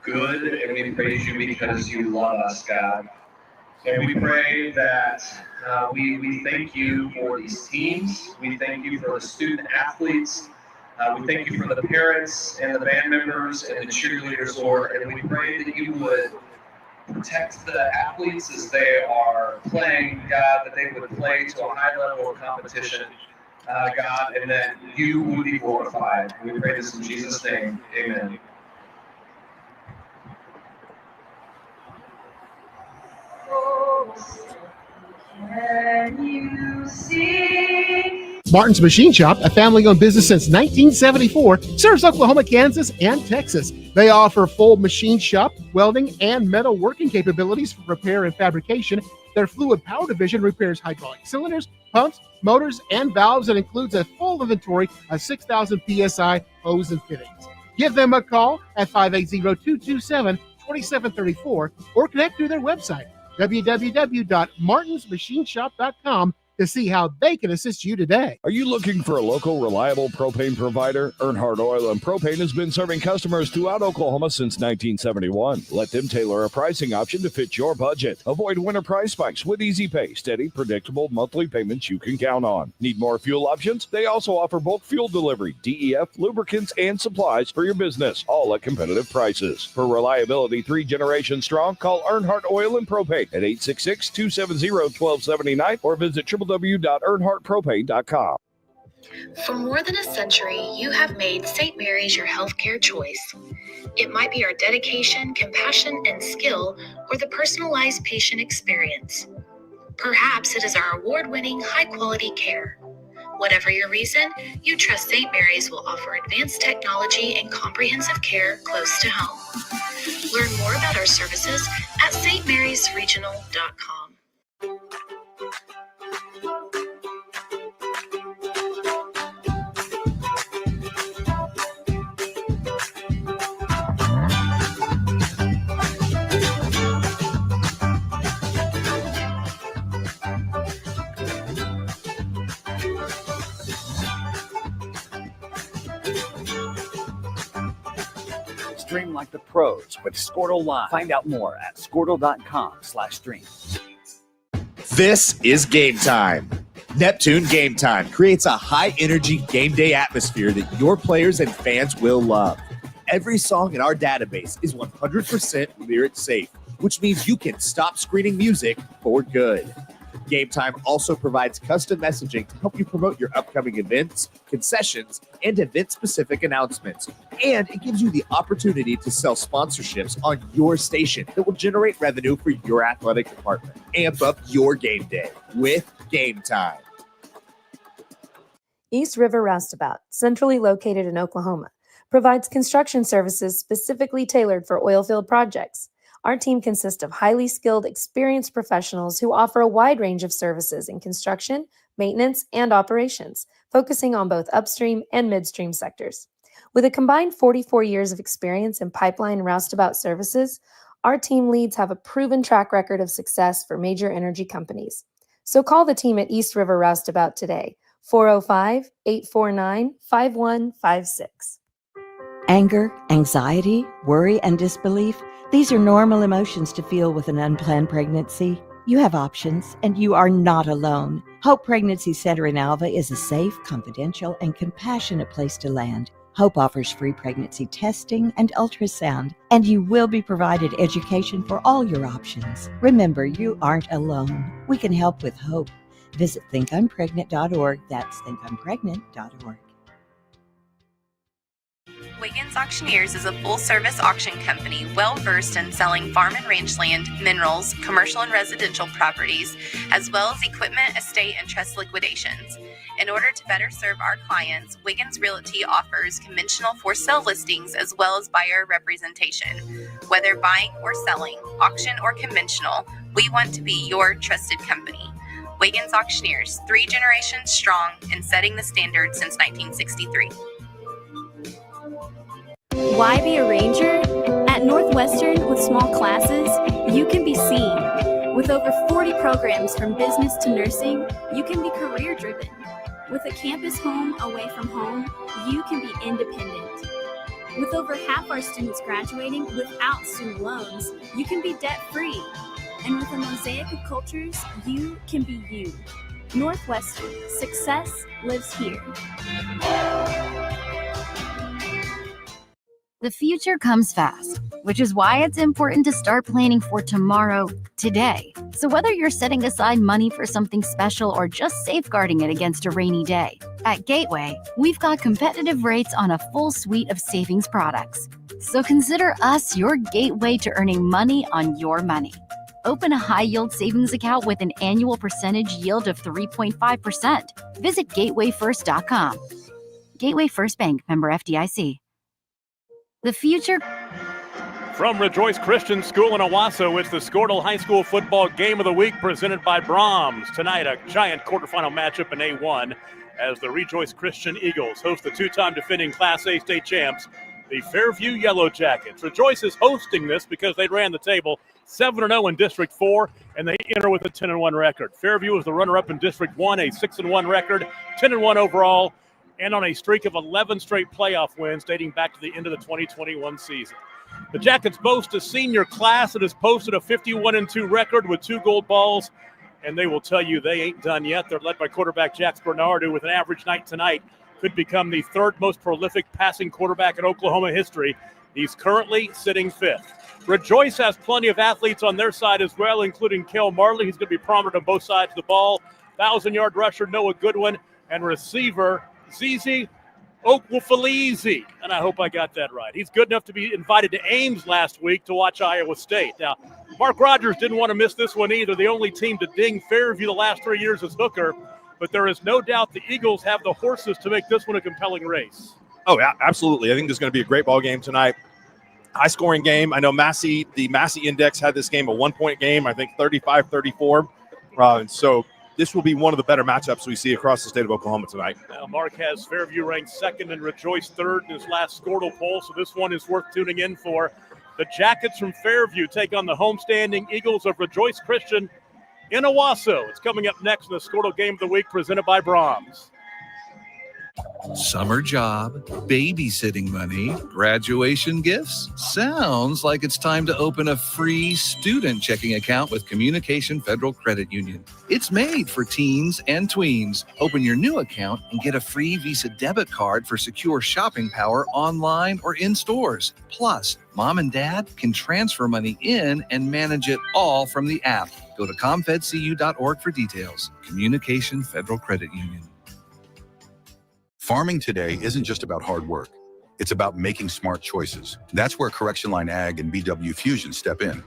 good, and we praise you because you love us, God. And we pray that we thank you for these teams. We thank you for the student athletes. We thank you for the parents and the band members and the cheerleaders, Lord. And we pray that you would protect the athletes as they are playing, God, that they would play to a high level of competition, God, and that you would be glorified. We pray this in Jesus' name. Amen. Can you see? Martin's Machine Shop, a family-owned business since 1974, serves Oklahoma, Kansas, and Texas. They offer full machine shop, welding, and metal working capabilities for repair and fabrication. Their fluid power division repairs hydraulic cylinders, pumps, motors, and valves, and includes a full inventory of 6,000 PSI hose and fittings. Give them a call at 580-227-2734 or connect through their website, www.martinsmachineshop.com, to see how they can assist you today. Are you looking for a local, reliable propane provider? Earnhardt Oil and Propane has been serving customers throughout Oklahoma since 1971. Let them tailor a pricing option to fit your budget. Avoid winter price spikes with easy pay, steady, predictable monthly payments you can count on. Need more fuel options? They also offer bulk fuel delivery, DEF, lubricants, and supplies for your business, all at competitive prices. For reliability 3 generations strong, call Earnhardt Oil and Propane at 866-270-1279 or visit www.earnhardtpropane.com. For more than a century, you have made St. Mary's your healthcare choice. It might be our dedication, compassion, and skill, or the personalized patient experience. Perhaps it is our award-winning, high-quality care. Whatever your reason, you trust St. Mary's will offer advanced technology and comprehensive care close to home. Learn more about our services at stmarysregional.com. Stream like the pros with Skordle Live. Find out more at skordle.com/stream. This is Game Time. Neptune Game Time creates a high-energy game day atmosphere that your players and fans will love. Every song in our database is 100% lyric safe, which means you can stop screening music for good. Game Time also provides custom messaging to help you promote your upcoming events, concessions, and event-specific announcements. And it gives you the opportunity to sell sponsorships on your station that will generate revenue for your athletic department. Amp up your game day with Game Time. East River Roustabout, centrally located in Oklahoma, provides construction services specifically tailored for oilfield projects. Our team consists of highly skilled, experienced professionals who offer a wide range of services in construction, maintenance, and operations, focusing on both upstream and midstream sectors. With a combined 44 years of experience in pipeline and roustabout services, our team leads have a proven track record of success for major energy companies. So call the team at East River Roustabout today, 405-849-5156. Anger, anxiety, worry, and disbelief, these are normal emotions to feel with an unplanned pregnancy. You have options, and you are not alone. Hope Pregnancy Center in Alva is a safe, confidential, and compassionate place to land. Hope offers free pregnancy testing and ultrasound, and you will be provided education for all your options. Remember, you aren't alone. We can help with hope. Visit thinkunpregnant.org. That's thinkunpregnant.org. Wiggins Auctioneers is a full-service auction company well-versed in selling farm and range land, minerals, commercial and residential properties, as well as equipment, estate, and trust liquidations. In order to better serve our clients, Wiggins Realty offers conventional for-sale listings as well as buyer representation. Whether buying or selling, auction or conventional, we want to be your trusted company. Wiggins Auctioneers, 3 generations strong and setting the standard since 1963. Why be a ranger? At Northwestern, with small classes, you can be seen. With over 40 programs from business to nursing, you can be career-driven. With a campus home away from home, you can be independent. With over half our students graduating without student loans, you can be debt-free. And with a mosaic of cultures, you can be you. Northwestern, success lives here. The future comes fast, which is why it's important to start planning for tomorrow, today. So whether you're setting aside money for something special or just safeguarding it against a rainy day, at Gateway, we've got competitive rates on a full suite of savings products. So consider us your gateway to earning money on your money. Open a high-yield savings account with an annual percentage yield of 3.5%. Visit gatewayfirst.com. Gateway First Bank, member FDIC. The future. From Rejoice Christian School in Owasso, it's the Skordle High School Football Game of the Week presented by Brahms. Tonight, a giant quarterfinal matchup in A1 as the Rejoice Christian Eagles host the two-time defending Class A state champs, the Fairview Yellow Jackets. Rejoice is hosting this because they ran the table 7-0 in District 4, and they enter with a 10-1 record. Fairview is the runner-up in District 1, a 6-1 record, 10-1 overall, and on a streak of 11 straight playoff wins dating back to the end of the 2021 season. The Jackets boast a senior class that has posted a 51-2 record with 2 gold balls, and they will tell you they ain't done yet. They're led by quarterback Jax Bernard, who with an average night tonight could become the 3rd most prolific passing quarterback in Oklahoma history. He's currently sitting 5th. Rejoice has plenty of athletes on their side as well, including Kale Marley. He's going to be prominent on both sides of the ball. 1,000-yard rusher Noah Goodwin, and receiver Zizi Okwufelizi, and I hope I got that right. He's good enough to be invited to Ames last week to watch Iowa State. Now, Mark Rogers didn't want to miss this one either. The only team to ding Fairview the last 3 years is Hooker, but there is no doubt the Eagles have the horses to make this one a compelling race. Oh, yeah, absolutely. I think there's going to be a great ball game tonight. High-scoring game. I know the Massey Index had this game a 1-point game, I think 35-34. So this will be one of the better matchups we see across the state of Oklahoma tonight. Now, Mark has Fairview ranked 2nd and Rejoice 3rd in his last Skordle poll, so this one is worth tuning in for. The Jackets from Fairview take on the homestanding Eagles of Rejoice Christian in Owasso. It's coming up next in the Skordle Game of the Week presented by Brahms. Summer job, babysitting money, graduation gifts. Sounds like it's time to open a free student checking account with Communication Federal Credit Union. It's made for teens and tweens. Open your new account and get a free Visa debit card for secure shopping power online or in stores. Plus, mom and dad can transfer money in and manage it all from the app. Go to comfedcu.org for details. Communication Federal Credit Union. Farming today isn't just about hard work. It's about making smart choices. That's where Correction Line Ag and BW Fusion step in.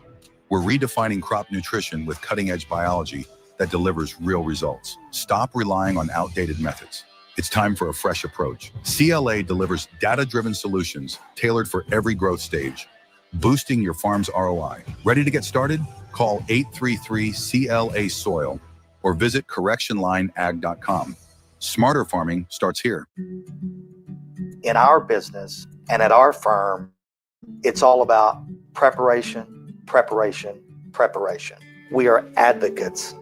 We're redefining crop nutrition with cutting-edge biology that delivers real results. Stop relying on outdated methods. It's time for a fresh approach. CLA delivers data-driven solutions tailored for every growth stage, boosting your farm's ROI. Ready to get started? Call 833-CLA-SOIL or visit correctionlineag.com. Smarter farming starts here. In our business and at our firm, it's all about preparation, preparation, preparation. We are advocates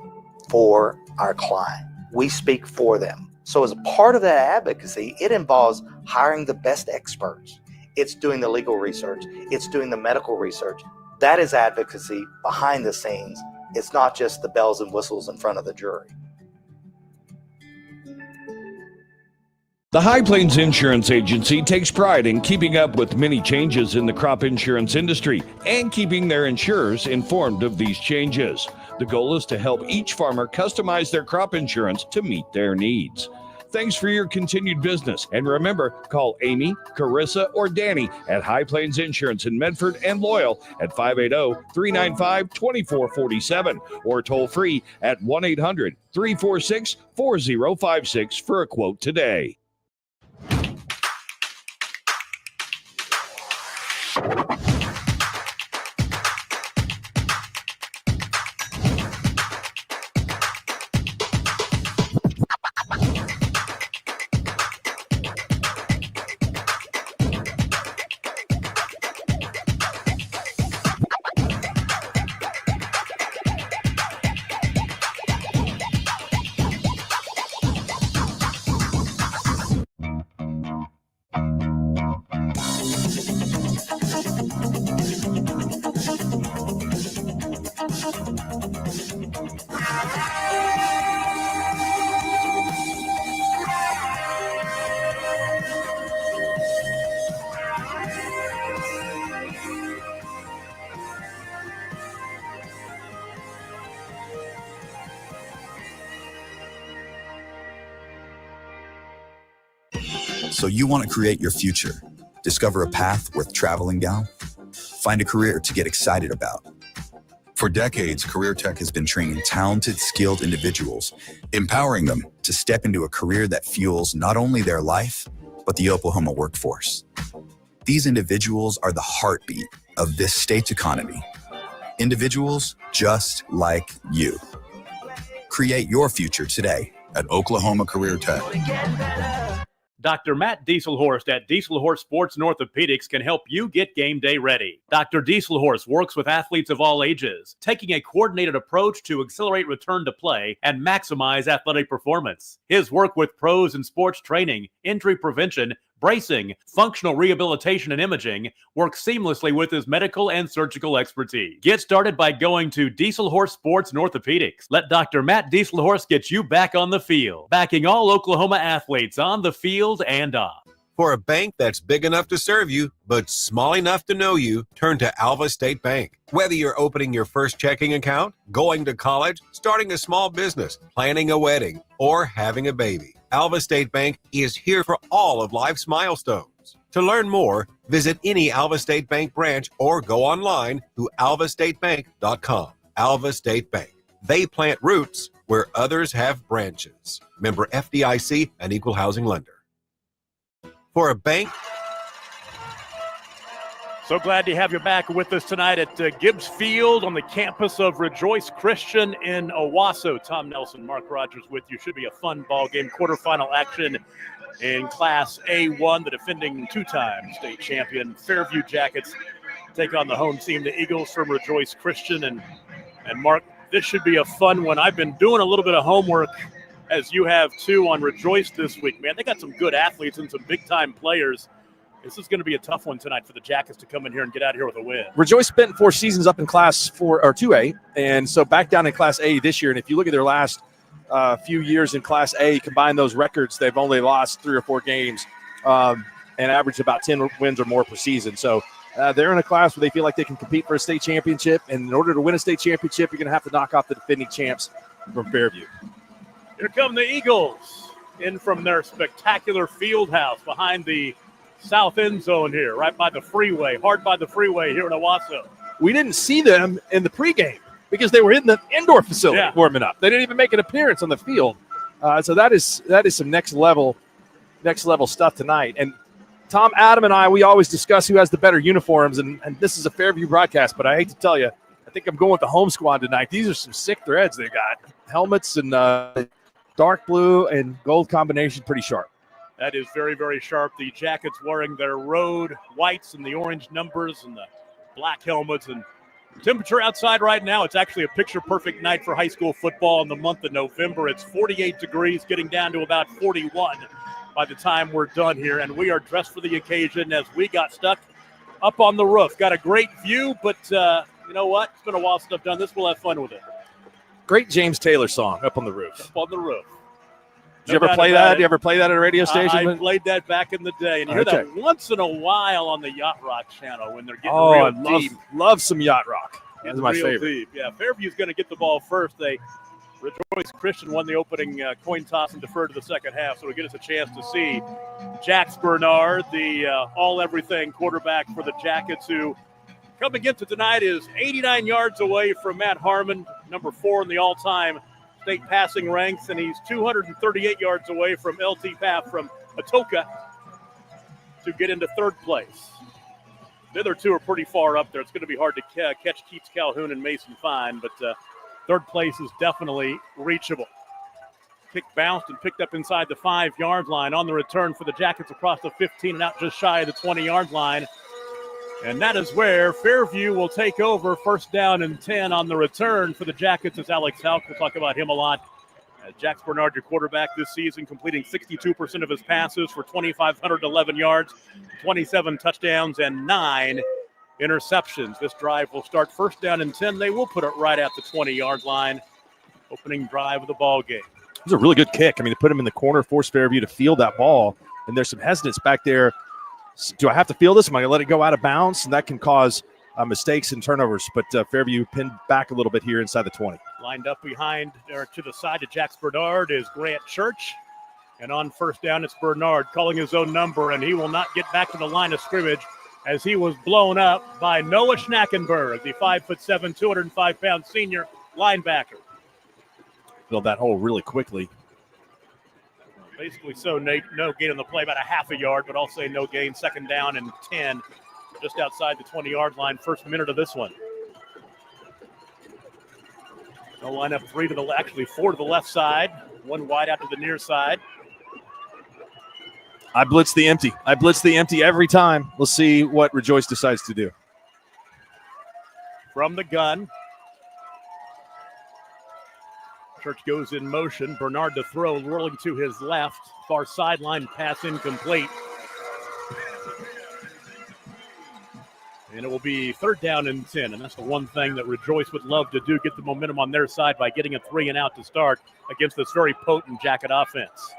for our client. We speak for them. So as a part of that advocacy, it involves hiring the best experts. It's doing the legal research. It's doing the medical research. That is advocacy behind the scenes. It's not just the bells and whistles in front of the jury. The High Plains Insurance Agency takes pride in keeping up with many changes in the crop insurance industry and keeping their insurers informed of these changes. The goal is to help each farmer customize their crop insurance to meet their needs. Thanks for your continued business. And remember, call Amy, Carissa, or Danny at High Plains Insurance in Medford and Loyal at 580-395-2447 or toll free at 1-800-346-4056 for a quote today. So you want to create your future, discover a path worth traveling down, find a career to get excited about. For decades, Career Tech has been training talented, skilled individuals, empowering them to step into a career that fuels not only their life, but the Oklahoma workforce. These individuals are the heartbeat of this state's economy. Individuals just like you. Create your future today at Oklahoma Career Tech. Dr. Matt Dieselhorst at Dieselhorst Sports and Orthopedics can help you get game day ready. Dr. Dieselhorst works with athletes of all ages, taking a coordinated approach to accelerate return to play and maximize athletic performance. His work with pros in sports training, injury prevention, bracing, functional rehabilitation, and imaging works seamlessly with his medical and surgical expertise. Get started by going to Dieselhorst Sports and Orthopedics. Let Dr. Matt Dieselhorst get you back on the field, backing all Oklahoma athletes on the field and off. For a bank that's big enough to serve you, but small enough to know you, turn to Alva State Bank. Whether you're opening your first checking account, going to college, starting a small business, planning a wedding, or having a baby, Alva State Bank is here for all of life's milestones. To learn more, visit any Alva State Bank branch or go online to alvastatebank.com. Alva State Bank. They plant roots where others have branches. Member FDIC, an equal housing lender. For a bank. So glad to have you back with us tonight at Gibbs Field on the campus of Rejoice Christian in Owasso. Tom Nelson, Mark Rogers with you. Should be a fun ball game. Quarterfinal action in Class A1. The defending two-time state champion Fairview Jackets take on the home team, the Eagles from Rejoice Christian. And Mark, this should be a fun one. I've been doing a little bit of homework, as you have too, on Rejoice this week. Man, they got some good athletes and some big-time players. This is going to be a tough one tonight for the Jackets to come in here and get out of here with a win. Rejoice spent 4 seasons up in Class 4 or 2A, and so back down in Class A this year. And if you look at their last few years in Class A, combine those records, they've only lost 3 or 4 games and averaged about 10 wins or more per season. So they're in a class where they feel like they can compete for a state championship. And in order to win a state championship, you're going to have to knock off the defending champs from Fairview. Here come the Eagles in from their spectacular field house behind the south end zone here, right by the freeway, hard by the freeway here in Owasso. We didn't see them in the pregame because they were in the indoor facility warming up. They didn't even make an appearance on the field. So that is some next level stuff tonight. And Tom, Adam, and I, we always discuss who has the better uniforms, and this is a Fairview broadcast, but I hate to tell you, I think I'm going with the home squad tonight. These are some sick threads they got. Helmets and dark blue and gold combination, pretty sharp. That is very, very sharp. The Jackets wearing their road whites and the orange numbers and the black helmets. And temperature outside right now, it's actually a picture-perfect night for high school football in the month of November. It's 48 degrees, getting down to about 41 by the time we're done here. And we are dressed for the occasion as we got stuck up on the roof. Got a great view, but you know what? It's been a while since I've done this. We'll have fun with it. Great James Taylor song, Up on the Roof. Up on the roof. Did you ever play that? Did you ever play that at a radio station? I played that back in the day, and you hear that once in a while on the Yacht Rock channel when they're getting real deep. Love some Yacht Rock. That's my favorite. Deep. Yeah, Fairview's going to get the ball first. Rejoice Christian won the opening coin toss and deferred to the second half, so it'll get us a chance to see Jax Bernard, the all-everything quarterback for the Jackets, who coming into tonight is 89 yards away from Matt Harmon, number 4 in the all-time state passing ranks, and he's 238 yards away from LT Papp from Atoka to get into third place. The other two are pretty far up there. It's going to be hard to catch Keats Calhoun and Mason Fine, but third place is definitely reachable. Kick bounced and picked up inside the 5-yard line on the return for the Jackets across the 15 and out just shy of the 20-yard line. And that is where Fairview will take over, first down and 10 on the return for the Jackets. As Alex Houck, we'll talk about him a lot. Jax Bernard, your quarterback this season, completing 62% of his passes for 2,511 yards, 27 touchdowns, and 9 interceptions. This drive will start first down and 10. They will put it right at the 20-yard line. Opening drive of the ball game. It was a really good kick. I mean, they put him in the corner, forced Fairview to field that ball, and there's some hesitance back there. Do I have to field this? Am I going to let it go out of bounds? And that can cause mistakes and turnovers. But Fairview pinned back a little bit here inside the 20. Lined up behind or to the side of Jax Bernard is Grant Church. And on first down, it's Bernard calling his own number, and he will not get back to the line of scrimmage as he was blown up by Noah Schnackenberg, the 5'7", 205-pound senior linebacker. Filled that hole really quickly. Basically, so Nate, no gain on the play, about a half a yard, but I'll say no gain. Second down and 10, just outside the 20-yard line. First minute of this one. They'll line up 4 to the left side, 1 wide out to the near side. I blitz the empty every time. We'll see what Rejoice decides to do. From the gun. Church goes in motion. Bernard to throw, rolling to his left. Far sideline pass incomplete. And it will be 3rd down and 10. And that's the one thing that Rejoice would love to do, get the momentum on their side by getting a 3 and out to start against this very potent Jacket offense.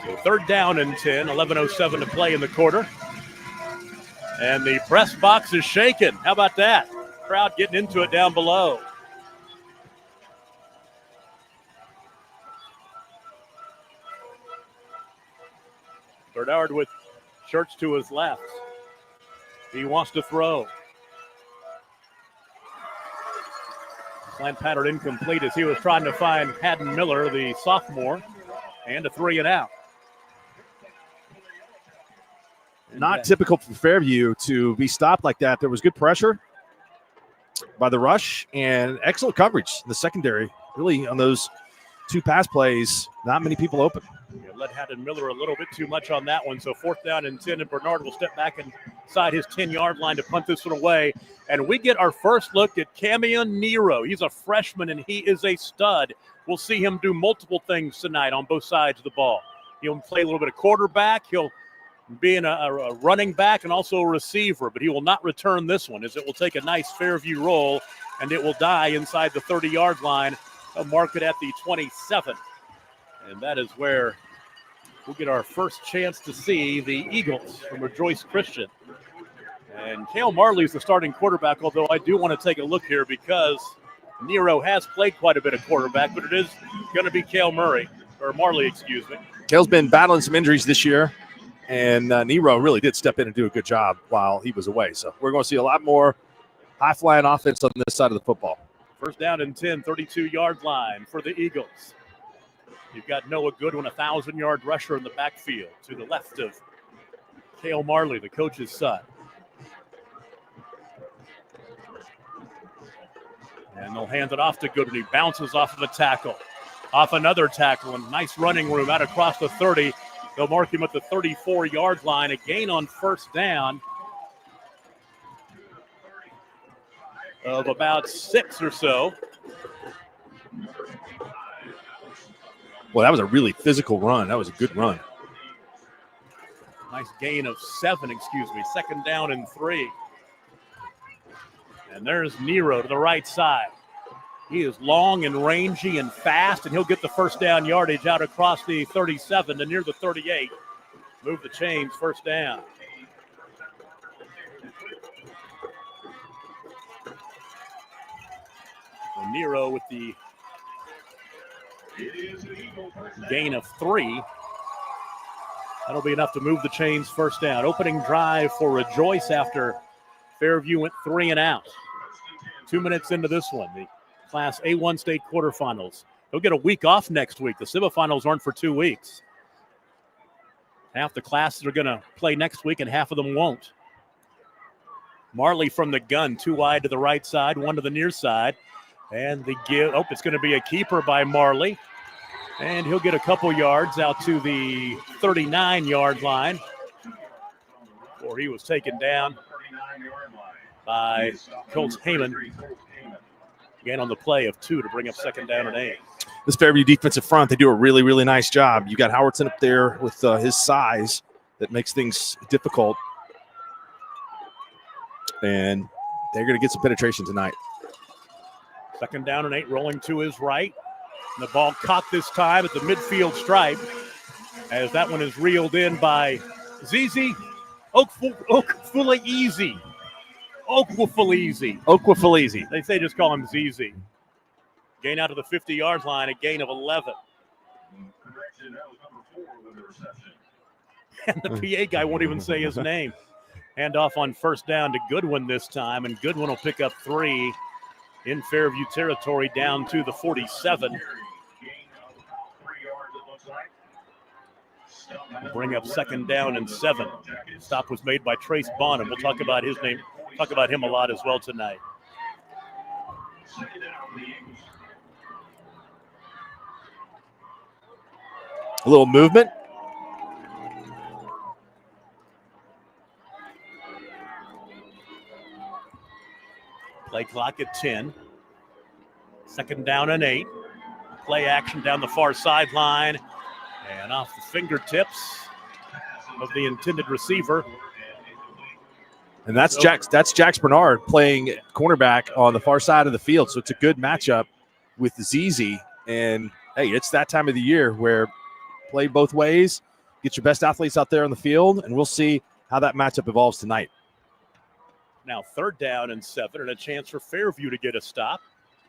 So 3rd down and 10, 11:07 to play in the quarter. And the press box is shaking. How about that? Crowd getting into it down below. Bernard with Church to his left. He wants to throw. Slant pattern incomplete as he was trying to find Haddon Miller, the sophomore, and a 3 and out. Not typical for Fairview to be stopped like that. There was good pressure by the rush and excellent coverage in the secondary. Really, on those 2 pass plays, not many people open. Yeah, let Haddon Miller a little bit too much on that one. So 4th down and 10, and Bernard will step back inside his 10-yard line to punt this one away. And we get our first look at Camion Nero. He's a freshman, and he is a stud. We'll see him do multiple things tonight on both sides of the ball. He'll play a little bit of quarterback. He'll being a running back and also a receiver, but he will not return this one as it will take a nice Fairview roll, and it will die inside the 30-yard line. They'll mark it at the 27. And that is where we'll get our first chance to see the Eagles from Rejoice Christian. And Cale Marley is the starting quarterback, although I do want to take a look here because Nero has played quite a bit of quarterback, but it is going to be Marley, excuse me. Cale's been battling some injuries this year. And Nero really did step in and do a good job while he was away. So we're going to see a lot more high-flying offense on this side of the football. First down and 10, 32-yard line for the Eagles. You've got Noah Goodwin, a 1,000-yard rusher in the backfield to the left of Cale Marley, the coach's son. And they'll hand it off to Goodwin. He bounces off of a tackle, off another tackle, and nice running room out across the 30. They'll mark him at the 34-yard line. A gain on first down of about 6 or so. Well, that was a really physical run. That was a good run. Nice gain of 7, Second down and 3. And there's Nero to the right side. He is long and rangy and fast, and he'll get the first down yardage out across the 37 to near the 38. Move the chains, first down. So Nero with the gain of 3. That'll be enough to move the chains, first down. Opening drive for Rejoice after Fairview went 3 and out. 2 minutes into this one. The Class A1 state quarterfinals. They'll get a week off next week. The semifinals aren't for 2 weeks. Half the classes are going to play next week, and half of them won't. Marley from the gun, 2 wide to the right side, 1 to the near side. And the give, it's going to be a keeper by Marley. And he'll get a couple yards out to the 39-yard line before he was taken down by Coach Heyman. Again on the play of 2 to bring up second down and 8. This Fairview defensive front, they do a really, really nice job. You got Howardson up there with his size that makes things difficult. And they're going to get some penetration tonight. Second down and 8, rolling to his right. And the ball caught this time at the midfield stripe as that one is reeled in by Zizi Okwafalizi. They say just call him ZZ. Gain out to the 50-yard line, a gain of 11. And the PA guy won't even say his name. Hand off on first down to Goodwin this time, and Goodwin will pick up 3 in Fairview territory down to the 47. We'll bring up second down and 7. Stop was made by Trace Bonham. We'll talk about his name, talk about him a lot as well tonight. A little movement. Play clock at 10. Second down and 8. Play action down the far sideline and off the fingertips of the intended receiver. And that's Jax Bernard playing cornerback on the far side of the field. So it's a good matchup with ZZ. And hey, it's that time of the year where play both ways, get your best athletes out there on the field, and we'll see how that matchup evolves tonight. Now third down and 7, and a chance for Fairview to get a stop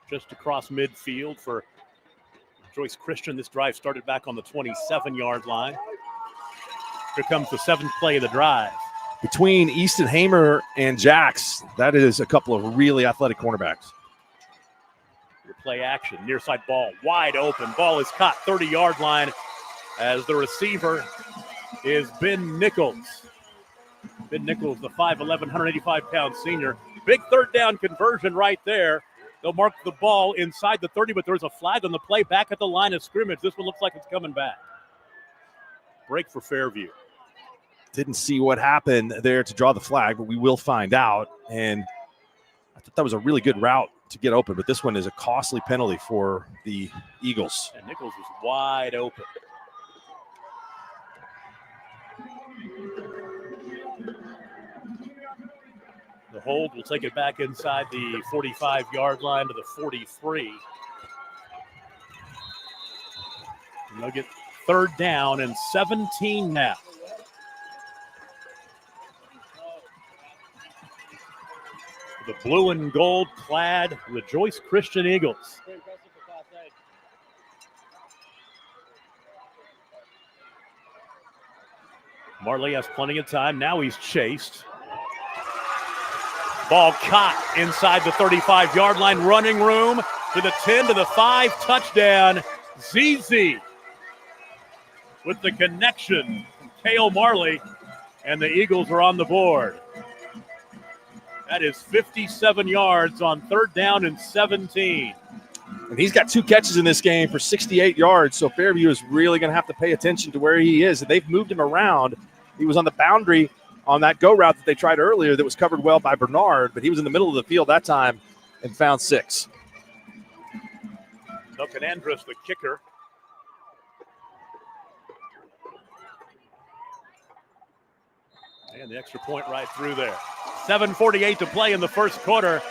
just across midfield for Joyce Christian. This drive started back on the 27-yard line. Here comes the 7th play of the drive. Between Easton Hamer and Jax, that is a couple of really athletic cornerbacks. Your play action, near side ball, wide open. Ball is caught 30-yard line as the receiver is Ben Nichols. Ben Nichols, the 5'11", 185-pound senior. Big third down conversion right there. They'll mark the ball inside the 30, but there's a flag on the play back at the line of scrimmage. This one looks like it's coming back. Break for Fairview. Didn't see what happened there to draw the flag, but we will find out. And I thought that was a really good route to get open, but this one is a costly penalty for the Eagles. And Nichols is wide open. The hold will take it back inside the 45-yard line to the 43. And they'll get third down and 17 now. The blue and gold clad Rejoice Christian Eagles. Marley has plenty of time. Now he's chased. Ball caught inside the 35-yard line. Running room to the 10, to the 5. Touchdown, ZZ. With the connection from Kale Marley, and the Eagles are on the board. That is 57 yards on third down and 17. And he's got 2 catches in this game for 68 yards, so Fairview is really going to have to pay attention to where he is. And they've moved him around. He was on the boundary on that go route that they tried earlier that was covered well by Bernard, but he was in the middle of the field that time and found 6. Duncan Andrus, the kicker. And the extra point right through there. 7:48 to play in the first quarter.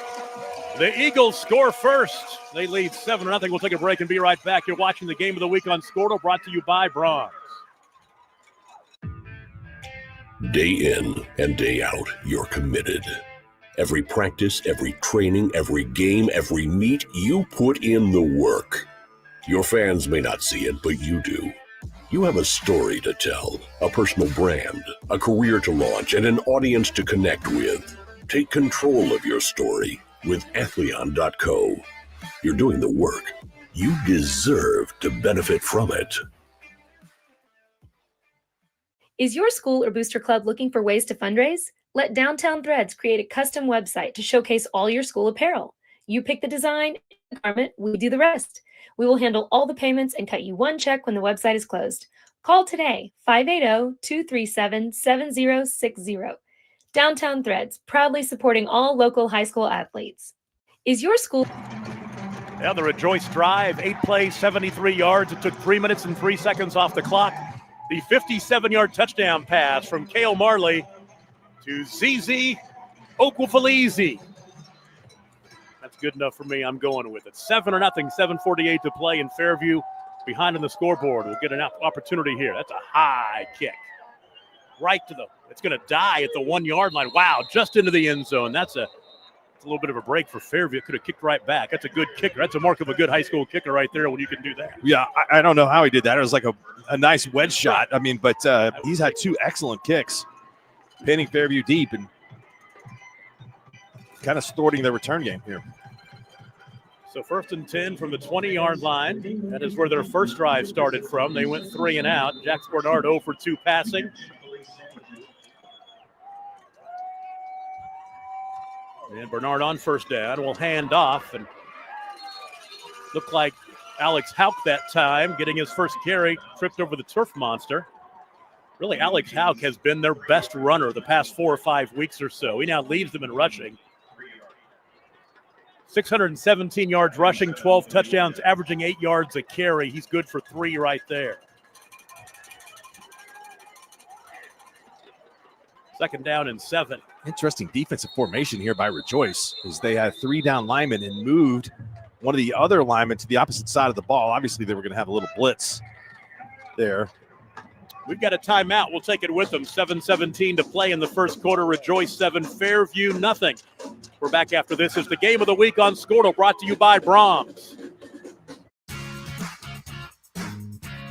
The Eagles score first. They lead 7-0. We'll take a break and be right back. You're watching the Game of the Week on Skordle, brought to you by Bronze. Day in and day out, you're committed. Every practice, every training, every game, every meet, you put in the work. Your fans may not see it, but you do. You have a story to tell, a personal brand, a career to launch, and an audience to connect with. Take control of your story with Athleon.co. You're doing the work. You deserve to benefit from it. Is your school or booster club looking for ways to fundraise? Let Downtown Threads create a custom website to showcase all your school apparel. You pick the design, the garment, we do the rest. We will handle all the payments and cut you one check when the website is closed. Call today, 580-237-7060. Downtown Threads, proudly supporting all local high school athletes. Is your school... Yeah, the Rejoice drive, 8 plays, 73 yards. It took 3 minutes and 3 seconds off the clock. The 57-yard touchdown pass from Kale Marley to ZZ Okwufalizi. That's good enough for me. I'm going with it. 7-0, 7:48 to play in Fairview. Behind on the scoreboard. We'll get an opportunity here. That's a high kick. Right to the, it's going to die at the 1 yard line. Wow, just into the end zone. That's a It's a little bit of a break for Fairview. Could have kicked right back. That's a good kicker. That's a mark of a good high school kicker right there when you can do that. Yeah, I don't know how he did that. It was like a nice wedge shot. I mean, but he's had 2 excellent kicks, pinning Fairview deep and kind of thwarting their return game here. So 1st and 10 from the 20-yard line. That is where their first drive started from. They went 3 and out. Jax Bernard 0 for 2 passing. And Bernard on first down will hand off and looked like Alex Hauk that time, getting his first carry, tripped over the turf monster. Really, Alex Hauk has been their best runner the past 4 or 5 weeks or so. He now leads them in rushing. 617 yards rushing, 12 touchdowns, averaging 8 yards a carry. He's good for 3 right there. 2nd down and 7. Interesting defensive formation here by Rejoice, as they had 3 down linemen and moved one of the other linemen to the opposite side of the ball. Obviously, they were going to have a little blitz there. We've got a timeout. We'll take it with them. 7:17 to play in the first quarter. Rejoice 7, Fairview nothing. We're back after this. Is the game of the week on Skordle, brought to you by Brahms.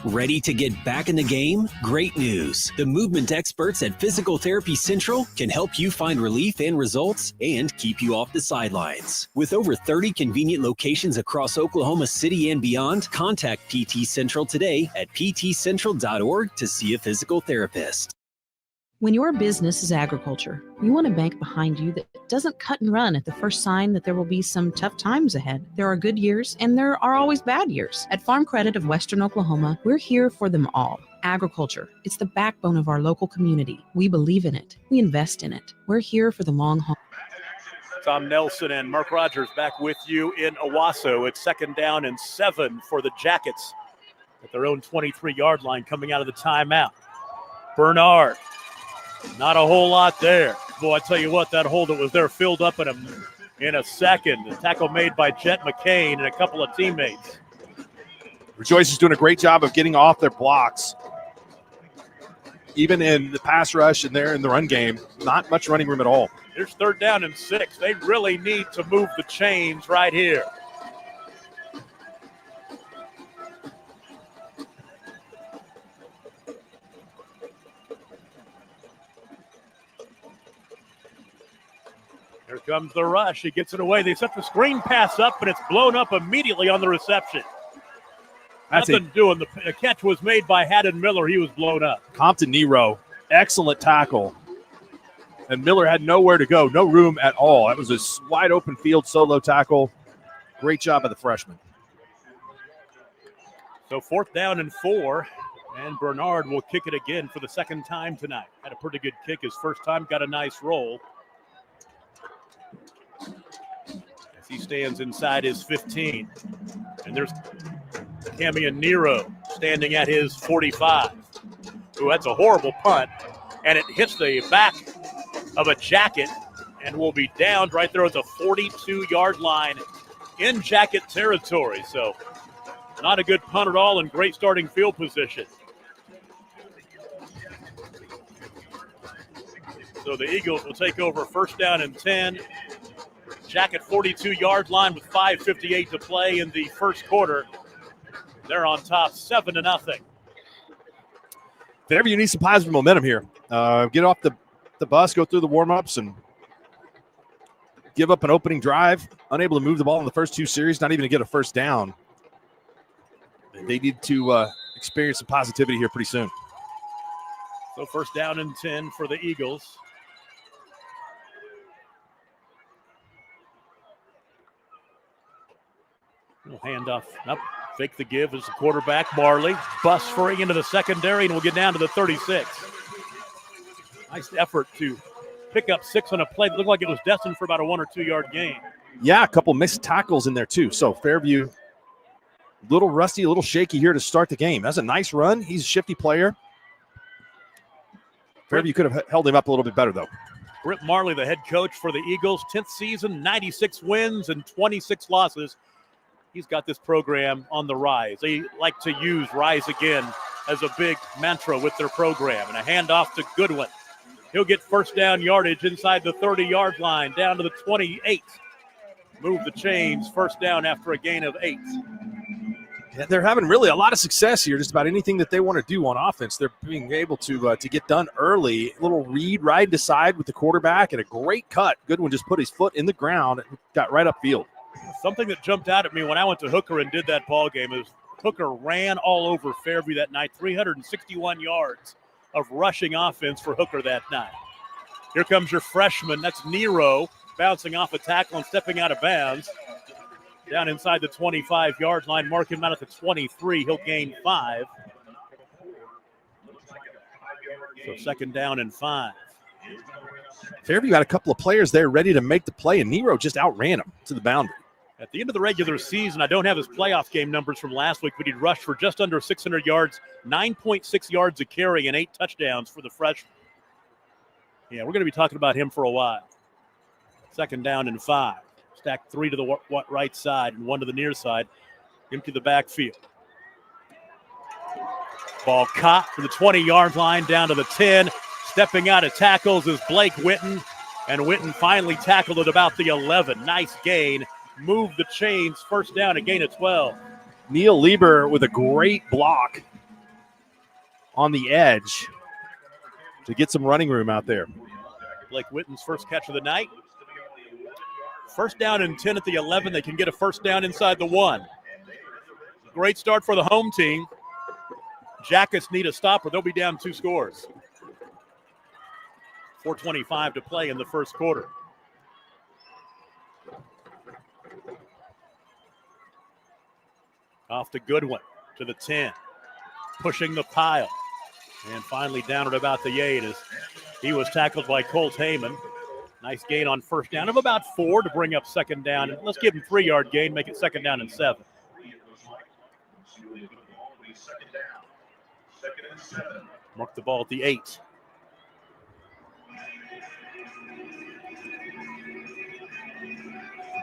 Ready to get back in the game? Great news. The movement experts at Physical Therapy Central can help you find relief and results and keep you off the sidelines. With over 30 convenient locations across Oklahoma City and beyond, contact PT Central today at ptcentral.org to see a physical therapist. When your business is agriculture, you want a bank behind you that doesn't cut and run at the first sign that there will be some tough times ahead. There are good years and there are always bad years. At Farm Credit of Western Oklahoma, we're here for them all. Agriculture, it's the backbone of our local community. We believe in it. We invest in it. We're here for the long haul. Tom Nelson and Mark Rogers back with you in Owasso. It's 2nd down and 7 for the Jackets at their own 23-yard line coming out of the timeout. Bernard. Not a whole lot there. Boy, I tell you what, that hole that was there filled up in a second. The tackle made by Jet McCain and a couple of teammates. Rejoice is doing a great job of getting off their blocks. Even in the pass rush and there in the run game, not much running room at all. Here's 3rd down and 6. They really need to move the chains right here. Here comes the rush. He gets it away. They set the screen pass up, but it's blown up immediately on the reception. Nothing doing. The catch was made by Haddon Miller. He was blown up. Compton Nero, excellent tackle. And Miller had nowhere to go, no room at all. That was a wide open field solo tackle. Great job by the freshman. So 4th down and 4, and Bernard will kick it again for the 2nd time tonight. Had a pretty good kick his first time, got a nice roll. As he stands inside his 15. And there's Camion Nero standing at his 45. Ooh, that's a horrible punt. And it hits the back of a Jacket and will be downed right there at the 42-yard line in Jacket territory. So not a good punt at all and great starting field position. So the Eagles will take over 1st down and 10. Jacket 42-yard line with 5:58 to play in the first quarter. They're on top 7-0. Fairview needs some positive momentum here. Get off the bus, go through the warm-ups, and give up an opening drive. Unable to move the ball in the first 2 series, not even to get a first down. They need to experience some positivity here pretty soon. So 1st down and 10 for the Eagles. Handoff. Nope. Fake the give as the quarterback, Marley. Bust free into the secondary and we'll get down to the 36. Nice effort to pick up 6 on a play that looked like it was destined for about a 1 or 2 yard gain. Yeah, a couple missed tackles in there too. So Fairview, a little rusty, a little shaky here to start the game. That's a nice run. He's a shifty player. Fairview could have held him up a little bit better though. Britt Marley, the head coach for the Eagles, 10th season, 96 wins and 26 losses. He's got this program on the rise. They like to use rise again as a big mantra with their program. And a handoff to Goodwin. He'll get first down yardage inside the 30-yard line, down to the 28. Move the chains, first down after a gain of 8. Yeah, they're having really a lot of success here. Just about anything that they want to do on offense, they're being able to get done early. A little read right to side with the quarterback and a great cut. Goodwin just put his foot in the ground and got right upfield. Something that jumped out at me when I went to Hooker and did that ball game is Hooker ran all over Fairview that night, 361 yards of rushing offense for Hooker that night. Here comes your freshman. That's Nero bouncing off a tackle and stepping out of bounds. Down inside the 25-yard line, mark him out at the 23. He'll gain 5. So second down and 5. Fairview had a couple of players there ready to make the play, and Nero just outran him to the boundary. At the end of the regular season, I don't have his playoff game numbers from last week, but he rushed for just under 600 yards, 9.6 yards a carry, and 8 touchdowns for the freshman. Yeah, we're going to be talking about him for a while. Second down and 5. Stack 3 to the right side and 1 to the near side. Empty the backfield. Ball caught for the 20-yard line down to the 10. Stepping out of tackles is Blake Witten. And Witten finally tackled at about the 11. Nice gain. Move the chains. First down, a gain of 12. Neil Lieber with a great block on the edge to get some running room out there. Blake Witten's first catch of the night. First down and 10 at the 11. They can get a first down inside the 1. Great start for the home team. Jackets need a stop or they'll be down 2 scores. 4:25 to play in the first quarter. Off to Goodwin to the 10. Pushing the pile. And finally down at about the 8 as he was tackled by Colt Heyman. Nice gain on first down of about 4 to bring up second down. Let's give him 3-yard gain, make it second down and 7. Mark the ball at the 8.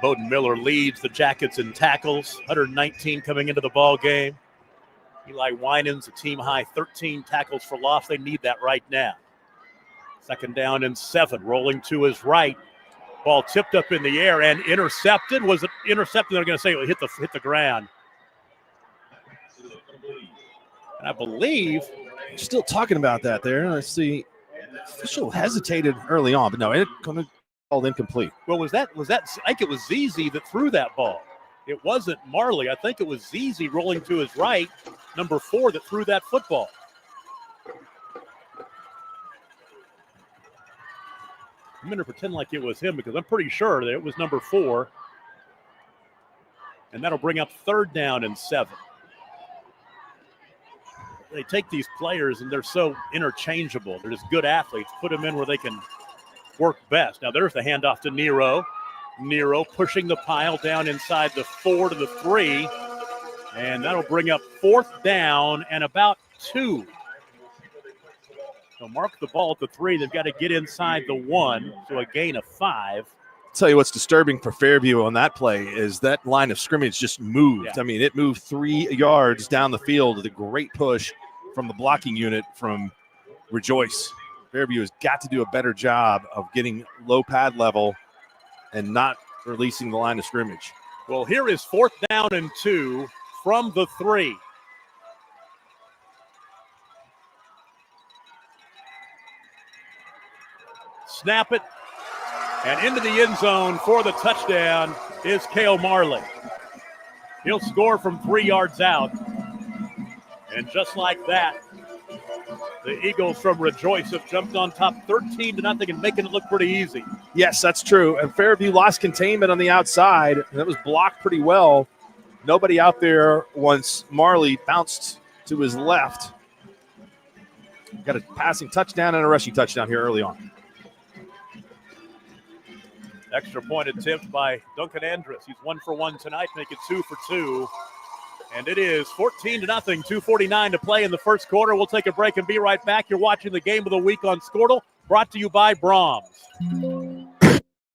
Bowden Miller leads the Jackets in tackles, 119 coming into the ball game. Eli Winans, a team high 13 tackles for loss. They need that right now. Second down and 7, rolling to his right. Ball tipped up in the air and intercepted. Was it intercepted? They're going to say it hit the ground. And I believe still talking about that there. Let's see. Official hesitated early on, but no, it going to called incomplete. Well, was that? I think it was ZZ that threw that ball. It wasn't Marley. I think it was ZZ rolling to his right, number 4, that threw that football. I'm going to pretend like it was him because I'm pretty sure that it was number 4. And that'll bring up third down and 7. They take these players and they're so interchangeable. They're just good athletes. Put them in where they can work best. Now there's the handoff to Nero. Nero pushing the pile down inside the 4 to the 3. And that'll bring up fourth down and about 2. So mark the ball at the 3. They've got to get inside the 1, so a gain of 5. Tell you what's disturbing for Fairview on that play is that line of scrimmage just moved. Yeah. I mean, it moved 3 yards down the field with a great push from the blocking unit from Rejoice. Fairview has got to do a better job of getting low pad level and not releasing the line of scrimmage. Well, here is fourth down and 2 from the 3. Snap it, and into the end zone for the touchdown is Cale Marley. He'll score from 3 yards out. And just like that, the Eagles from Rejoice have jumped on top 13-0 and making it look pretty easy. Yes, that's true. And Fairview lost containment on the outside, and that was blocked pretty well. Nobody out there once Marley bounced to his left. Got a passing touchdown and a rushing touchdown here early on. Extra point attempt by Duncan Andrus. He's 1 for 1 tonight, make it 2 for 2. And it is 14-0, 2:49 to play in the first quarter. We'll take a break and be right back. You're watching the Game of the Week on Skordle, brought to you by Brahms.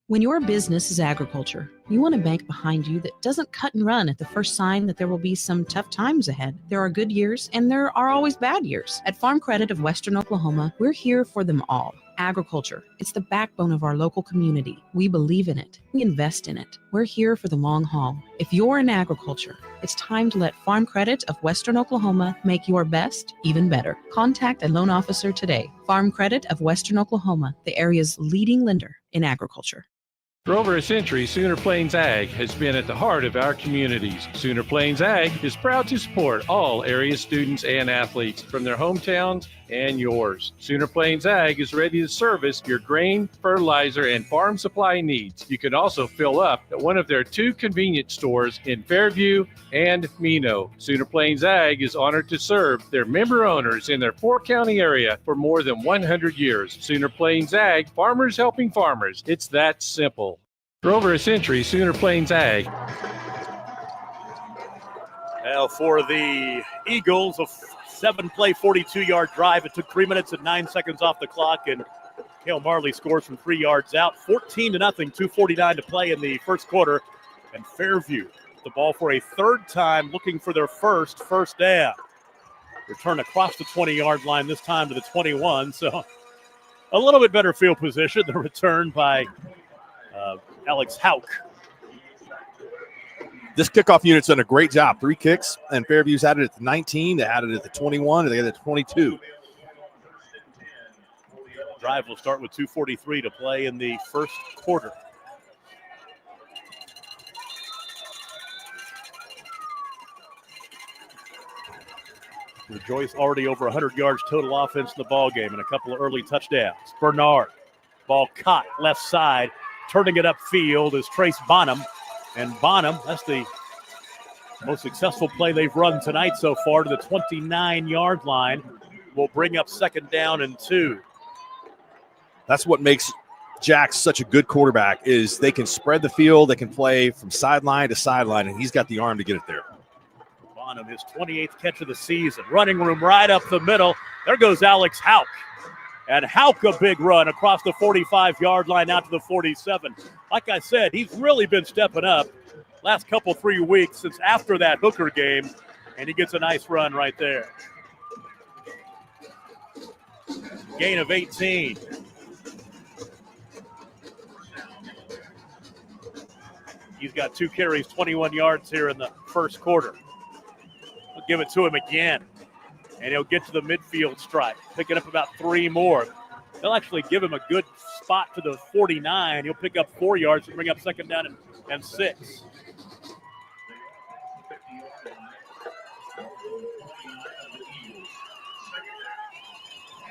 When your business is agriculture, you want a bank behind you that doesn't cut and run at the first sign that there will be some tough times ahead. There are good years and there are always bad years. At Farm Credit of Western Oklahoma, we're here for them all. Agriculture, it's the backbone of our local community. We believe in it. We invest in it. We're here for the long haul. If you're in agriculture, it's time to let Farm Credit of Western Oklahoma make your best even better. Contact a loan officer today. Farm Credit of Western Oklahoma, the area's leading lender in agriculture. For over a century, Sooner Plains Ag has been at the heart of our communities. Sooner Plains Ag is proud to support all area students and athletes from their hometowns and yours. Sooner Plains Ag is ready to service your grain, fertilizer, and farm supply needs. You can also fill up at one of their 2 convenience stores in Fairview and Mino. Sooner Plains Ag is honored to serve their member owners in their 4-county area for more than 100 years. Sooner Plains Ag, farmers helping farmers. It's that simple. For over a century, Sooner Plains Ag. Now for the Eagles, a 7-play, 42-yard drive. It took 3 minutes and 9 seconds off the clock, and Cale Marley scores from 3 yards out. 14-0, 2:49 to play in the first quarter. And Fairview, the ball for a third time, looking for their first down. Return across the 20-yard line, this time to the 21. So a little bit better field position. The return by Alex Hauk. This kickoff unit's done a great job. 3 kicks, and Fairview's had it at the 19. They had it at the 21, and they had it at the 22. Drive will start with 2:43 to play in the first quarter. Joyce already over 100 yards total offense in the ball game and a couple of early touchdowns. Bernard, ball caught left side, turning it upfield is Trace Bonham. And Bonham, that's the most successful play they've run tonight so far, to the 29-yard line. Will bring up 2nd down and 2. That's what makes Jack such a good quarterback, is they can spread the field, they can play from sideline to sideline, and he's got the arm to get it there. Bonham, his 28th catch of the season. Running room right up the middle. There goes Alex Hauk. And Hauk, a big run across the 45-yard line out to the 47. Like I said, he's really been stepping up last 3 weeks since after that Hooker game, and he gets a nice run right there. Gain of 18. He's got 2 carries, 21 yards here in the first quarter. We'll give it to him again. And he'll get to the midfield stripe, picking up about 3 more. They'll actually give him a good spot to the 49. He'll pick up 4 yards and bring up 2nd down and 6.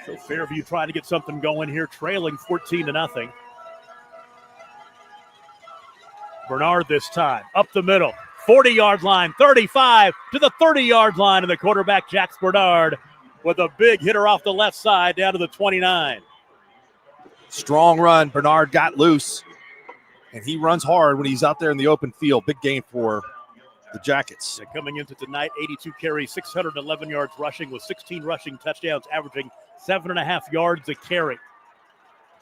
So Fairview trying to get something going here, trailing 14-0. Bernard this time, up the middle. 40-yard line, 35 to the 30-yard line, and the quarterback, Jax Bernard, with a big hitter off the left side down to the 29. Strong run. Bernard got loose, and he runs hard when he's out there in the open field. Big gain for the Jackets. They're coming into tonight, 82 carries, 611 yards rushing with 16 rushing touchdowns, averaging 7.5 yards a carry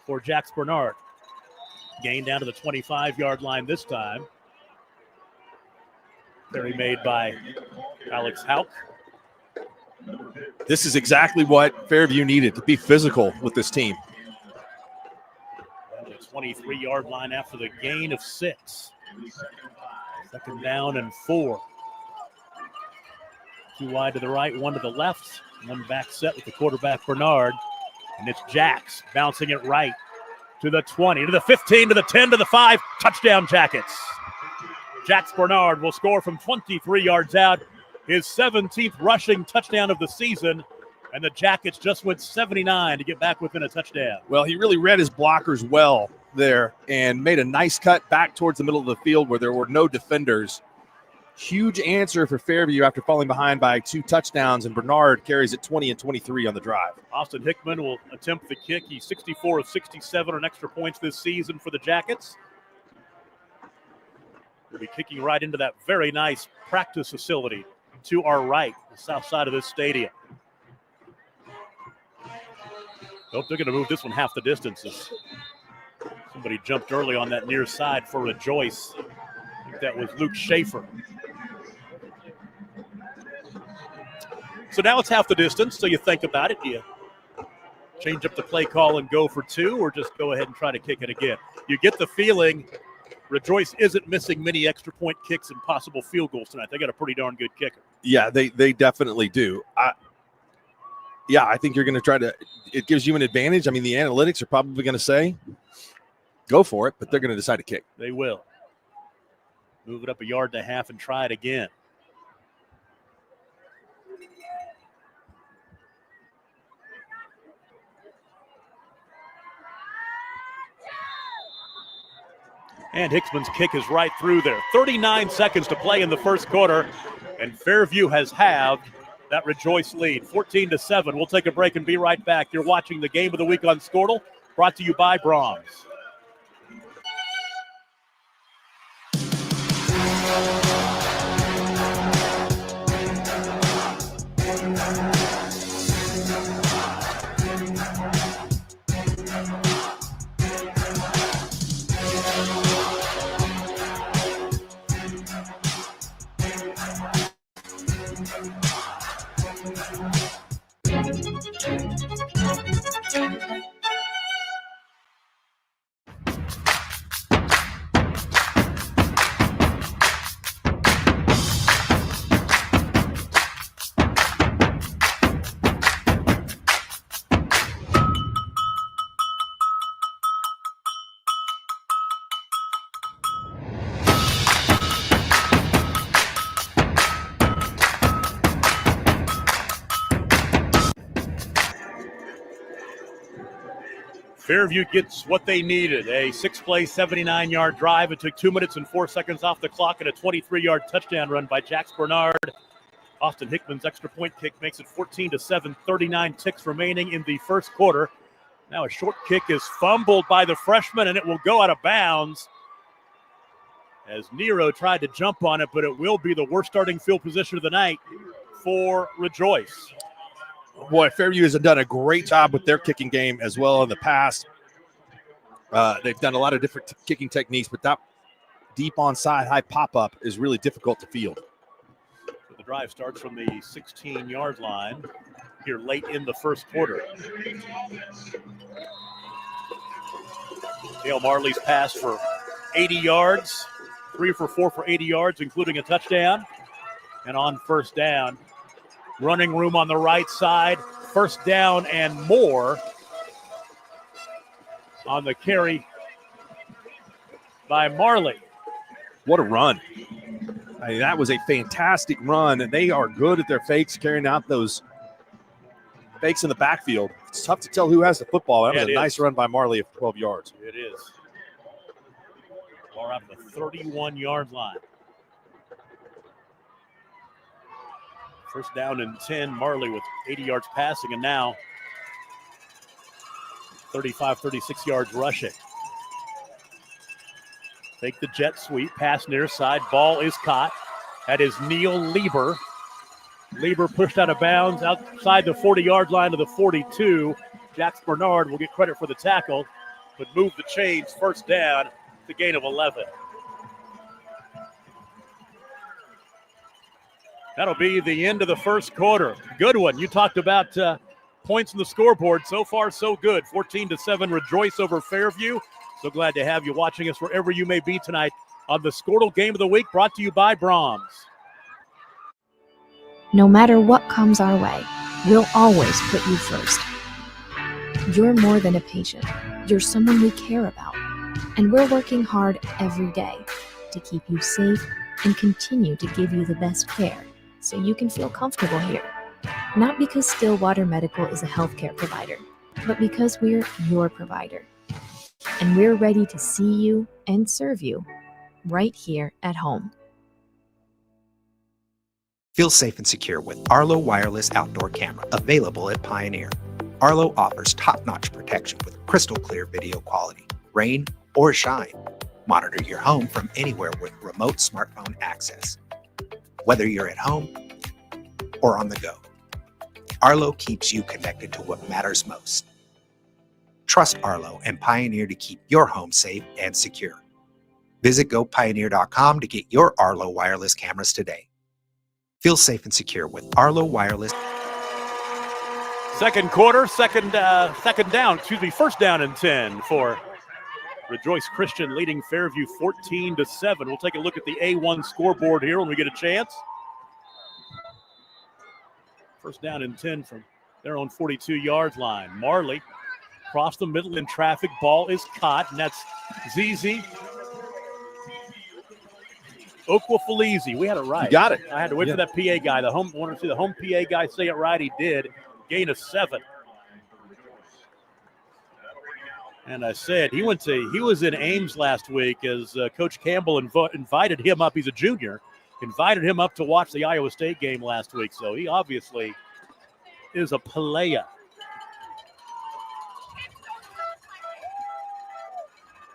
for Jax Bernard. Gain down to the 25-yard line this time. Carry made by Alex Hauk. This is exactly what Fairview needed, to be physical with this team. The 23-yard line after the gain of 6. 2nd down and 4. 2 wide to the right, 1 to the left. 1 back set with the quarterback, Bernard. And it's Jax bouncing it right to the 20, to the 15, to the 10, to the 5. Touchdown, Jackets. Jax Bernard will score from 23 yards out, his 17th rushing touchdown of the season, and the Jackets just went 79 to get back within a touchdown. Well, he really read his blockers well there and made a nice cut back towards the middle of the field where there were no defenders. Huge answer for Fairview after falling behind by 2 touchdowns, and Bernard carries it 20 and 23 on the drive. Austin Hickman will attempt the kick. He's 64 of 67 on extra points this season for the Jackets. We'll be kicking right into that very nice practice facility to our right, the south side of this stadium. Nope, they're going to move this one half the distance. Somebody jumped early on that near side for Rejoice. I think that was Luke Schaefer. So now it's half the distance, so you think about it. You change up the play call and go for two, or just go ahead and try to kick it again? You get the feeling Rejoice isn't missing many extra point kicks and possible field goals tonight. They got a pretty darn good kicker. Yeah, they definitely do. I think you're going to try to – it gives you an advantage. I mean, the analytics are probably going to say go for it, but they're going to decide to kick. They will. Move it up 1.5 yards and try it again. And Hicksman's kick is right through there. 39 seconds to play in the first quarter, and Fairview has halved that Rejoice lead, 14-7. We'll take a break and be right back. You're watching the Game of the Week on Skordle, brought to you by Brahms. Fairview gets what they needed, a 6-play, 79-yard drive. It took 2 minutes and 4 seconds off the clock and a 23-yard touchdown run by Jax Bernard. Austin Hickman's extra point kick makes it 14-7, 39 ticks remaining in the first quarter. Now a short kick is fumbled by the freshman, and it will go out of bounds as Nero tried to jump on it, but it will be the worst starting field position of the night for Rejoice. Boy, Fairview has done a great job with their kicking game as well in the past. They've done a lot of different kicking techniques, but that deep onside high pop-up is really difficult to field. So the drive starts from the 16-yard line here late in the first quarter. Dale Marley's pass for 80 yards, 3 for 4 for 80 yards, including a touchdown. And on first down, running room on the right side, first down and more on the carry by Marley. What a run. I mean, that was a fantastic run, and they are good at their fakes, carrying out those fakes in the backfield. It's tough to tell who has the football. That was a nice run by Marley of 12 yards. It is. Far out of the 31-yard line. First down and 10, Marley with 80 yards passing, and now 35, 36 yards rushing. Take the jet sweep, pass near side, ball is caught. That is Neil Lieber. Lieber pushed out of bounds outside the 40-yard line to the 42. Jax Bernard will get credit for the tackle, but move the chains, first down, the gain of 11. That'll be the end of the first quarter. Good one. You talked about points on the scoreboard. So far, so good. 14-7 Rejoice over Fairview. So glad to have you watching us wherever you may be tonight on the Skordle Game of the Week, brought to you by Brahms. No matter what comes our way, we'll always put you first. You're more than a patient. You're someone we care about. And we're working hard every day to keep you safe and continue to give you the best care, so you can feel comfortable here. Not because Stillwater Medical is a healthcare provider, but because we're your provider. And we're ready to see you and serve you right here at home. Feel safe and secure with Arlo Wireless Outdoor Camera, available at Pioneer. Arlo offers top-notch protection with crystal clear video quality, rain or shine. Monitor your home from anywhere with remote smartphone access. Whether you're at home or on the go, Arlo keeps you connected to what matters most. Trust Arlo and Pioneer to keep your home safe and secure. Visit gopioneer.com to get your Arlo wireless cameras today. Feel safe and secure with Arlo Wireless. Second quarter, first down and 10 for Rejoice Christian, leading Fairview 14-7. We'll take a look at the A1 scoreboard here when we get a chance. First down and 10 from their own 42-yard line. Marley across the middle in traffic. Ball is caught, and that's ZZ Okwafalizi. We had it right. You got it. I had to wait for that PA guy. Wanted to see the home PA guy say it right. He did. Gain of 7. And I said he was in Ames last week as Coach Campbell invited him up. He's a junior. Invited him up to watch the Iowa State game last week. So he obviously is a player.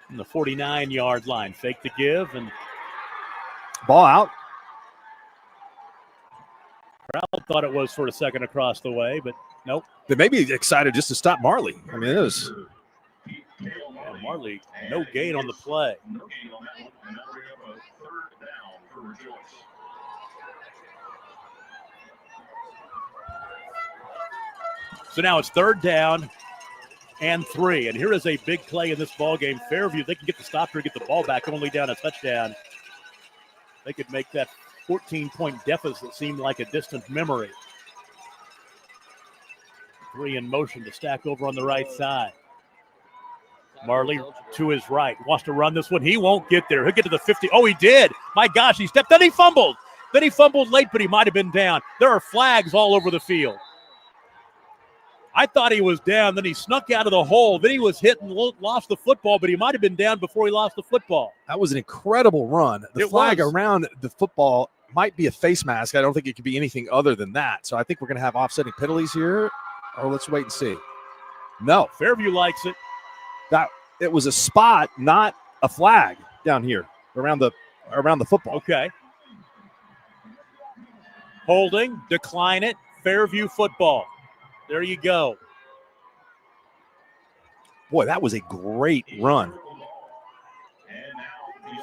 On the 49-yard line. Fake the give and ball out. Crowd thought it was for a second across the way, but nope. They may be excited just to stop Marley. I mean, it was. And Marley, no gain on the play. So now it's 3rd down and 3. And here is a big play in this ball game. Fairview, they can get the stop here, get the ball back, only down a touchdown. They could make that 14-point deficit seem like a distant memory. 3 in motion to stack over on the right side. Marley to his right. Wants to run this one. He won't get there. He'll get to the 50. Oh, he did. My gosh, he stepped. Then he fumbled. Then he fumbled late, but he might have been down. There are flags all over the field. I thought he was down. Then he snuck out of the hole. Then he was hit and lost the football, but he might have been down before he lost the football. That was an incredible run. The flag around the football might be a face mask. I don't think it could be anything other than that. So I think we're going to have offsetting penalties here. Or let's wait and see. No. Fairview likes it. That it was a spot, not a flag down here around the football. Okay. Holding, decline it, Fairview football. There you go. Boy, that was a great run.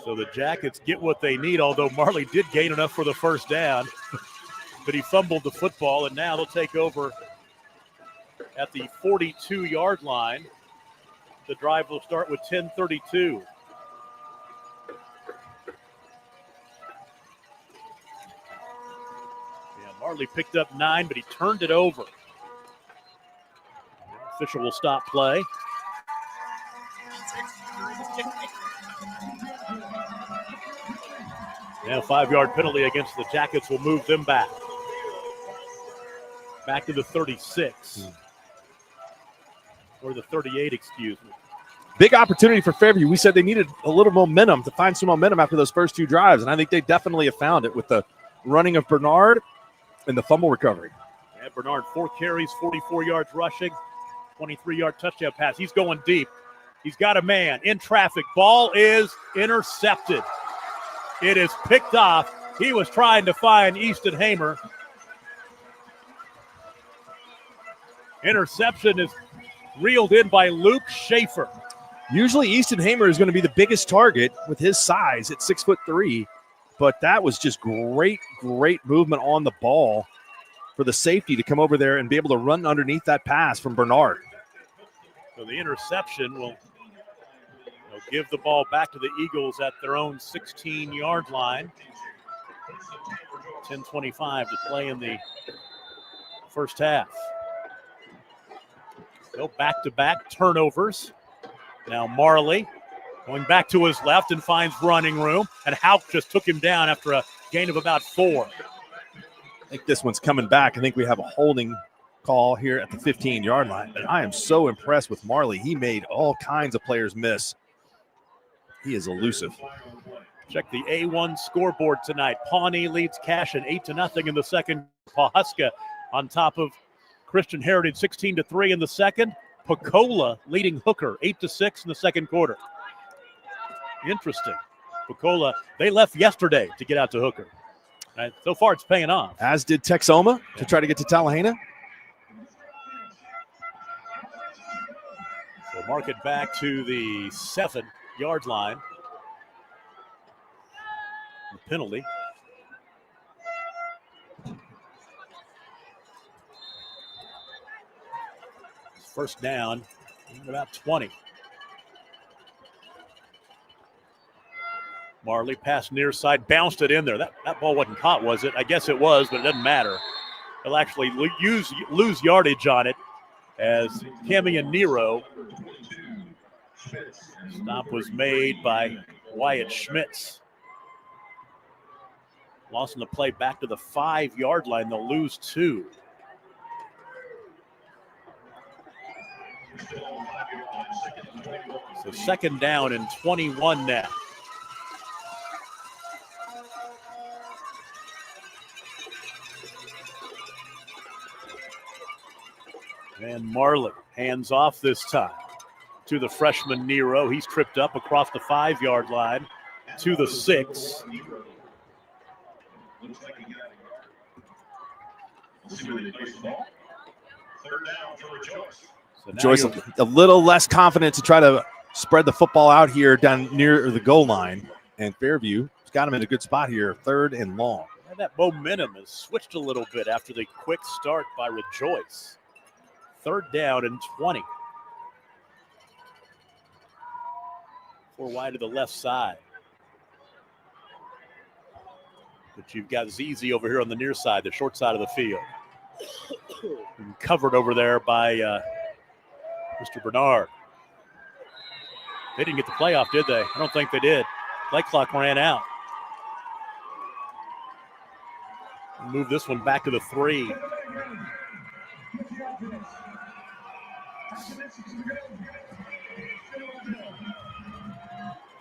So the Jackets get what they need, although Marley did gain enough for the first down. But he fumbled the football, and now they'll take over at the 42-yard line. The drive will start with 10:32. Yeah, Marley picked up 9, but he turned it over. The official will stop play. Now 5-yard penalty against the Jackets will move them back. Back to the 36. Or the 38, excuse me. Big opportunity for Fairview. We said they needed a little momentum to find some momentum after those first 2 drives, and I think they definitely have found it with the running of Bernard and the fumble recovery. Yeah, Bernard, 4 carries, 44 yards rushing, 23-yard touchdown pass. He's going deep. He's got a man in traffic. Ball is intercepted. It is picked off. He was trying to find Easton Hamer. Interception is reeled in by Luke Schaefer. Usually Easton Hamer is going to be the biggest target with his size at 6'3", but that was just great movement on the ball for the safety to come over there and be able to run underneath that pass from Bernard. So the interception will give the ball back to the Eagles at their own 16-yard line. 10:25 to play in the first half. Go back-to-back turnovers. Now Marley going back to his left and finds running room. And Houck just took him down after a gain of about 4. I think this one's coming back. I think we have a holding call here at the 15-yard line. And I am so impressed with Marley. He made all kinds of players miss. He is elusive. Check the A1 scoreboard tonight. Pawnee leads Cashin 8-0 in the second. Pawhuska on top of Christian Heritage 16-3 in the second. Pecola leading Hooker 8-6 in the second quarter. Interesting. Pecola, they left yesterday to get out to Hooker. So far it's paying off. As did Texoma to try to get to Tallahena. So mark it back to the 7-yard line. The penalty. First down, about 20. Marley passed near side, bounced it in there. That ball wasn't caught, was it? I guess it was, but it doesn't matter. They'll actually lose yardage on it as Cammy and Nero. Stop was made by Wyatt Schmitz. Lost in the play back to the 5-yard line. They'll lose 2. So second down and 21 now. And Marley hands off this time to the freshman Nero. He's tripped up across the 5-yard line to the 6. So Joyce a little less confident to try to spread the football out here down near the goal line. And Fairview has got him in a good spot here, 3rd and long. And that momentum has switched a little bit after the quick start by Rejoice. 3rd down and 20. 4 wide to the left side. But you've got ZZ over here on the near side, the short side of the field. And covered over there by Mr. Bernard. They didn't get the playoff, did they? I don't think they did. Play clock ran out. Move this one back to the 3.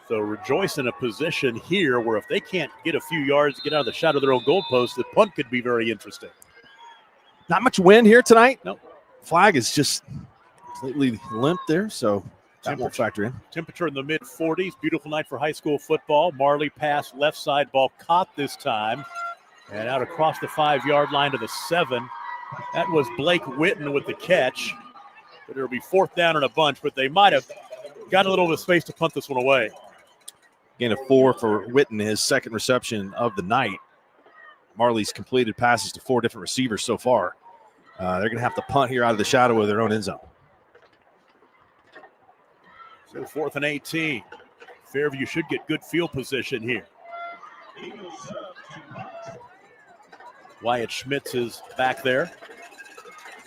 So Rejoice in a position here where if they can't get a few yards, get out of the shot of their own goalpost, the punt could be very interesting. Not much wind here tonight. Nope. Flag is just completely limp there, so that won't factor in. Temperature in the mid-40s. Beautiful night for high school football. Marley pass left side, ball caught this time. And out across the 5-yard line to the 7. That was Blake Witten with the catch. But it'll be 4th down and a bunch, but they might have got a little bit of space to punt this one away. Gain of 4 for Witten, his 2nd reception of the night. Marley's completed passes to 4 different receivers so far. They're going to have to punt here out of the shadow of their own end zone. So 4th and 18. Fairview should get good field position here. Wyatt Schmitz is back there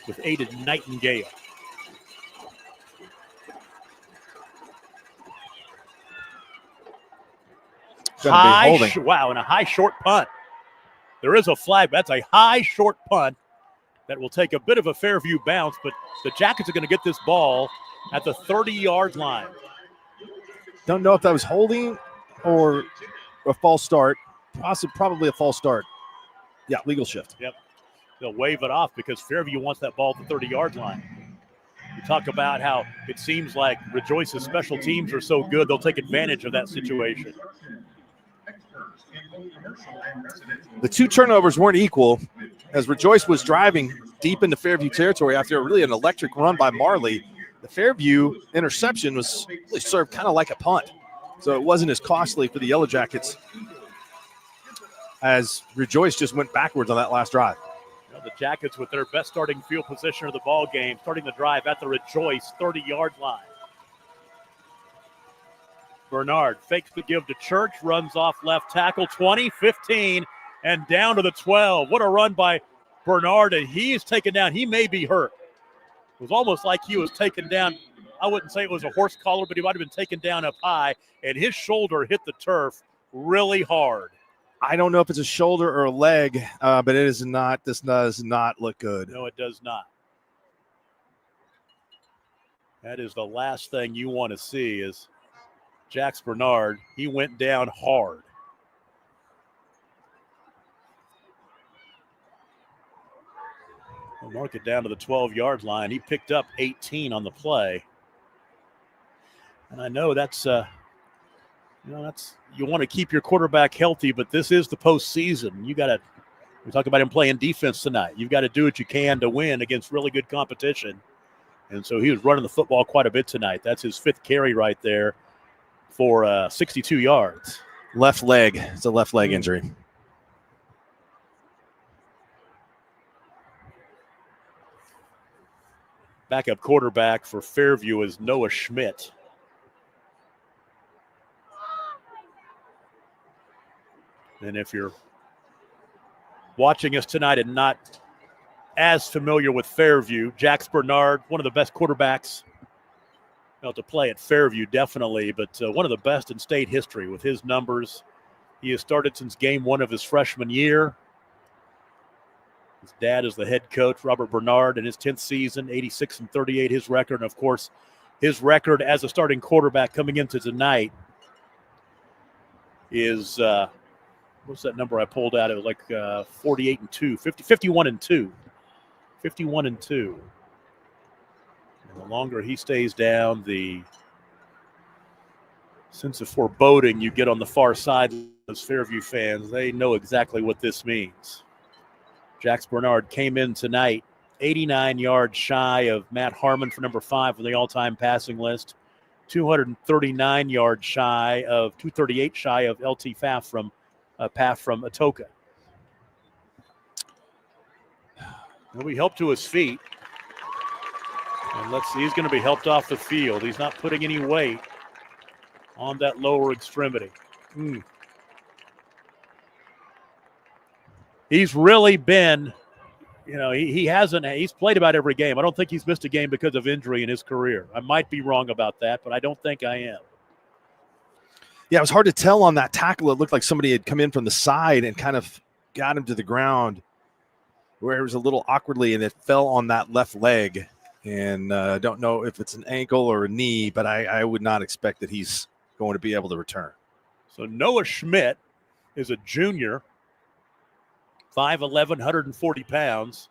with Aiden Nightingale. Wow, and a high short punt. There is a flag. That's a high short punt that will take a bit of a Fairview bounce, but the Jackets are going to get this ball at the 30-yard line. Don't know if that was holding or a false start. Probably a false start. Yeah, legal shift. Yep. They'll wave it off because Fairview wants that ball at the 30-yard line. You talk about how it seems like Rejoice's special teams are so good, they'll take advantage of that situation. The 2 turnovers weren't equal as Rejoice was driving deep into Fairview territory after really an electric run by Marley. The Fairview interception was really served kind of like a punt, so it wasn't as costly for the Yellow Jackets as Rejoice just went backwards on that last drive. Well, the Jackets with their best starting field position of the ball game, starting the drive at the Rejoice 30-yard line. Bernard fakes the give to Church, runs off left tackle, 20, 15, and down to the 12. What a run by Bernard, and he is taken down. He may be hurt. It was almost like he was taken down. I wouldn't say it was a horse collar, but he might have been taken down up high, and his shoulder hit the turf really hard. I don't know if it's a shoulder or a leg, but it is not. This does not look good. No, it does not. That is the last thing you want to see is Jax Bernard. He went down hard. We'll mark it down to the 12-yard line. He picked up 18 on the play. And I know that's you want to keep your quarterback healthy, but this is the postseason. We talk about him playing defense tonight. You've got to do what you can to win against really good competition. And so he was running the football quite a bit tonight. That's his 5th carry right there for 62 yards. Left leg. It's a left leg injury. Backup quarterback for Fairview is Noah Schmidt. And if you're watching us tonight and not as familiar with Fairview, Jax Bernard, one of the best quarterbacks to play at Fairview, definitely, but one of the best in state history with his numbers. He has started since game one of his freshman year. His dad is the head coach, Robert Bernard, in his 10th season, 86-38, his record. And, of course, his record as a starting quarterback coming into tonight is what's that number I pulled out? It was like 48-2, 51-2. 51-2. And the longer he stays down, the sense of foreboding you get on the far side. Those Fairview fans, they know exactly what this means. Jax Bernard came in tonight 89 yards shy of Matt Harmon for number 5 on the all-time passing list, 238 shy of LT Pfaff from Atoka. He'll be helped to his feet. And let's see, he's going to be helped off the field. He's not putting any weight on that lower extremity. He's really been, he's played about every game. I don't think he's missed a game because of injury in his career. I might be wrong about that, but I don't think I am. Yeah, it was hard to tell on that tackle. It looked like somebody had come in from the side and kind of got him to the ground where it was a little awkwardly, and it fell on that left leg. And I don't know if it's an ankle or a knee, but I would not expect that he's going to be able to return. So Noah Schmidt is a junior, 5'11", 140 pounds.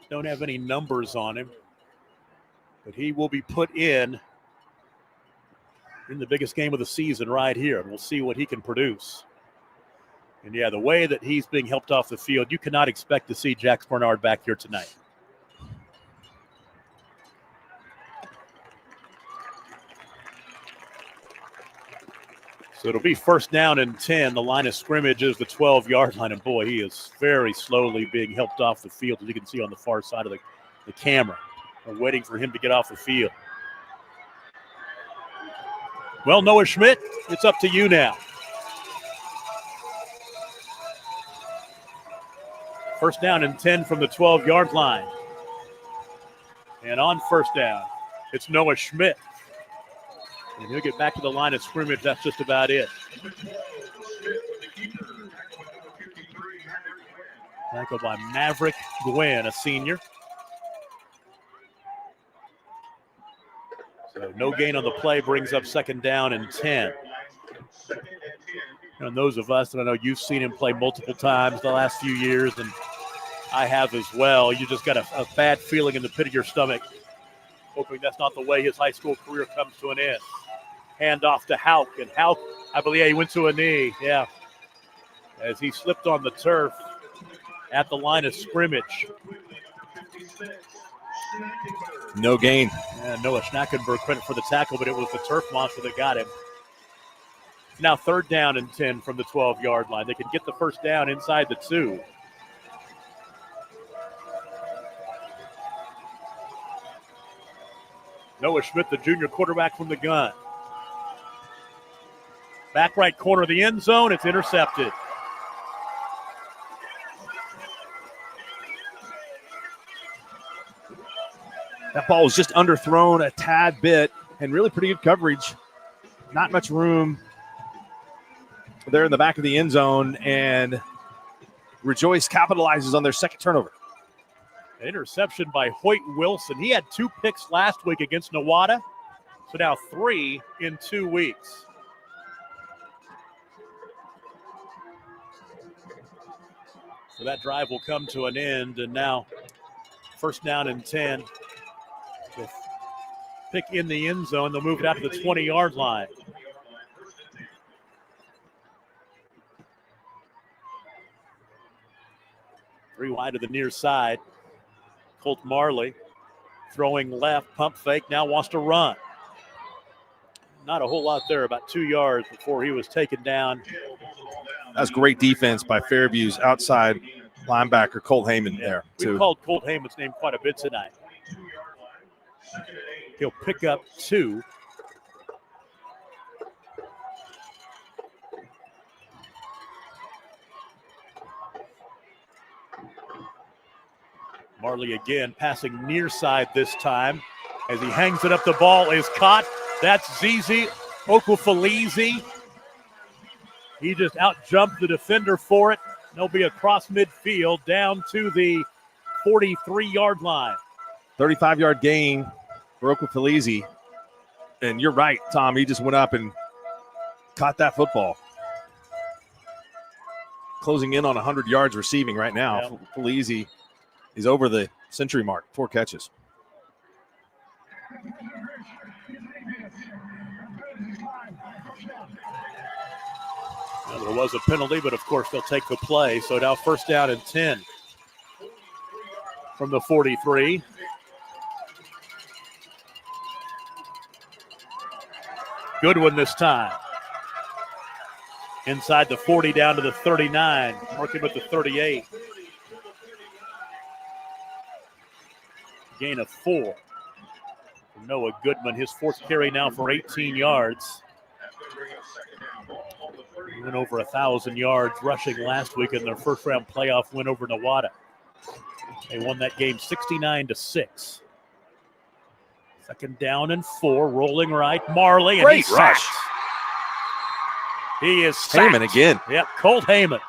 Don't have any numbers on him, but he will be put in the biggest game of the season right here, and we'll see what he can produce. And, yeah, the way that he's being helped off the field, you cannot expect to see Jax Bernard back here tonight. So it'll be first down and 10. The line of scrimmage is the 12-yard line. And, boy, he is very slowly being helped off the field, as you can see on the far side of the camera. We're waiting for him to get off the field. Well, Noah Schmidt, it's up to you now. First down and 10 from the 12-yard line. And on first down, it's Noah Schmidt. And he'll get back to the line of scrimmage. That's just about it. Tackled by Maverick Gwynn, a senior. So no gain on the play brings up second down and 10. And those of us, and I know you've seen him play multiple times the last few years, and I have as well, you just got a bad feeling in the pit of your stomach, hoping that's not the way his high school career comes to an end. Hand off to Hauk, and Hauk, I believe, he went to a knee, as he slipped on the turf at the line of scrimmage. No gain. Noah Schnackenberg credit for the tackle, but it was the turf monster that got him. Now third down and 10 from the 12-yard line. They can get the first down inside the 2. Noah Schmidt, the junior quarterback from the gun. Back right corner of the end zone. It's intercepted. That ball was just underthrown a tad bit, and really pretty good coverage. Not much room there in the back of the end zone, and Rejoice capitalizes on their second turnover. Interception by Hoyt Wilson. He had 2 picks last week against Nowata, so now 3 in 2 weeks. So that drive will come to an end, and now first down and 10. With pick in the end zone, they'll move it out to the 20-yard line. Three wide to the near side. Colt Marley throwing left, pump fake, now wants to run. Not a whole lot there, about 2 yards before he was taken down. That's great defense by Fairview's outside linebacker Colt Heyman there. We've called Colt Heyman's name quite a bit tonight. He'll pick up 2. Marley again passing near side this time. As he hangs it up, the ball is caught. That's Zizi Okufalizi. He just out-jumped the defender for it. There'll be across midfield down to the 43-yard line. 35-yard gain for Okufalizi. And you're right, Tom. He just went up and caught that football. Closing in on 100 yards receiving right now. Yep. Felizi is over the century mark, 4 catches. Well, there was a penalty, but of course they'll take the play. So now 1st down and 10 from the 43. Good one this time. Inside the 40 down to the 39. Working with the 38. Gain of 4. Noah Goodman, his 4th carry now for 18 yards. He went over 1,000 yards rushing last week in their first-round playoff win over Nowata. They won that game 69-6. 2nd down and 4, rolling right. Marley, and great he's rush. sacked. He is sacked. Heyman again. Yep, Colt Heyman,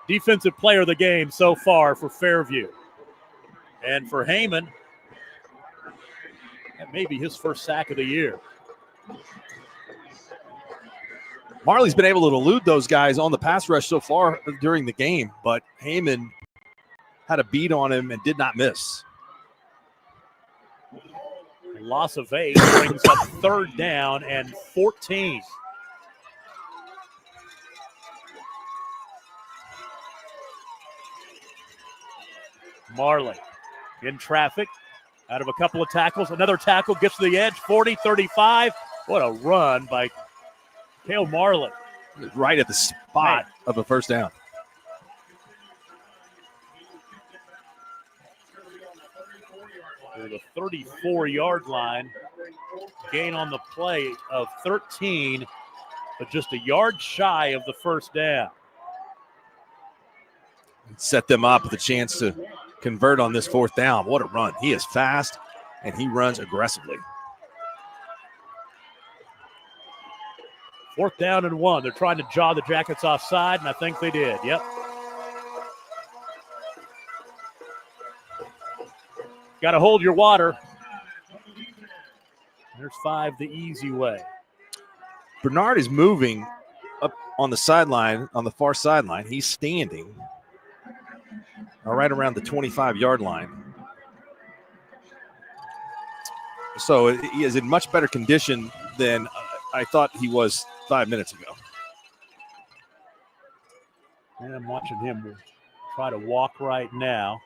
defensive player of the game so far for Fairview. And for Heyman, that may be his first sack of the year. Marley's been able to elude those guys on the pass rush so far during the game, but Heyman had a beat on him and did not miss. Loss of 8 brings up 3rd down and 14. Marley in traffic, out of a couple of tackles. Another tackle, gets to the edge, 40, 35. What a run by Cale Marley. Right at the spot of a 1st down. To the 34-yard line. Gain on the play of 13, but just a yard shy of the 1st down. Set them up with a chance to convert on this 4th down. What a run. He is fast, and he runs aggressively. 4th down and 1. They're trying to jaw the Jackets offside, and I think they did. Yep. Got to hold your water. There's 5 the easy way. Bernard is moving up on the sideline, on the far sideline. He's standing right around the 25-yard line. So he is in much better condition than I thought he was 5 minutes ago. And I'm watching him try to walk right now.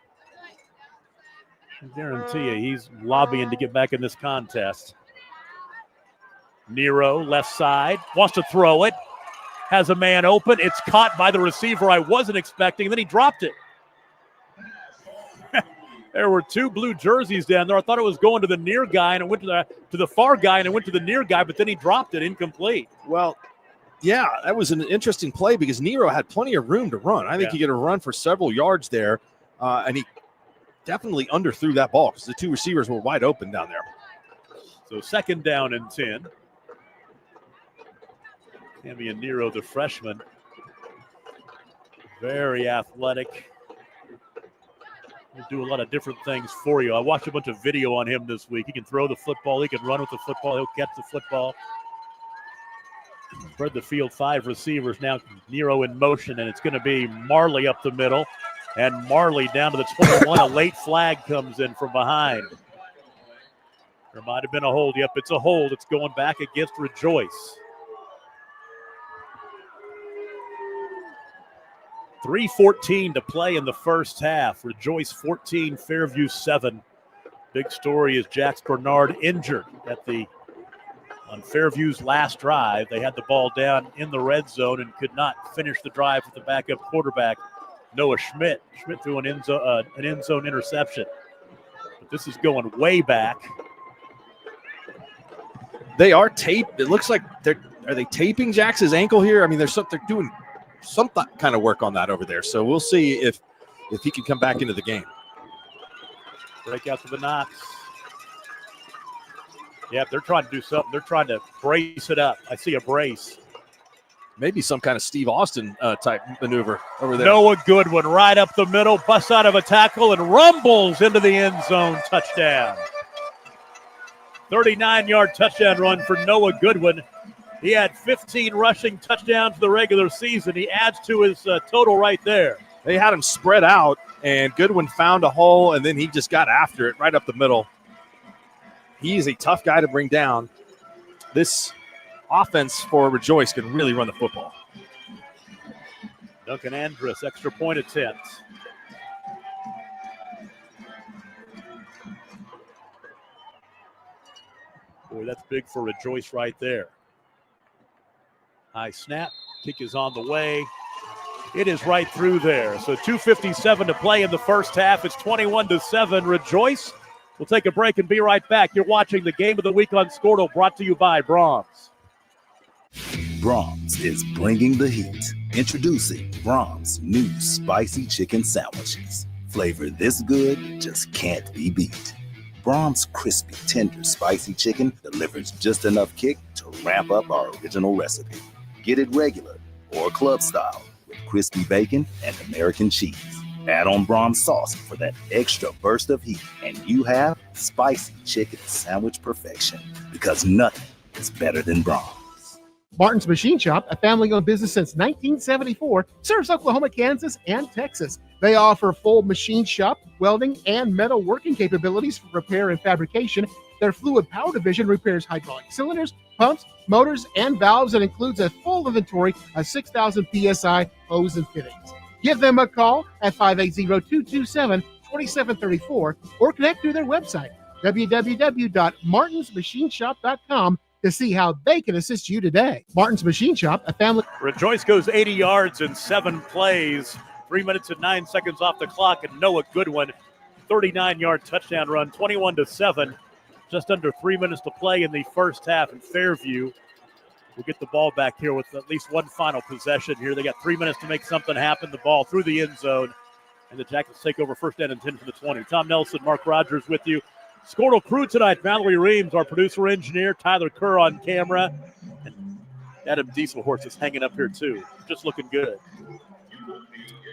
I guarantee you he's lobbying to get back in this contest. Nero, left side, wants to throw it. Has a man open. It's caught by the receiver I wasn't expecting. Then he dropped it. There were 2 blue jerseys down there. I thought it was going to the near guy, and it went to the far guy, and it went to the near guy, but then he dropped it incomplete. Well, yeah, that was an interesting play because Nero had plenty of room to run. I think he could have run for several yards there, and he definitely underthrew that ball because the 2 receivers were wide open down there. So 2nd down and 10. Damian Nero, the freshman, very athletic. He'll do a lot of different things for you. I watched a bunch of video on him this week. He can throw the football. He can run with the football. He'll catch the football. Spread the field, 5 receivers. Now Nero in motion, and it's going to be Marley up the middle. And Marley down to the 21. A late flag comes in from behind. There might have been a hold. Yep, it's a hold. It's going back against Rejoice. 3:14 to play in the first half. Rejoice 14, Fairview 7. Big story is Jax Bernard injured on Fairview's last drive. They had the ball down in the red zone and could not finish the drive with the backup quarterback. Noah Schmidt. Schmidt threw an end zone interception. But this is going way back. They are taped. It looks like are they taping Jax's ankle here? I mean, they're doing some kind of work on that over there. So we'll see if he can come back into the game. Break out to the Knox. Yep, they're trying to do something. They're trying to brace it up. I see a brace. Maybe some kind of Steve Austin type maneuver over there. Noah Goodwin right up the middle, busts out of a tackle and rumbles into the end zone. Touchdown. 39-yard touchdown run for Noah Goodwin. He had 15 rushing touchdowns the regular season. He adds to his total right there. They had him spread out, and Goodwin found a hole, and then he just got after it right up the middle. He's a tough guy to bring down. This offense for Rejoice can really run the football. Duncan Andrus, extra point attempt. Boy, that's big for Rejoice right there. High snap, kick is on the way. It is right through there. So 2:57 to play in the first half. It's 21-7. Rejoice. We'll take a break and be right back. You're watching the Game of the Week on Skordle, brought to you by Brahms. Brahms is bringing the heat. Introducing Brahms' new spicy chicken sandwiches. Flavor this good just can't be beat. Brahms' crispy, tender, spicy chicken delivers just enough kick to ramp up our original recipe. Get it regular or club style with crispy bacon and American cheese. Add on Brahms sauce for that extra burst of heat, and you have spicy chicken sandwich perfection, because nothing is better than Brahms. Martin's Machine Shop, a family-owned business since 1974, serves Oklahoma, Kansas, and Texas. They offer full machine shop, welding, and metal working capabilities for repair and fabrication. Their fluid power division repairs hydraulic cylinders, pumps, motors, and valves, and includes a full inventory of 6,000 PSI hose and fittings. Give them a call at 580-227-2734 or connect through their website, www.martinsmachineshop.com, to see how they can assist you today. Martin's Machine Shop, a family. Rejoice goes 80 yards in 7 plays. 3 minutes and 9 seconds off the clock, and Noah Goodwin, 39-yard touchdown run, 21-7. Just under 3 minutes to play in the first half, and Fairview will get the ball back here with at least one final possession here. They got 3 minutes to make something happen. The ball through the end zone, and the Jackets take over first down and 10 from the 20. Tom Nelson, Mark Rogers with you. Skordle crew tonight, Valerie Reams, our producer-engineer, Tyler Kerr on camera, and Adam Dieselhorse is hanging up here too. Just looking good.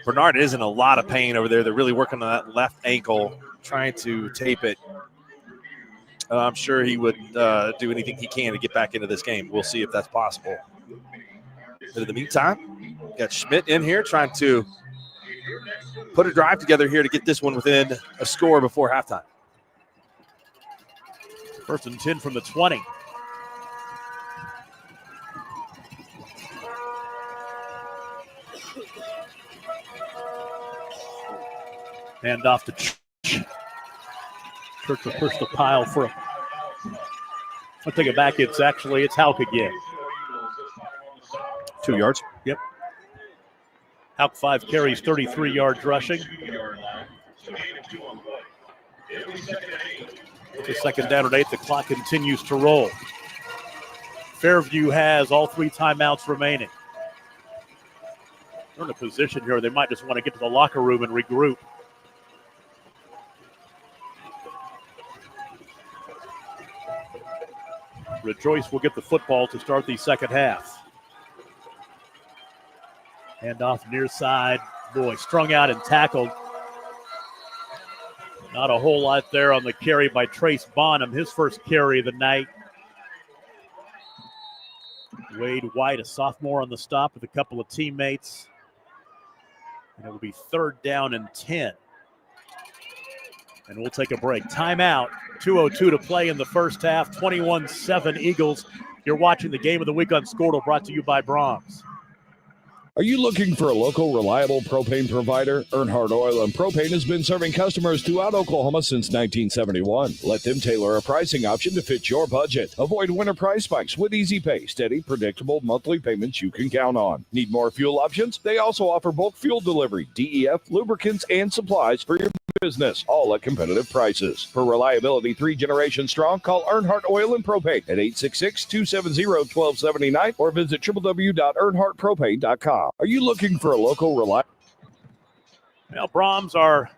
Bernard is in a lot of pain over there. They're really working on that left ankle, trying to tape it. I'm sure he would do anything he can to get back into this game. We'll see if that's possible. But in the meantime, got Schmidt in here trying to put a drive together here to get this one within a score before halftime. First and 10 from the 20. Hand off to Church. Church will push the pile for a. I'll take it back. It's Hauk again. 2 yards. Yep. Hauk 5 carries, 33 yards rushing. It's a second down and 8. The clock continues to roll. Fairview has all 3 timeouts remaining. They're in a position here. They might just want to get to the locker room and regroup. Rejoice will get the football to start the second half. Hand off near side. Boy, strung out and tackled. Not a whole lot there on the carry by Trace Bonham, his first carry of the night. Wade White, a sophomore on the stop with a couple of teammates. And it will be 3rd down and 10. And we'll take a break. Timeout. 2:02 to play in the first half. 21-7 Eagles. You're watching the Game of the Week on Skordle, brought to you by Brahms. Are you looking for a local, reliable propane provider? Earnhardt Oil and Propane has been serving customers throughout Oklahoma since 1971. Let them tailor a pricing option to fit your budget. Avoid winter price spikes with easy pay, steady, predictable monthly payments you can count on. Need more fuel options? They also offer bulk fuel delivery, DEF, lubricants, and supplies for your business, all at competitive prices. For reliability 3 generations strong, call Earnhardt Oil and Propane at 866-270-1279 or visit www.earnhardtpropane.com. Are you looking for a local reliable? Well, Brahms, our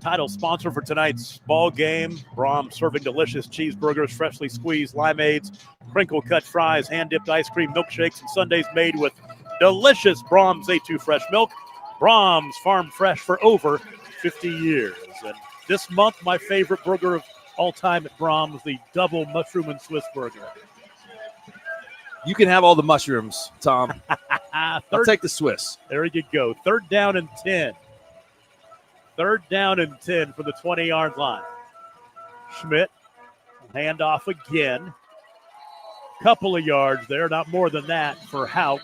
title sponsor for tonight's ball game. Brahms serving delicious cheeseburgers, freshly squeezed limeades, crinkle-cut fries, hand-dipped ice cream, milkshakes, and sundaes made with delicious Brahms A2 fresh milk. Brahms, farm fresh for over 50 years. And this month, my favorite burger of all time at Brahms, the double mushroom and Swiss burger. You can have all the mushrooms, Tom. I'll take the Swiss. There you go. 3rd down and 10. 3rd down and 10 for the 20-yard line. Schmidt, hand off again. Couple of yards there, not more than that for Houck.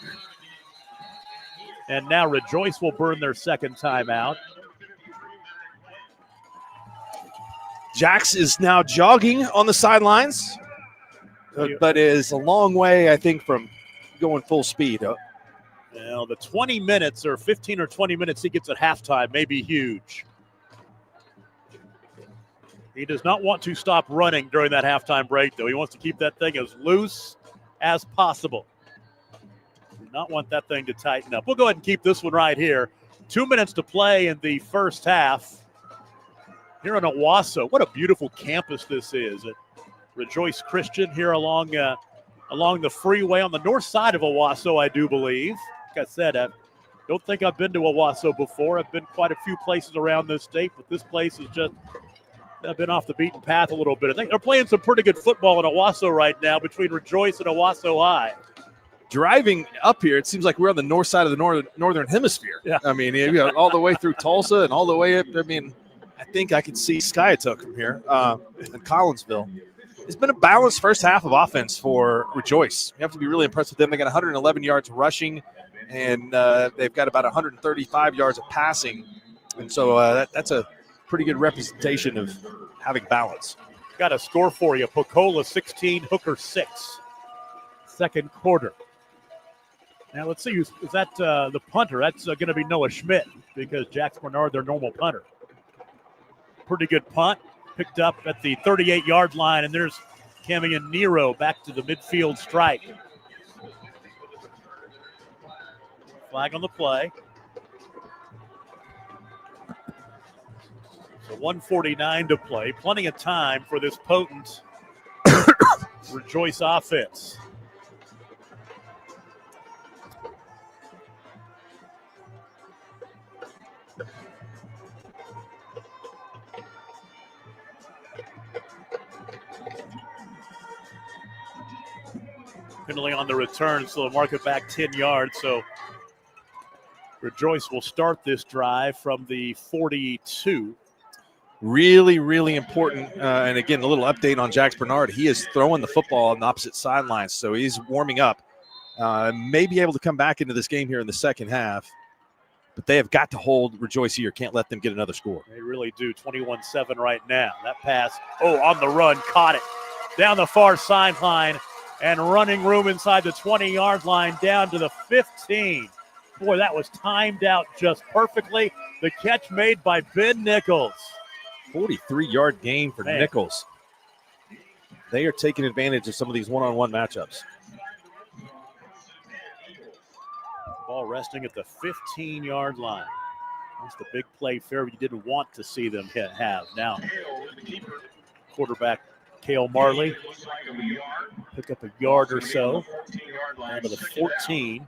And now Rejoice will burn their second timeout. Jax is now jogging on the sidelines, but is a long way, I think, from going full speed. Well, the 20 minutes or 15 or 20 minutes he gets at halftime may be huge. He does not want to stop running during that halftime break, though. He wants to keep that thing as loose as possible. Do not want that thing to tighten up. We'll go ahead and keep this one right here. 2 minutes to play in the first half. Here in Owasso, what a beautiful campus this is at Rejoice Christian here along the freeway on the north side of Owasso, I do believe. Like I said, I don't think I've been to Owasso before. I've been quite a few places around this state, but this place is just I've been off the beaten path a little bit. I think they're playing some pretty good football in Owasso right now between Rejoice and Owasso High. Driving up here, it seems like we're on the north side of the northern hemisphere. Yeah. I mean, all the way through Tulsa and all the way up. I mean, I think I can see Skiatook from here and Collinsville. It's been a balanced first half of offense for Rejoice. You have to be really impressed with them. They got 111 yards rushing, and they've got about 135 yards of passing. And so that's a pretty good representation of having balance. Got a score for you. Pocola 16, Hooker 6. Second quarter. Now let's see, is that the punter? That's going to be Noah Schmidt because Jax Bernard, their normal punter. Pretty good punt. Picked up at the 38-yard line, and there's Camion Nero back to the midfield strike. Flag on the play. So 1:49 to play. Plenty of time for this potent Rejoice offense. Penalty on the return, so they'll mark it back 10 yards. So Rejoice will start this drive from the 42. Really, really important. And again, a little update on Jax Bernard. He is throwing the football on the opposite sideline, so he's warming up. May be able to come back into this game here in the second half, but they have got to hold Rejoice here. Can't let them get another score. They really do. 21-7 right now. That pass, on the run, caught it. Down the far sideline and running room inside the 20-yard line down to the 15. Boy, that was timed out just perfectly. The catch made by Ben Nichols. 43-yard gain for Nichols. They are taking advantage of some of these one-on-one matchups. Ball resting at the 15-yard line. That's the big play Fairview didn't want to see them have. Now, quarterback Cale Marley pick up a yard or so. Down to the 14.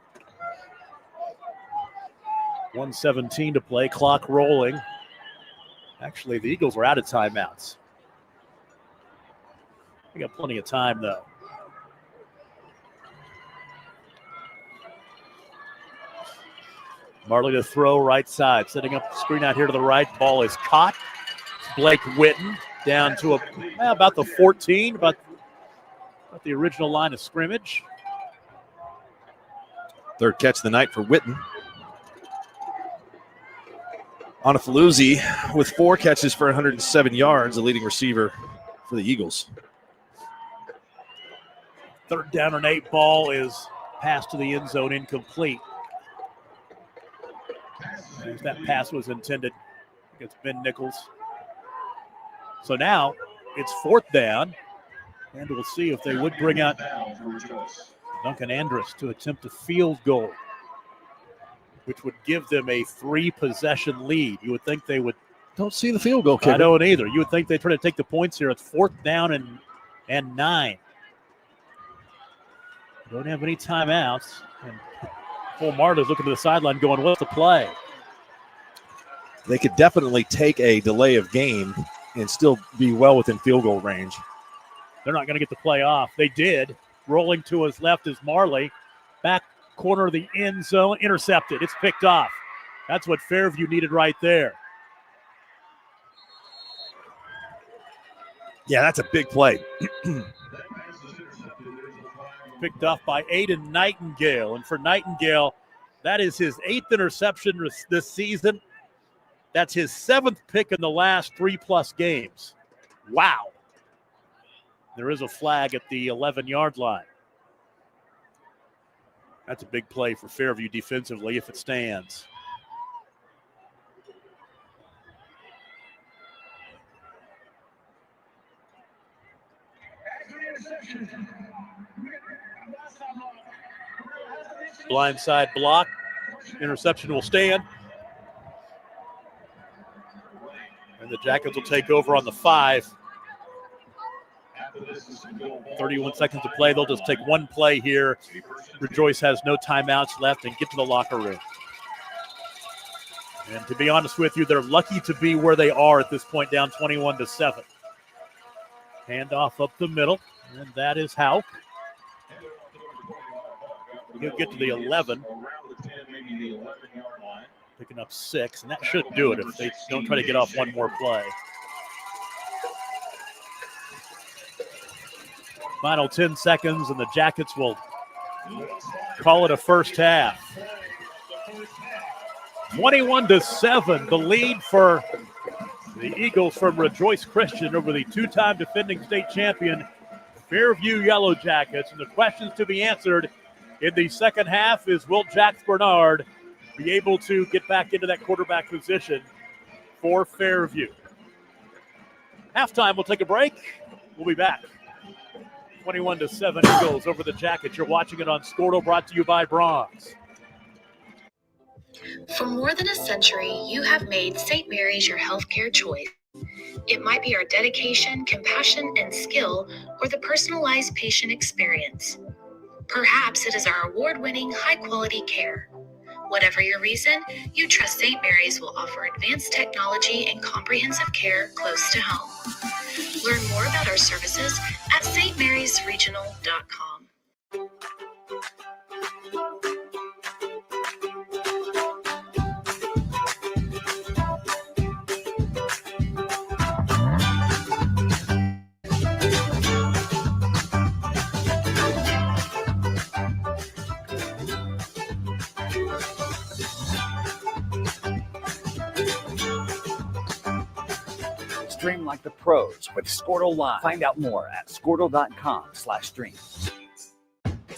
1:17 to play, clock rolling. Actually, the Eagles are out of timeouts. They got plenty of time, though. Marley to throw right side, setting up the screen out here to the right. Ball is caught. Blake Witten down to about the 14, about the original line of scrimmage. Third catch of the night for Witten. Onafaluzzi with 4 catches for 107 yards, the leading receiver for the Eagles. 3rd down and 8 ball is passed to the end zone, incomplete. As that pass was intended against Ben Nichols. So now it's 4th down, and we'll see if they would bring out Duncan Andrus to attempt a field goal, which would give them a 3-possession lead. You would think they would. Don't see the field goal kicker. I don't either. You would think they'd try to take the points here. It's 4th down and 9. Don't have any timeouts. And Cole Marta's looking to the sideline going, what's the play? They could definitely take a delay of game and still be well within field goal range. They're not going to get the play off. They did. Rolling to his left is Marley. Back corner of the end zone, intercepted. It's picked off. That's what Fairview needed right there. Yeah, that's a big play. Picked off by Aiden Nightingale. And for Nightingale, that is his 8th interception this season. That's his 7th pick in the last 3+ games. Wow. There is a flag at the 11-yard line. That's a big play for Fairview defensively if it stands. Blindside block. Interception will stand. And the Jackets will take over on the 5. 31 seconds to play. They'll just take one play here. Rejoice has no timeouts left and get to the locker room. And to be honest with you, they're lucky to be where they are at this point, down 21-7. Handoff up the middle, and that is Hauk. He'll get to the 11. Picking up 6, and that should do it if they don't try to get off one more play. Final 10 seconds, and the Jackets will call it a first half. 21-7, the lead for the Eagles from Rejoice Christian over the 2-time defending state champion Fairview Yellow Jackets. And the questions to be answered in the second half is, will Jack Bernard be able to get back into that quarterback position for Fairview? Halftime, we'll take a break. We'll be back. 21-7 Eagles over the Jackets. You're watching it on Skordle, brought to you by Bronze. For more than a century, you have made St. Mary's your healthcare choice. It might be our dedication, compassion, and skill, or the personalized patient experience. Perhaps it is our award-winning, high-quality care. Whatever your reason, you trust St. Mary's will offer advanced technology and comprehensive care close to home. Learn more about our services at stmarysregional.com. Stream like the pros with Skordle Live. Find out more at skordle.com/stream.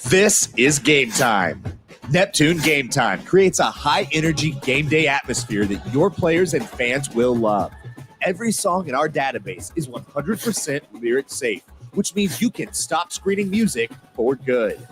This is Game Time. Neptune Game Time creates a high-energy game day atmosphere that your players and fans will love. Every song in our database is 100% lyric safe, which means you can stop screening music for good.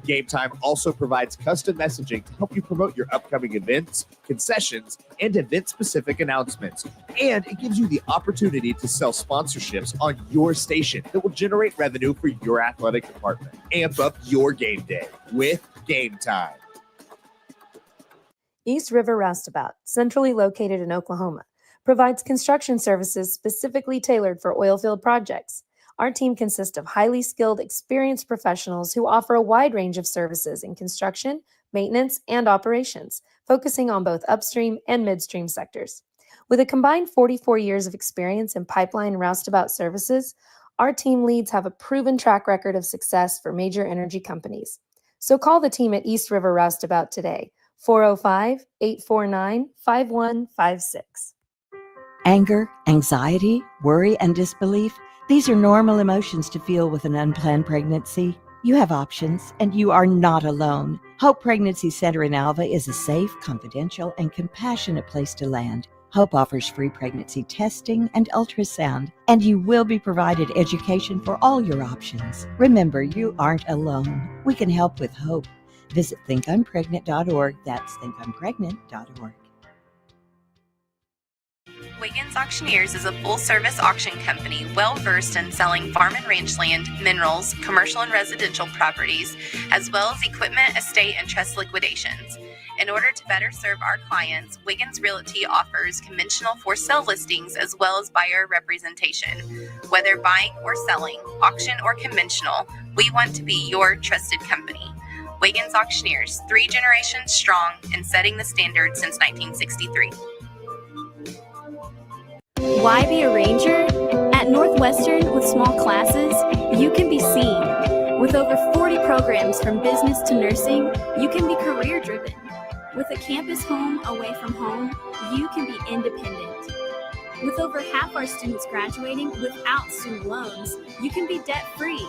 Game Time also provides custom messaging to help you promote your upcoming events, concessions, and event-specific announcements. And it gives you the opportunity to sell sponsorships on your station that will generate revenue for your athletic department. Amp up your game day with Game Time. East River Roustabout, centrally located in Oklahoma, provides construction services specifically tailored for oilfield projects. Our team consists of highly skilled, experienced professionals who offer a wide range of services in construction, maintenance, and operations, focusing on both upstream and midstream sectors. With a combined 44 years of experience in pipeline and roustabout services, our team leads have a proven track record of success for major energy companies. So call the team at East River Roustabout today, 405-849-5156. Anger, anxiety, worry, and disbelief. These are normal emotions to feel with an unplanned pregnancy. You have options, and you are not alone. Hope Pregnancy Center in Alva is a safe, confidential, and compassionate place to land. Hope offers free pregnancy testing and ultrasound, and you will be provided education for all your options. Remember, you aren't alone. We can help with hope. Visit thinkumpregnant.org. That's thinkumpregnant.org. Wiggins Auctioneers is a full-service auction company well-versed in selling farm and ranch land, minerals, commercial and residential properties, as well as equipment, estate, and trust liquidations. In order to better serve our clients, Wiggins Realty offers conventional for-sale listings as well as buyer representation. Whether buying or selling, auction or conventional, we want to be your trusted company. Wiggins Auctioneers, 3 generations strong and setting the standard since 1963. Why be a ranger? At Northwestern, with small classes, you can be seen. With over 40 programs from business to nursing, you can be career-driven. With a campus home away from home, you can be independent. With over half our students graduating without student loans, you can be debt-free.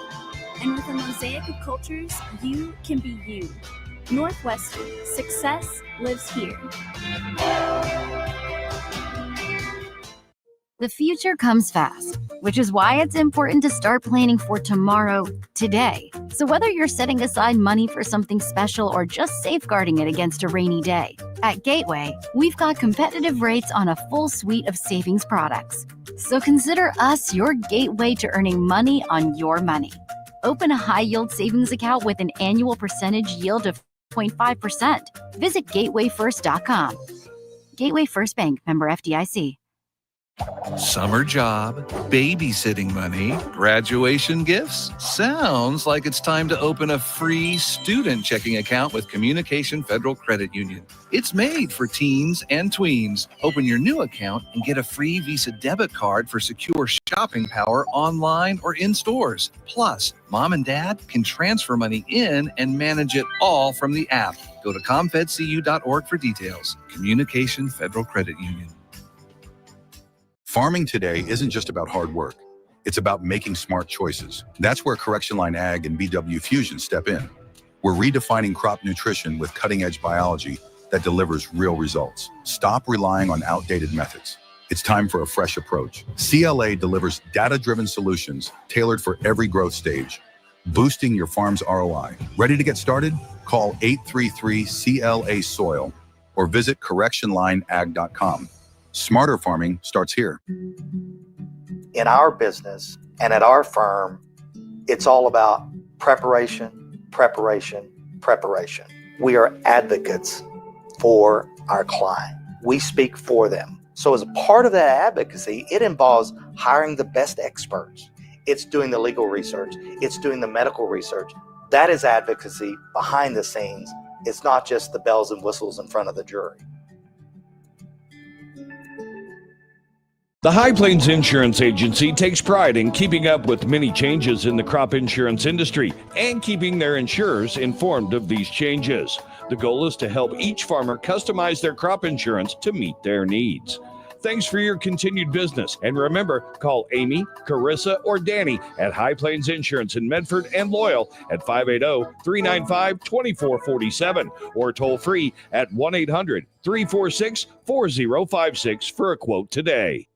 And with a mosaic of cultures, you can be you. Northwestern, success lives here. The future comes fast, which is why it's important to start planning for tomorrow, today. So whether you're setting aside money for something special or just safeguarding it against a rainy day, at Gateway, we've got competitive rates on a full suite of savings products. So consider us your gateway to earning money on your money. Open a high-yield savings account with an annual percentage yield of 0.5%. Visit gatewayfirst.com. Gateway First Bank, member FDIC. Summer job, babysitting money, graduation gifts. Sounds like it's time to open a free student checking account with Communication Federal Credit Union. It's made for teens and tweens. Open your new account and get a free Visa debit card for secure shopping power online or in stores. Plus, mom and dad can transfer money in and manage it all from the app. Go to comfedcu.org for details. Communication Federal Credit Union. Farming today isn't just about hard work. It's about making smart choices. That's where Correction Line Ag and BW Fusion step in. We're redefining crop nutrition with cutting-edge biology that delivers real results. Stop relying on outdated methods. It's time for a fresh approach. CLA delivers data-driven solutions tailored for every growth stage, boosting your farm's ROI. Ready to get started? Call 833-CLA-SOIL or visit correctionlineag.com. Smarter farming starts here. In our business and at our firm, it's all about preparation, preparation, preparation. We are advocates for our client. We speak for them. So as a part of that advocacy, it involves hiring the best experts. It's doing the legal research. It's doing the medical research. That is advocacy behind the scenes. It's not just the bells and whistles in front of the jury. The High Plains Insurance Agency takes pride in keeping up with many changes in the crop insurance industry and keeping their insurers informed of these changes. The goal is to help each farmer customize their crop insurance to meet their needs. Thanks for your continued business. And remember, call Amy, Carissa, or Danny at High Plains Insurance in Medford and Loyal at 580-395-2447 or toll free at 1-800-346-4056 for a quote today.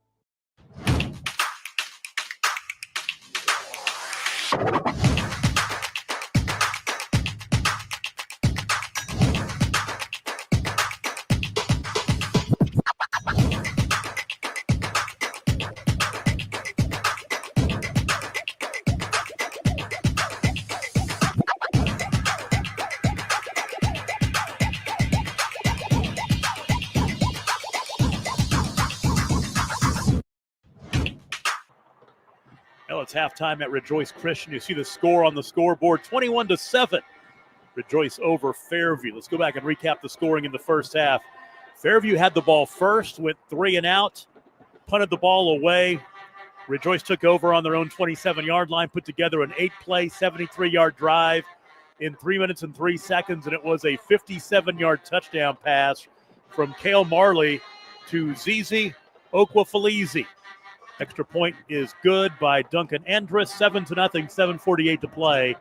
Well, it's halftime at Rejoice Christian. You see the score on the scoreboard, 21-7. Rejoice over Fairview. Let's go back and recap the scoring in the first half. Fairview had the ball first, went 3 and out, punted the ball away. Rejoice took over on their own 27-yard line, put together an 8-play, 73-yard drive. in 3 minutes and 3 seconds, and it was a 57-yard touchdown pass from Kale Marley to Zizi Okwafalizi. Extra point is good by Duncan Andrus, 7-0, 7:48 to play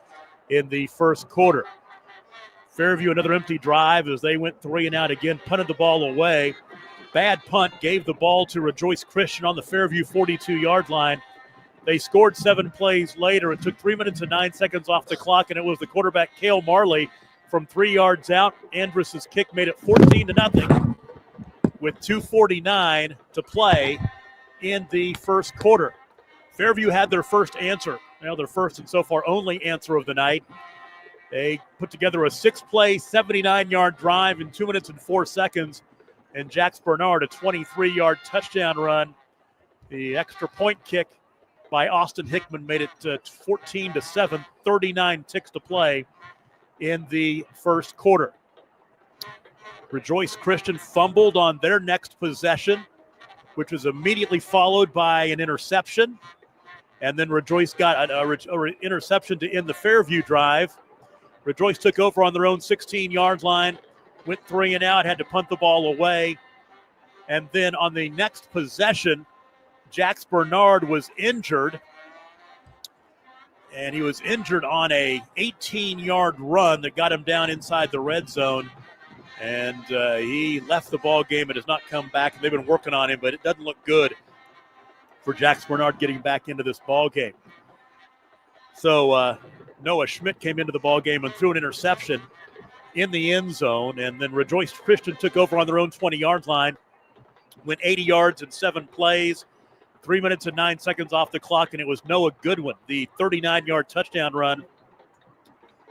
in the first quarter. Fairview, another empty drive as they went 3 and out again, punted the ball away. Bad punt, gave the ball to Rejoice Christian on the Fairview 42-yard line. They scored 7 plays later. It took 3 minutes and 9 seconds off the clock, and it was the quarterback, Kale Marley, from 3 yards out. Andrus' kick made it 14-0 with 2:49 to play in the first quarter. Fairview had their first answer, their first and so far only answer of the night. They put together a 6-play, 79-yard drive in 2 minutes and 4 seconds, and Jax Bernard a 23-yard touchdown run. The extra point kick by Austin Hickman made it 14-7, 39 ticks to play in the first quarter. Rejoice Christian fumbled on their next possession, which was immediately followed by an interception. And then Rejoice got an interception to end the Fairview drive. Rejoice took over on their own 16-yard line, went 3 and out, had to punt the ball away. And then on the next possession, Jax Bernard was injured. And he was injured on a 18-yard run that got him down inside the red zone. And he left the ball game and has not come back. They've been working on him, but it doesn't look good for Jax Bernard getting back into this ball game. So Noah Schmidt came into the ball game and threw an interception in the end zone. And then Rejoice Christian took over on their own 20-yard line, went 80 yards in 7 plays, 3 minutes and 9 seconds off the clock, and it was Noah Goodwin, the 39-yard touchdown run.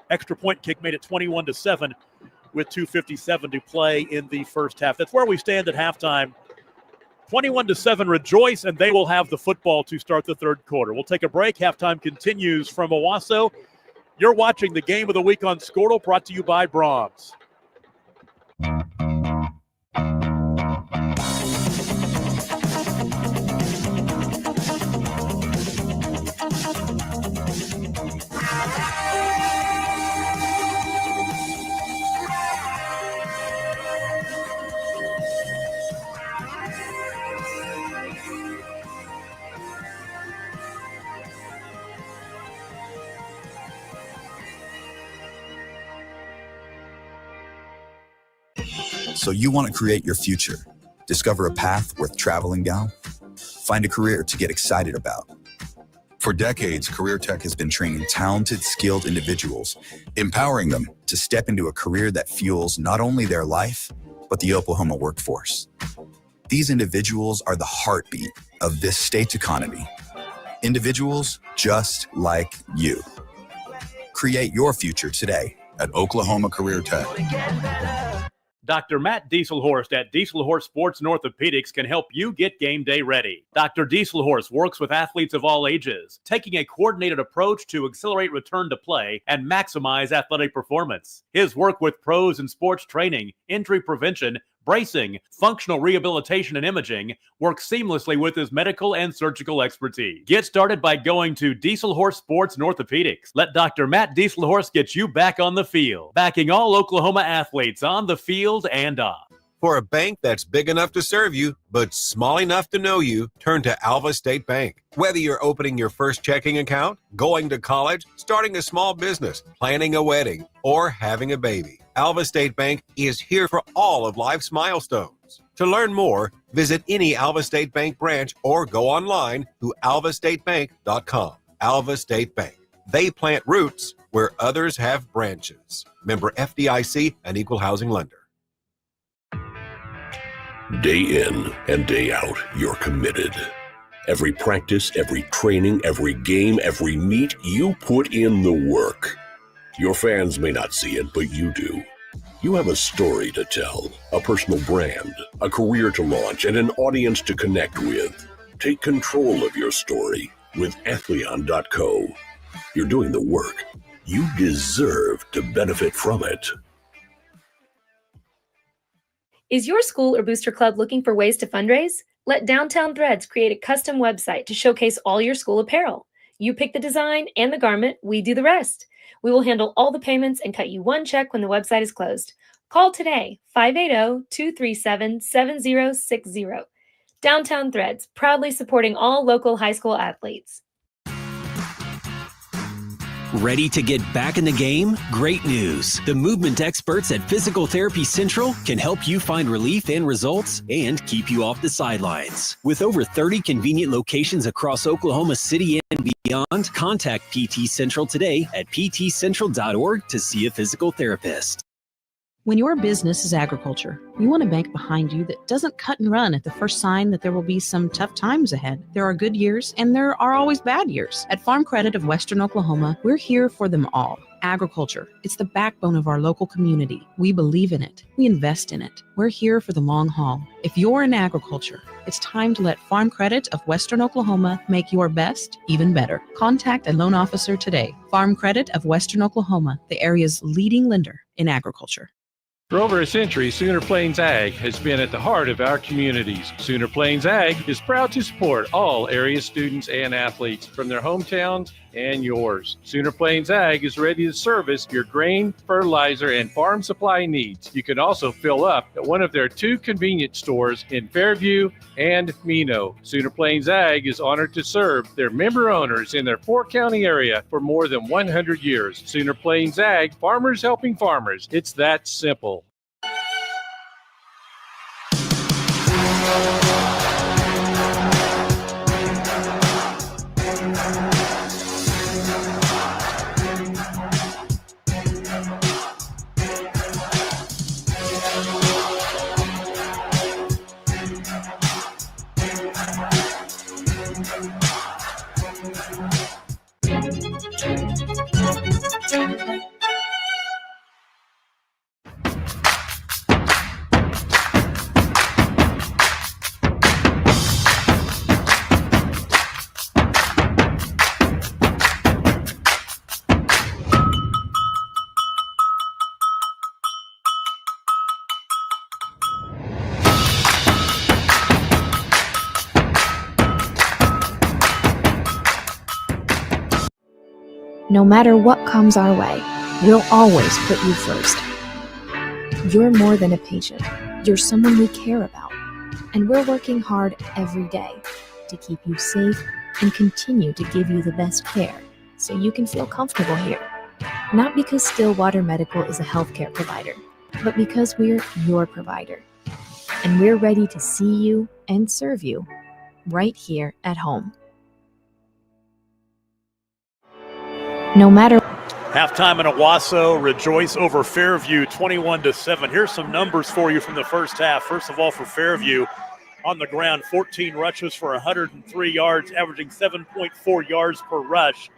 Extra point kick made it 21-7 with 2:57 to play in the first half. That's where we stand at halftime. 21-7 Rejoice, and they will have the football to start the third quarter. We'll take a break. Halftime continues from Owasso. You're watching the Game of the Week on Skordle, brought to you by Brahms. So you want to create your future, discover a path worth traveling down, find a career to get excited about. For decades, Career Tech has been training talented, skilled individuals, empowering them to step into a career that fuels not only their life, but the Oklahoma workforce. These individuals are the heartbeat of this state's economy. Individuals just like you. Create your future today at Oklahoma Career Tech. Dr. Matt Dieselhorst at Dieselhorst Sports and Orthopedics can help you get game day ready. Dr. Dieselhorst works with athletes of all ages, taking a coordinated approach to accelerate return to play and maximize athletic performance. His work with pros in sports training, injury prevention, bracing, functional rehabilitation, and imaging works seamlessly with his medical and surgical expertise. Get started by going to Dieselhorst Sports and Orthopedics. Let Dr. Matt Dieselhorst get you back on the field, backing all Oklahoma athletes on the field and off. For a bank that's big enough to serve you, but small enough to know you, turn to Alva State Bank. Whether you're opening your first checking account, going to college, starting a small business, planning a wedding, or having a baby, Alva State Bank is here for all of life's milestones. To learn more, visit any Alva State Bank branch or go online to alvastatebank.com. Alva State Bank. They plant roots where others have branches. Member FDIC, an equal housing lender. Day in and day out, you're committed. Every practice, every training, every game, every meet, you put in the work. Your fans may not see it, but you do. You have a story to tell, a personal brand, a career to launch, and an audience to connect with. Take control of your story with Athleon.co. You're doing the work. You deserve to benefit from it. Is your school or booster club looking for ways to fundraise? Let Downtown Threads create a custom website to showcase all your school apparel. You pick the design and the garment, we do the rest. We will handle all the payments and cut you one check when the website is closed. Call today, 580-237-7060. Downtown Threads, proudly supporting all local high school athletes. Ready to get back in the game? Great news. The movement experts at Physical Therapy Central can help you find relief and results and keep you off the sidelines. With over 30 convenient locations across Oklahoma City and beyond, contact PT Central today at ptcentral.org to see a physical therapist. When your business is agriculture, you want a bank behind you that doesn't cut and run at the first sign that there will be some tough times ahead. There are good years and there are always bad years. At Farm Credit of Western Oklahoma, we're here for them all. Agriculture, it's the backbone of our local community. We believe in it. We invest in it. We're here for the long haul. If you're in agriculture, it's time to let Farm Credit of Western Oklahoma make your best even better. Contact a loan officer today. Farm Credit of Western Oklahoma, the area's leading lender in agriculture. For over a century, Sooner Plains Ag has been at the heart of our communities. Sooner Plains Ag is proud to support all area students and athletes from their hometowns and yours. Sooner Plains Ag is ready to service your grain, fertilizer, and farm supply needs. You can also fill up at one of their 2 convenience stores in Fairview and Mino. Sooner Plains Ag is honored to serve their member owners in their 4-county area for more than 100 years. Sooner Plains Ag, farmers helping farmers. It's that simple. No matter what comes our way, we'll always put you first. You're more than a patient. You're someone we care about. And we're working hard every day to keep you safe and continue to give you the best care so you can feel comfortable here. Not because Stillwater Medical is a healthcare provider, but because we're your provider. And we're ready to see you and serve you right here at home. No matter. Halftime in Owasso, Rejoice over Fairview, 21-7. Here's some numbers for you from the first half. First of all, for Fairview, on the ground, 14 rushes for 103 yards, averaging 7.4 yards per rush.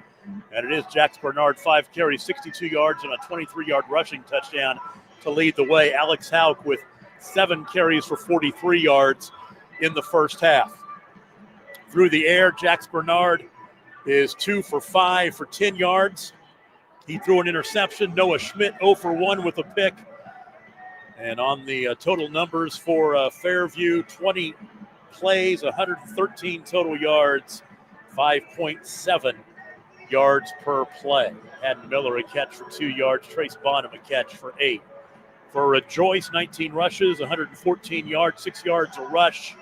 And it is Jax Bernard, 5 carries, 62 yards, and a 23-yard rushing touchdown to lead the way. Alex Hauk with 7 carries for 43 yards in the first half. Through the air, Jax Bernard is 2 for 5 for 10 yards. He threw an interception. Noah Schmidt 0 for 1 with a pick. And on the total numbers for Fairview, 20 plays, 113 total yards, 5.7 yards per play. Haddon Miller a catch for 2 yards. Trace Bonham a catch for 8. For Rejoice, 19 rushes, 114 yards, 6 yards a rush.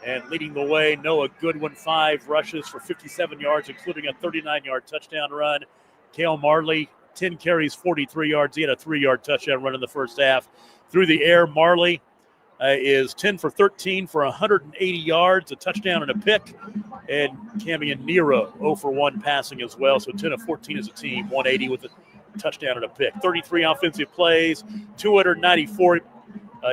And leading the way, Noah Goodwin, 5 rushes for 57 yards, including a 39-yard touchdown run. Cale Marley, 10 carries, 43 yards. He had a 3-yard touchdown run in the first half. Through the air, Marley is 10 for 13 for 180 yards, a touchdown and a pick. And Camion Nero, 0 for 1 passing as well. So 10 of 14 as a team, 180 with a touchdown and a pick. 33 offensive plays, 294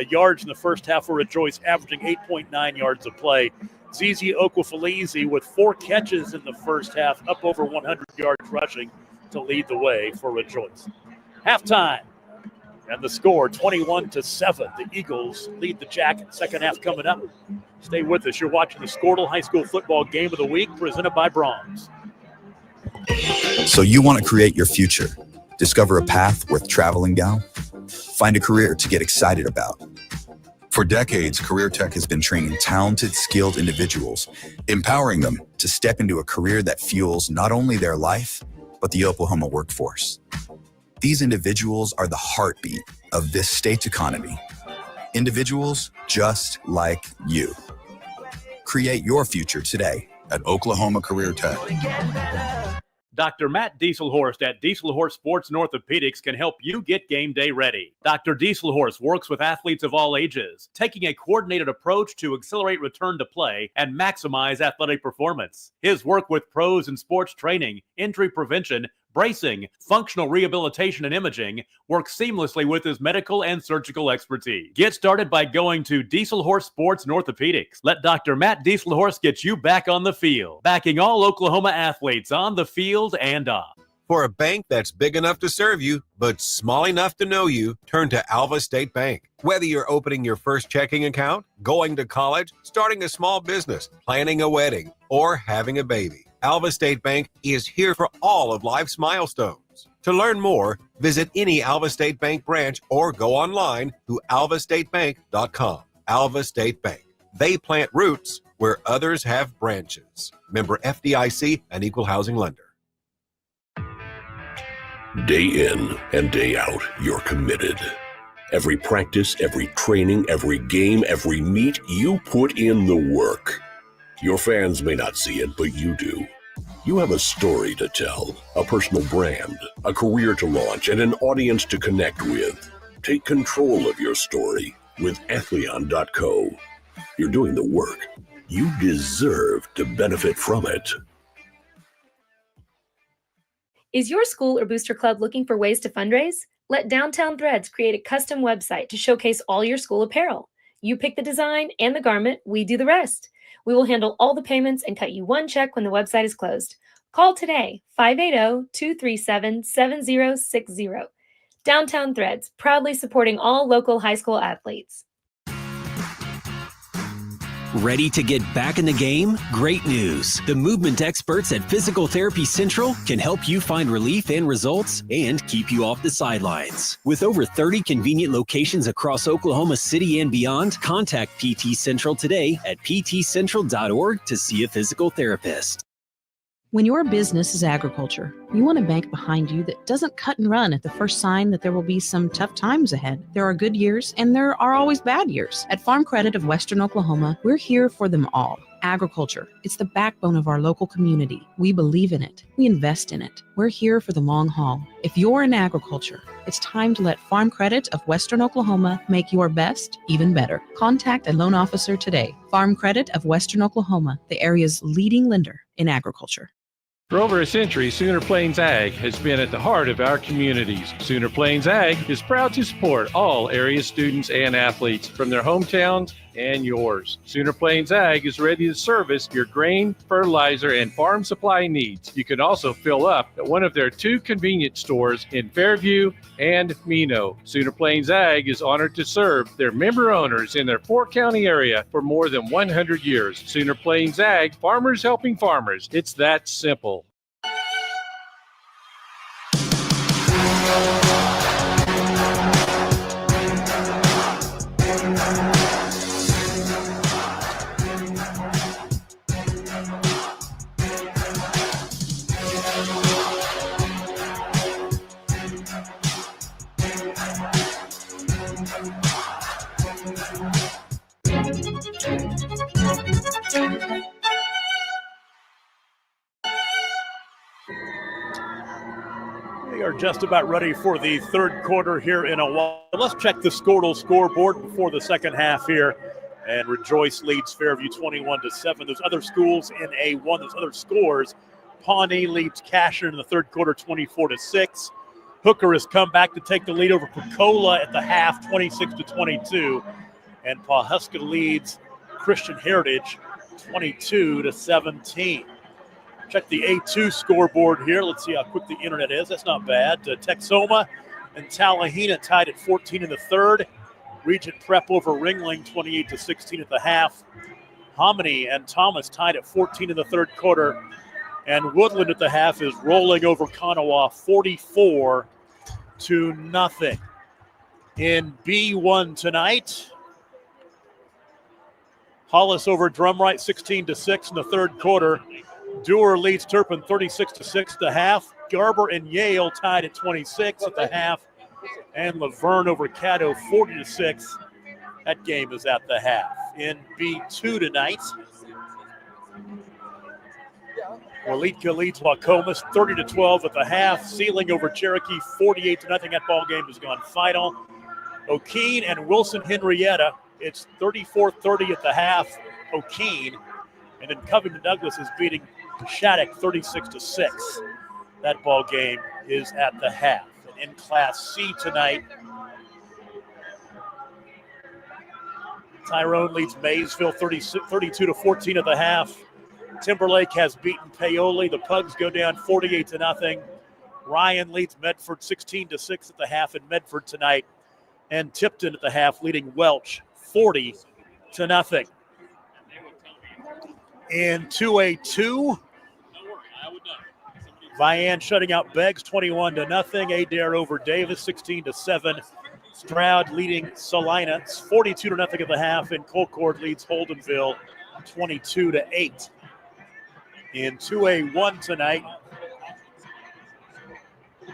yards in the first half for Rejoice, averaging 8.9 yards a play. Zizi Okwafalizi with 4 catches in the first half, up over 100 yards rushing to lead the way for Rejoice. Halftime, and the score 21-7. The Eagles lead the Jackets. Second half coming up. Stay with us. You're watching the Skordle High School Football Game of the Week, presented by Brahms. So you want to create your future, discover a path worth traveling down, find a career to get excited about. For decades, Career Tech has been training talented, skilled individuals, empowering them to step into a career that fuels not only their life, but the Oklahoma workforce. These individuals are the heartbeat of this state's economy. Individuals just like you. Create your future today at Oklahoma Career Tech. Dr. Matt Dieselhorst at Dieselhorst Sports and Orthopedics can help you get game day ready. Dr. Dieselhorst works with athletes of all ages, taking a coordinated approach to accelerate return to play and maximize athletic performance. His work with pros in sports training, injury prevention, bracing, functional rehabilitation, and imaging works seamlessly with his medical and surgical expertise. Get started by going to Dieselhorst Sports and Orthopedics. Let Dr. Matt Dieselhorst get you back on the field, backing all Oklahoma athletes on the field and off. For a bank that's big enough to serve you, but small enough to know you, turn to Alva State Bank. Whether you're opening your first checking account, going to college, starting a small business, planning a wedding, or having a baby, Alva State Bank is here for all of life's milestones. To learn more, visit any Alva State Bank branch or go online to alvastatebank.com. Alva State Bank. They plant roots where others have branches. Member FDIC and Equal Housing Lender. Day in and day out, you're committed. Every practice, every training, every game, every meet, you put in the work. Your fans may not see it, but you do. You have a story to tell, a personal brand, a career to launch, and an audience to connect with. Take control of your story with Athleon.co. You're doing the work. You deserve to benefit from it. Is your school or booster club looking for ways to fundraise? Let Downtown Threads create a custom website to showcase all your school apparel. You pick the design and the garment, we do the rest. We will handle all the payments and cut you one check when the website is closed. Call today, 580-237-7060. Downtown Threads, proudly supporting all local high school athletes. Ready to get back in the game? Great news. The movement experts at Physical Therapy Central can help you find relief and results and keep you off the sidelines. With over 30 convenient locations across Oklahoma City and beyond, contact PT Central today at ptcentral.org to see a physical therapist. When your business is agriculture, you want a bank behind you that doesn't cut and run at the first sign that there will be some tough times ahead. There are good years and there are always bad years. At Farm Credit of Western Oklahoma, we're here for them all. Agriculture, it's the backbone of our local community. We believe in it. We invest in it. We're here for the long haul. If you're in agriculture, it's time to let Farm Credit of Western Oklahoma make your best even better. Contact a loan officer today. Farm Credit of Western Oklahoma, the area's leading lender in agriculture. For over a century, Sooner Plains Ag has been at the heart of our communities. Sooner Plains Ag is proud to support all area students and athletes from their hometowns and yours. Sooner Plains Ag is ready to service your grain, fertilizer, and farm supply needs. You can also fill up at one of their 2 convenience stores in Fairview and Mino. Sooner Plains Ag is honored to serve their member owners in their 4-county area for more than 100 years. Sooner Plains Ag, farmers helping farmers. It's that simple. We are just about ready for the third quarter here in a while. Let's check the Skordle scoreboard before the second half here. And Rejoice leads Fairview 21-7. There's other schools in A1. There's other scores. Pawnee leads Casher in the third quarter 24-6. Hooker has come back to take the lead over Pecola at the half 26-22. And Pawhuska leads Christian Heritage 22-17. Check the A2 scoreboard here. Let's see how quick the internet is. That's not bad. Texoma and Tallahena tied at 14 in the third. Regent Prep over Ringling 28-16 at the half. Hominy and Thomas tied at 14 in the third quarter. And Woodland at the half is rolling over Kanawha 44-0. In B1 tonight, Hollis over Drumright 16-6 in the third quarter. Dewar leads Turpin 36-6 at the half. Garber and Yale tied at 26 at the half. And Laverne over Caddo 40-6. That game is at the half. In B2 tonight, Waletka leads Wacomas 30-12 at the half. Sealing over Cherokee 48-0. That ball game has gone final. O'Keene and Wilson Henrietta, it's 34-30 at the half. O'Keene, and then Covington Douglas is beating Shattuck 36-6. That ball game is at the half. And in Class C tonight, Tyrone leads Maysville 32-14 at the half. Timberlake has beaten Paoli. The Pugs go down 48-0. Ryan leads Medford 16-6 at the half in Medford tonight. And Tipton at the half leading Welch 40-0. In 2A2, Vian shutting out Beggs 21-0. Adair over Davis 16-7. Stroud leading Salina 42-0 at the half, and Colcord leads Holdenville 22-8. In 2A1 tonight,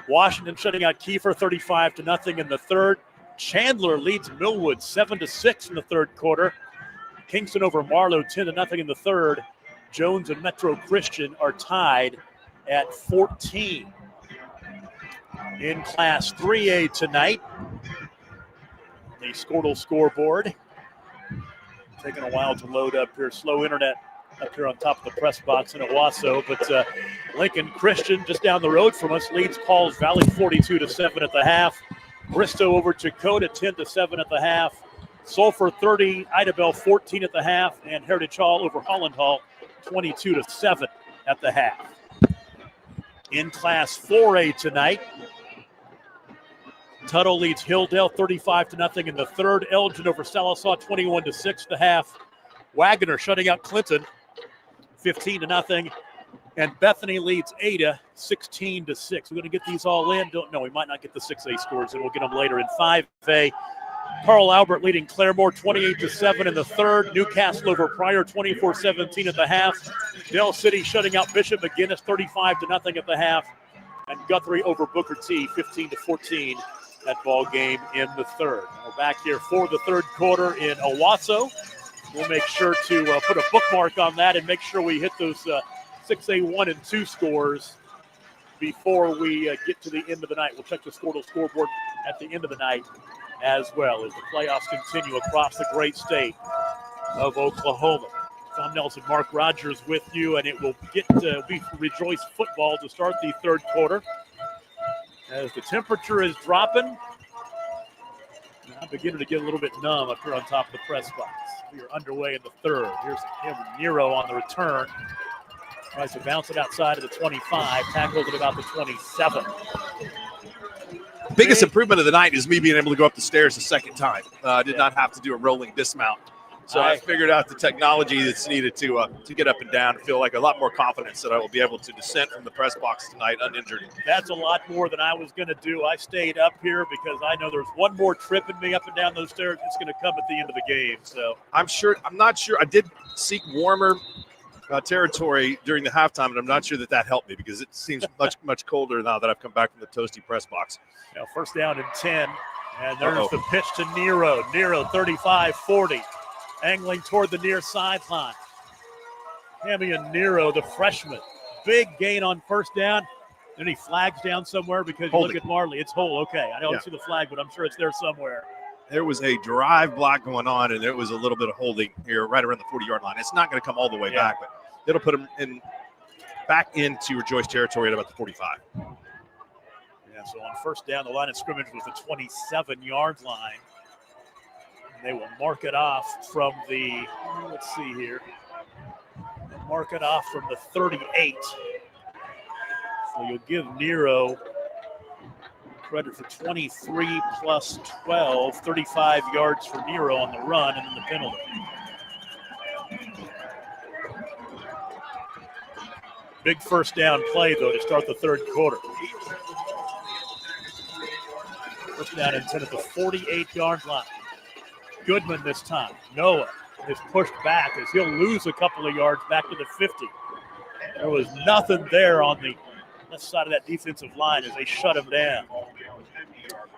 Washington shutting out Kiefer 35-0 in the third. Chandler leads Millwood 7-6 in the third quarter. Kingston over Marlow 10-0 in the third. Jones and Metro Christian are tied at 14. In Class 3A tonight, the Skordle scoreboard. Taking a while to load up here. Slow internet up here on top of the press box in Owasso. But Lincoln Christian, just down the road from us, leads Pauls Valley 42-7 at the half. Bristow over Dakota 10-7 at the half. Sulphur 30, Idabel 14 at the half. And Heritage Hall over Holland Hall 22-7 at the half. In Class 4A tonight, Tuttle leads Hilldale 35-0 in the third. Elgin over Sallisaw 21-6 at the half. Wagoner shutting out Clinton 15-0. And Bethany leads Ada 16-6. We're going to get these all in. Don't know. We might not get the 6A scores, and we'll get them later in 5A. Carl Albert leading Claremore 28-7 in the third. Newcastle over Pryor 24-17 at the half. Dell City shutting out Bishop McGinnis 35-0 at the half. And Guthrie over Booker T 15-14. That ball game in the third. We're back here for the third quarter in Owasso. We'll make sure to put a bookmark on that and make sure we hit those 6A 1 and 2 scores before we get to the end of the night. We'll check the Skordle scoreboard at the end of the night as well as the playoffs continue across the great state of Oklahoma. Tom Nelson, Mark Rogers with you, and it will be Rejoice football to start the third quarter. As the temperature is dropping, I'm beginning to get a little bit numb up here on top of the press box. We are underway in the third. Here's Nero on the return. Tries to bounce it outside of the 25, tackled at about the 27. Biggest improvement of the night is me being able to go up the stairs a second time. I did not have to do a rolling dismount. So I figured out the technology that's needed to get up and down and feel like a lot more confidence that I will be able to descend from the press box tonight uninjured. That's a lot more than I was going to do. I stayed up here because I know there's one more trip in me up and down those stairs. It's going to come at the end of the game. So I'm not sure. I did seek warmer territory during the halftime, and I'm not sure that helped me because it seems much colder now that I've come back from the toasty press box. Now first down and 10, and there's the pitch to Nero. Nero 35-40. Angling toward the near sideline. Hamian Nero, the freshman. Big gain on first down. Then he flags down somewhere because you look at Marley. It's hole. Okay, I don't see the flag, but I'm sure it's there somewhere. There was a drive block going on, and there was a little bit of holding here right around the 40-yard line. It's not going to come all the way back, but it'll put him back into Rejoice territory at about the 45. Yeah, so on first down, the line of scrimmage was the 27-yard line. They will mark it off from the, let's see here. They'll mark it off from the 38. So you'll give Nero credit for 23 plus 12, 35 yards for Nero on the run, and then the penalty. Big first down play, though, to start the third quarter. First down and 10 at the 48-yard line. Goodman this time. Noah is pushed back as he'll lose a couple of yards back to the 50. There was nothing there on the left side of that defensive line as they shut him down.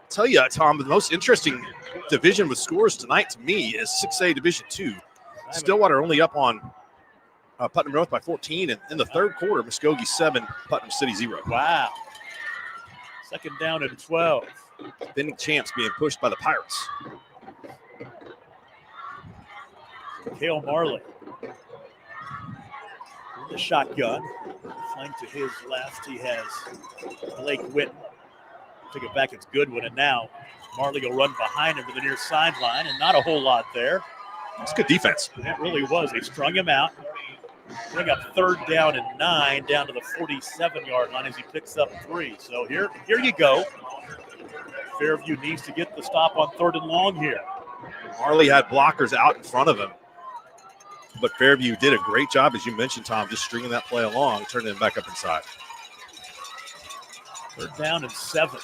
Tell you, Tom, the most interesting division with scores tonight to me is 6A Division II. Stillwater only up on Putnam North by 14, and in the third quarter, Muskogee 7, Putnam City 0. Wow. Second down and 12. Defending champs being pushed by the Pirates. Cale Marley. The shotgun. Flank to his left. He has Blake Witten. Take it back. It's Goodwin. And now Marley will run behind him to the near sideline, and not a whole lot there. It's good defense. It really was. They strung him out. Bring up third down and 9 down to the 47-yard line as he picks up 3. So here you go. Fairview needs to get the stop on third and long here. Marley had blockers out in front of him. But Fairview did a great job, as you mentioned, Tom, just stringing that play along, turning it back up inside. Third down and 7.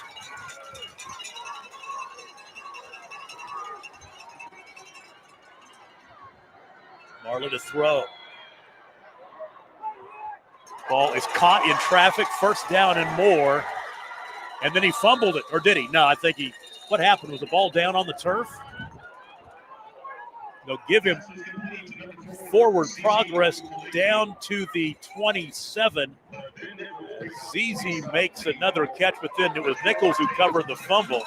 Marley to throw. Ball is caught in traffic, first down and more. And then he fumbled it, or did he? No, I think what happened? Was the ball down on the turf? They'll give him forward progress down to the 27. ZZ makes another catch, but then it was Nichols who covered the fumble.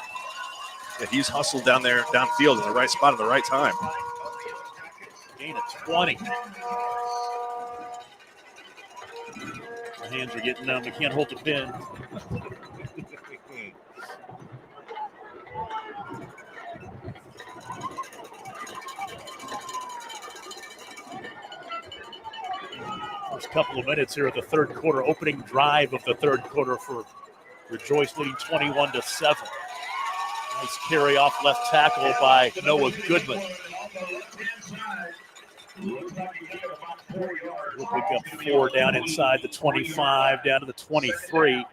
Yeah, he's hustled down there, downfield in the right spot at the right time. Gain of 20. My hands are getting numb. I can't hold the pin. First couple of minutes here of the third quarter, opening drive of the third quarter for Rejoice, leading 21-7. Nice carry off left tackle by Noah Goodman. We'll pick up 4 down inside the 25, down to the 23.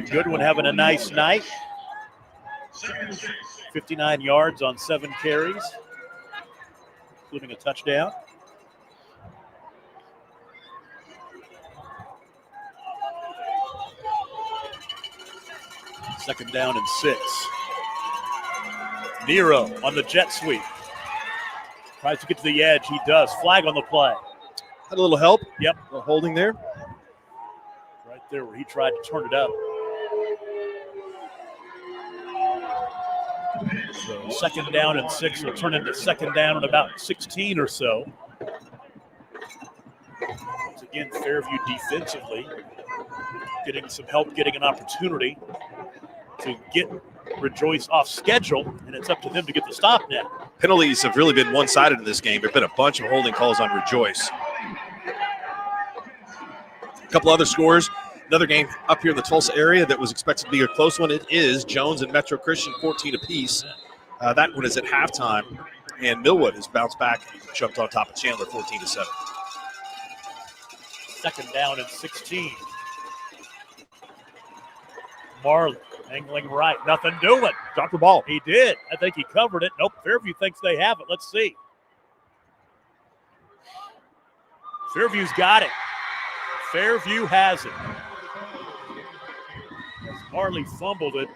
Goodwin having a nice night. 59 yards on 7 carries, including a touchdown. Second down and 6. Nero on the jet sweep. Tries to get to the edge. He does. Flag on the play. Had a little help. Yep. A holding there. Right there where he tried to turn it up. So second down and 6 will turn into second down and about 16 or so. Once again, Fairview defensively getting some help, getting an opportunity to get Rejoice off schedule, and it's up to them to get the stop now. Penalties have really been one-sided in this game. There have been a bunch of holding calls on Rejoice. A couple other scores. Another game up here in the Tulsa area that was expected to be a close one. It is Jones and Metro Christian 14 apiece. That one is at halftime, and Millwood has bounced back and jumped on top of Chandler 14-7. Second down and 16. Marley angling right, nothing doing. Dropped the ball. He did. I think he covered it. Nope, Fairview thinks they have it. Let's see. Fairview's got it. Fairview has it. As Marley fumbled it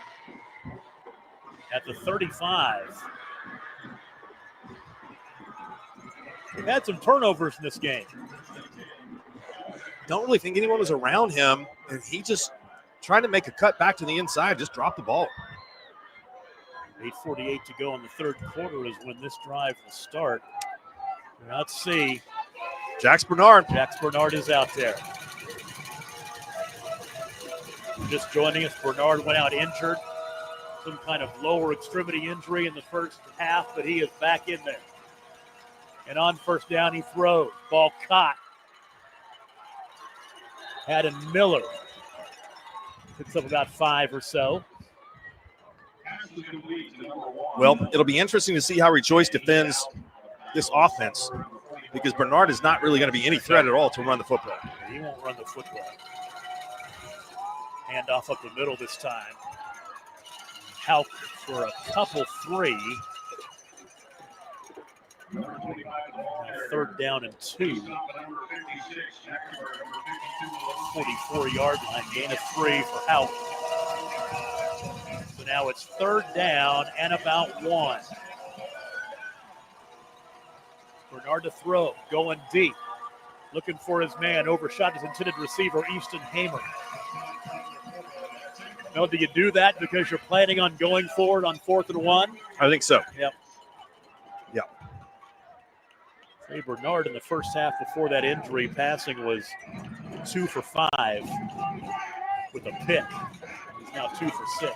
at the 35. We've had some turnovers in this game. Don't really think anyone was around him, and he just trying to make a cut back to the inside, just dropped the ball. 8:48 to go in the third quarter is when this drive will start. Let's see. Jax Bernard. Jax Bernard is out there. Just joining us, Bernard went out injured. Some kind of lower extremity injury in the first half, but he is back in there. And on first down, he throws. Ball caught. Haddon Miller picks up about 5 or so. Well, it'll be interesting to see how Rejoice defends this offense, because Bernard is not really going to be any threat at all to run the football. He won't run the football. Handoff up the middle this time. Help for a couple 3. Third down and 2. 44-yard line, gain of 3 for Houck. So now it's third down and about 1. Bernard to throw, going deep. Looking for his man, overshot his intended receiver, Easton Hamer. Now, do you do that because you're planning on going forward on 4th and 1? I think so. Yep. Yep. Trey Bernard in the first half before that injury, passing was 2 for 5 with a pick. He's now 2 for 6.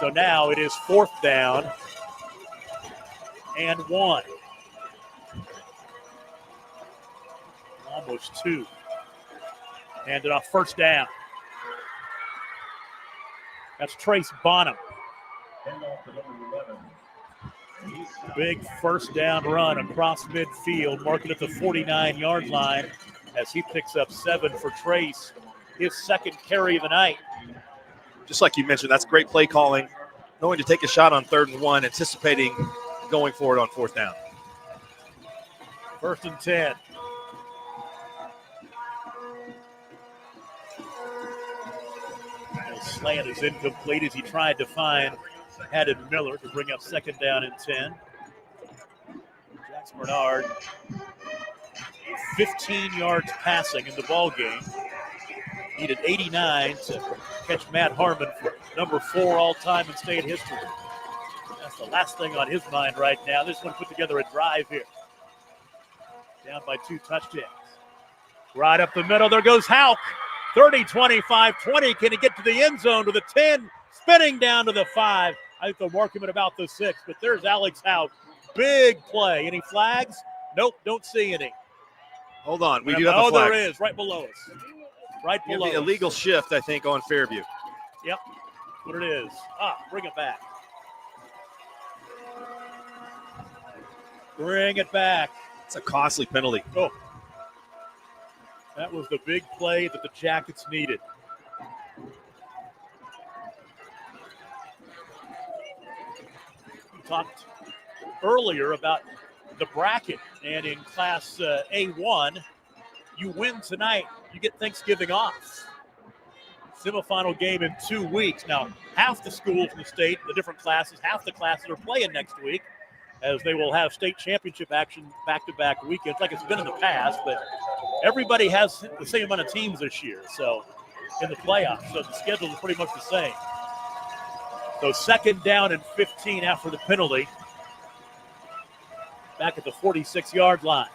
So now it is 4th down and 1. Almost 2. Handed off, first down. That's Trace Bonham. Big first down run across midfield, marking at the 49-yard line as he picks up 7 for Trace, his second carry of the night. Just like you mentioned, that's great play calling, knowing to take a shot on 3rd and 1, anticipating going forward on 4th down. 1st and 10. The slant is incomplete as he tried to find Haddon Miller to bring up 2nd down and 10. Jax Bernard, 15 yards passing in the ball game. Needed 89 to catch Matt Harmon for number 4 all-time in state history. That's the last thing on his mind right now. This one put together a drive here. Down by 2 touchdowns. Right up the middle, there goes Houck. 30, 25, 20. Can he get to the end zone to the 10? Spinning down to the 5. I think they'll mark him at about the 6, but there's Alex Houck. Big play. Any flags? Nope, don't see any. Hold on, we do have a flag. Oh, there is, right below us. Right below the illegal shift, I think, on Fairview. Yep, what it is. Bring it back. Bring it back. It's a costly penalty. Oh. That was the big play that the Jackets needed. We talked earlier about the bracket, and in Class A1, you win tonight, you get Thanksgiving off. Semifinal game in 2 weeks. Now, half the schools in the state, the different classes, half the classes are playing next week, as they will have state championship action back-to-back weekends, like it's been in the past, but everybody has the same amount of teams this year, so in the playoffs, so the schedule is pretty much the same. So 2nd down and 15 after the penalty. Back at the 46-yard line.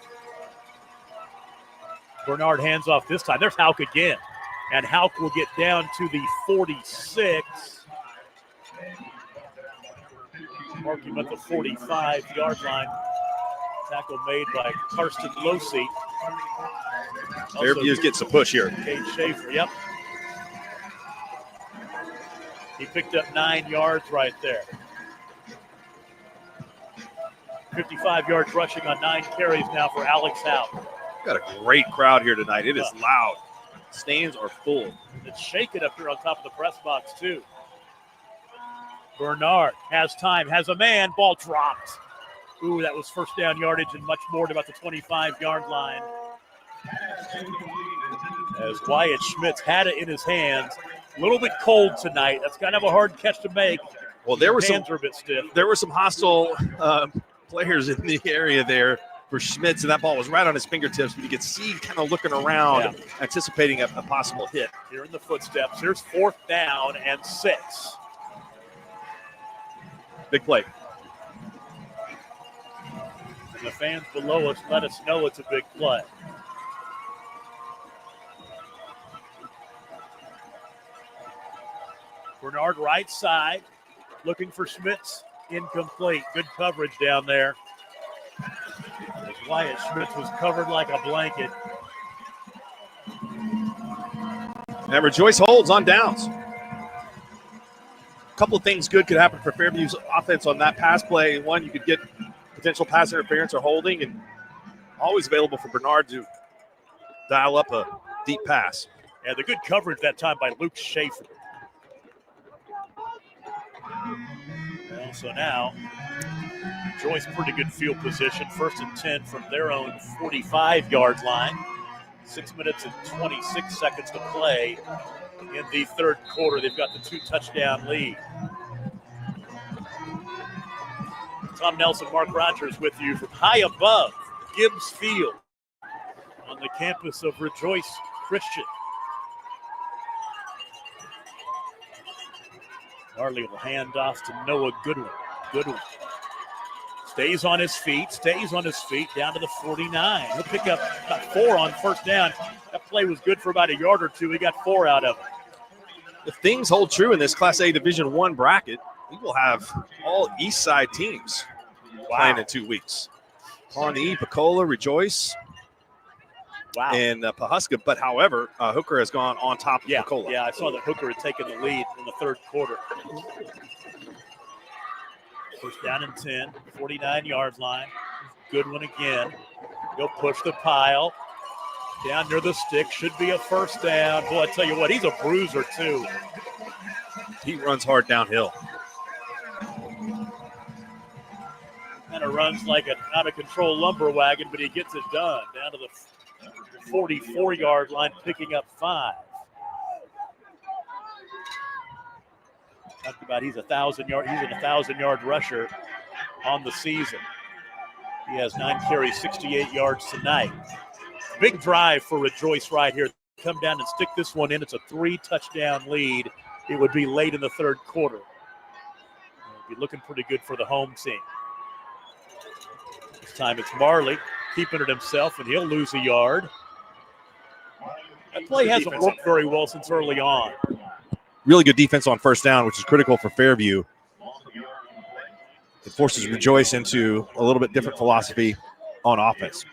Bernard hands off this time. There's Houck again, and Houck will get down to the 46. Mark him at the 45-yard line. Tackle made by Karsten Losi. Fairview's getting some push here. Cade Schaefer, yep. He picked up 9 yards right there. 55 yards rushing on 9 carries now for Alex Houck. Got a great crowd here tonight. It is loud. Stands are full. It's shaking up here on top of the press box, too. Bernard has time, has a man, ball dropped. Ooh, that was first down yardage and much more to about the 25-yard line. As Wyatt Schmitz had it in his hands. A little bit cold tonight. That's kind of a hard catch to make. Well, there were hands are a bit stiff. There were some hostile players in the area there for Schmitz, and that ball was right on his fingertips, but you could see kind of looking around, anticipating a possible hit. Here in the footsteps. Here's 4th down and 6. Big play. And the fans below us let us know it's a big play. Bernard right side, looking for Schmitz. Incomplete. Good coverage down there. As Wyatt Schmitz was covered like a blanket. And Rejoice holds on downs. A couple of things good could happen for Fairview's offense on that pass play. One, you could get potential pass interference or holding, and always available for Bernard to dial up a deep pass. Yeah, the good coverage that time by Luke Schaefer. Well, So now, Joyce pretty good field position. 1st and 10 from their own 45-yard line. 6 minutes and 26 seconds to play in the third quarter. They've got the 2-touchdown lead. Tom Nelson, Mark Rogers with you from high above Gibbs Field on the campus of Rejoice Christian. Marley will hand off to Noah Goodwin. Goodwin stays on his feet, down to the 49. He'll pick up about 4 on first down. That play was good for about a yard or two. He got 4 out of it. If things hold true in this Class A Division I bracket, we will have all East Side teams playing in 2 weeks. Pawnee, Pecola, Rejoice, and Pawhuska. But, however, Hooker has gone on top of Pecola. Yeah, I saw that Hooker had taken the lead in the third quarter. First down and 10, 49-yard line. Goodwin again. He'll push the pile. Down near the stick. Should be a first down. Boy, I tell you what, he's a bruiser, too. He runs hard downhill. Kind of runs like an out-of-control lumber wagon, but he gets it done. Down to the 44-yard line, picking up 5. Talked about he's a 1,000-yard rusher on the season. He has 9 carries, 68 yards tonight. Big drive for Rejoice right here. Come down and stick this one in. It's a 3-touchdown lead. It would be late in the third quarter. It'll be looking pretty good for the home team. This time it's Marley keeping it himself, and he'll lose a yard. That play hasn't worked very well since early on. Really good defense on first down, which is critical for Fairview. It forces Rejoice into a little bit different philosophy on offense.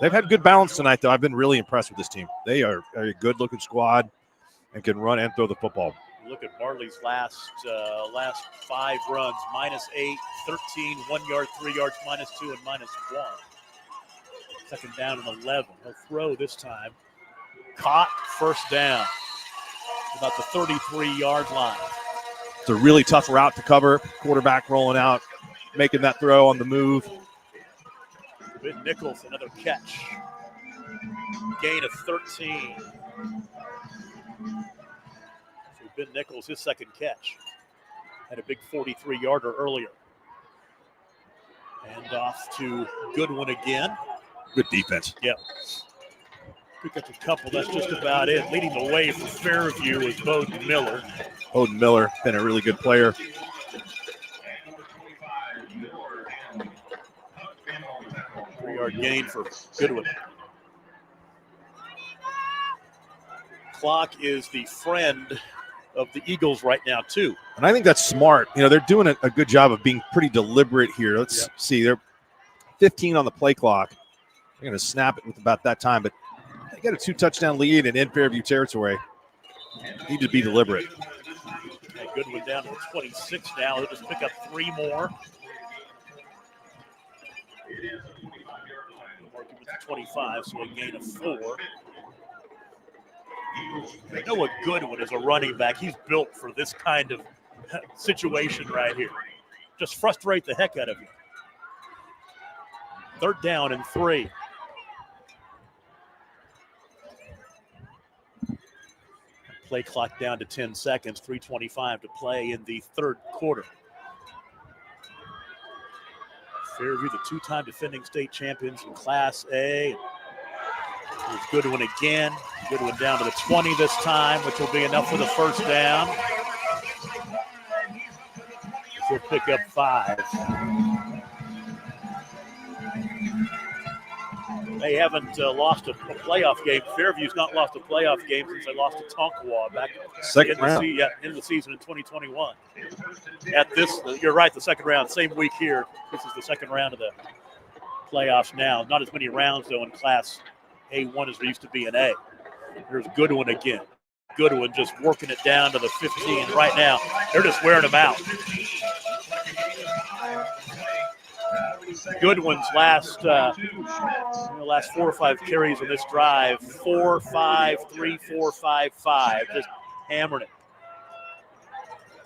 They've had good balance tonight, though. I've been really impressed with this team. They are a good-looking squad and can run and throw the football. Look at Marley's last 5 runs, -8, 13, 1 yard, 3 yards, -2, and -1. Second down and 11. He'll throw this time. Caught, first down. About the 33-yard line. It's a really tough route to cover. Quarterback rolling out, making that throw on the move. Ben Nichols, another catch. Gain of 13. So Ben Nichols, his second catch. Had a big 43-yarder earlier. And off to Goodwin again. Good defense. Yep. Pick up a couple. That's just about it. Leading the way for Fairview is Bowden Miller. Bowden Miller, been a really good player. Three-yard gain for Goodwin. Clock is the friend of the Eagles right now, too. And I think that's smart. You know, they're doing a good job of being pretty deliberate here. Let's see. They're 15 on the play clock. They're going to snap it with about that time, but they got a 2-touchdown lead and in Fairview territory. Need to be deliberate. Okay, Goodwin down to the 26 now. They'll just pick up 3 more. Working with the 25, so a gain of 4. Noah Goodwin is a running back. He's built for this kind of situation right here. Just frustrate the heck out of you. Third down and 3. Play clock down to 10 seconds, 3:25 to play in the third quarter. Fairview, the 2-time defending state champions in Class A. Here's Goodwin again. Goodwin down to the 20 this time, which will be enough for the first down. He'll pick up 5. They haven't lost a playoff game. Fairview's not lost a playoff game since they lost to Tonkawa back in the season in 2021. At this, you're right, the second round, same week here. This is the second round of the playoffs now. Not as many rounds, though, in Class A1 as there used to be in A. Here's Goodwin again. Goodwin just working it down to the 15 right now. They're just wearing him out. Goodwin's last 4 or 5 carries on this drive, 4, 5, 3, 4, 5, 5, just hammering it.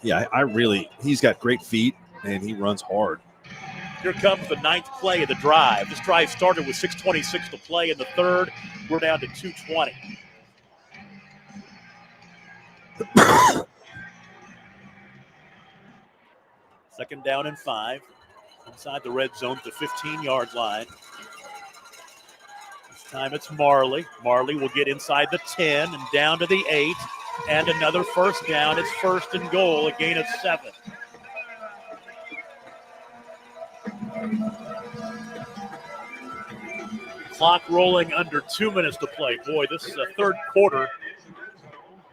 Yeah, he's got great feet. and he runs hard. Here comes the 9th play of the drive. This drive started with 6:26 to play in the third. We're down to 2:20. Second down and 5. Inside the red zone at the 15-yard line. This time it's Marley. Marley will get inside the 10 and down to the 8. And another first down. It's 1st and goal, a gain of 7. Clock rolling under 2 minutes to play. Boy, this is a third quarter.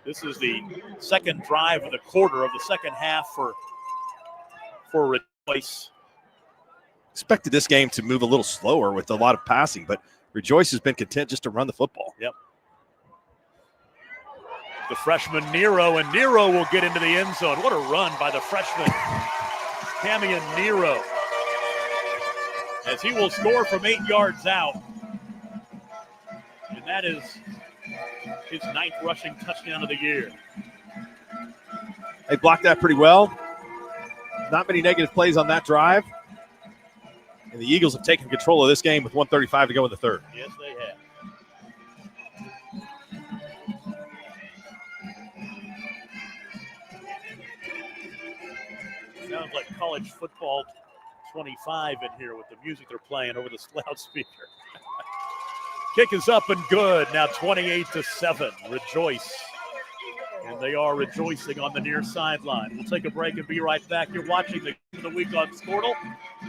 This is the second drive of the quarter of the second half for Rejoice. Expected this game to move a little slower with a lot of passing, but Rejoice has been content just to run the football. Yep. The freshman Nero, and Nero will get into the end zone. What a run by the freshman Camion Nero, as he will score from 8 yards out. And that is his 9th rushing touchdown of the year. They blocked that pretty well. Not many negative plays on that drive. And the Eagles have taken control of this game with 1:35 to go in the third. Yes, they have. Sounds like college football 25 in here with the music they're playing over the loudspeaker. Kick is up and good. Now 28-7. Rejoice. And they are rejoicing on the near sideline. We'll take a break and be right back. You're watching the Game of the Week on Skordle.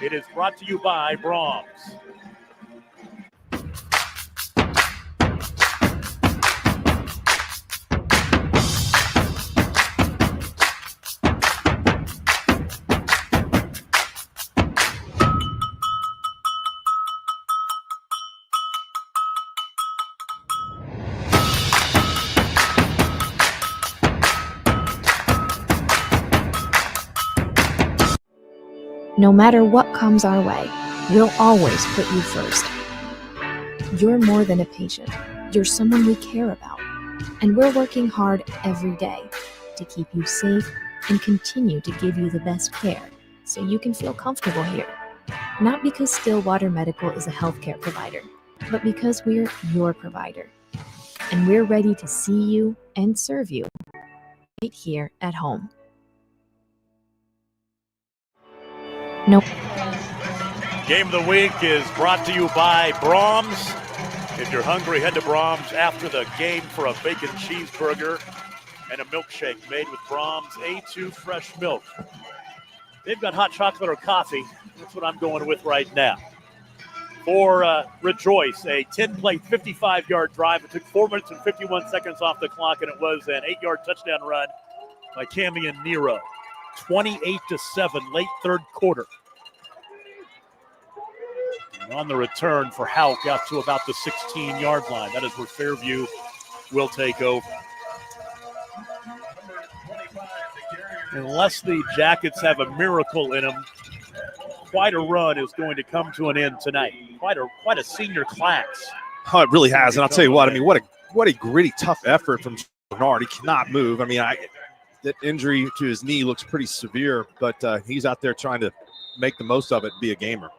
It is brought to you by Brahms. No matter what comes our way, we'll always put you first. You're more than a patient. You're someone we care about. And we're working hard every day to keep you safe and continue to give you the best care so you can feel comfortable here. Not because Stillwater Medical is a healthcare provider, but because we're your provider. And we're ready to see you and serve you right here at home. No. Game of the Week is brought to you by Brahms. If you're hungry, head to Brahms after the game for a bacon cheeseburger and a milkshake made with Brahms A2 fresh milk. They've got hot chocolate or coffee. That's what I'm going with right now. For Rejoice, a 10-play, 55-yard drive. It took 4 minutes and 51 seconds off the clock, and it was an 8-yard touchdown run by Camion Nero. 28-7, late third quarter. And on the return for Houck out to about the 16-yard line. That is where Fairview will take over. Unless the Jackets have a miracle in them, quite a run is going to come to an end tonight. Quite a senior class. Oh, it really has. And I'll tell you what, I mean, what a gritty, tough effort from Bernard. He cannot move. I mean, that injury to his knee looks pretty severe, but he's out there trying to make the most of it and be a gamer.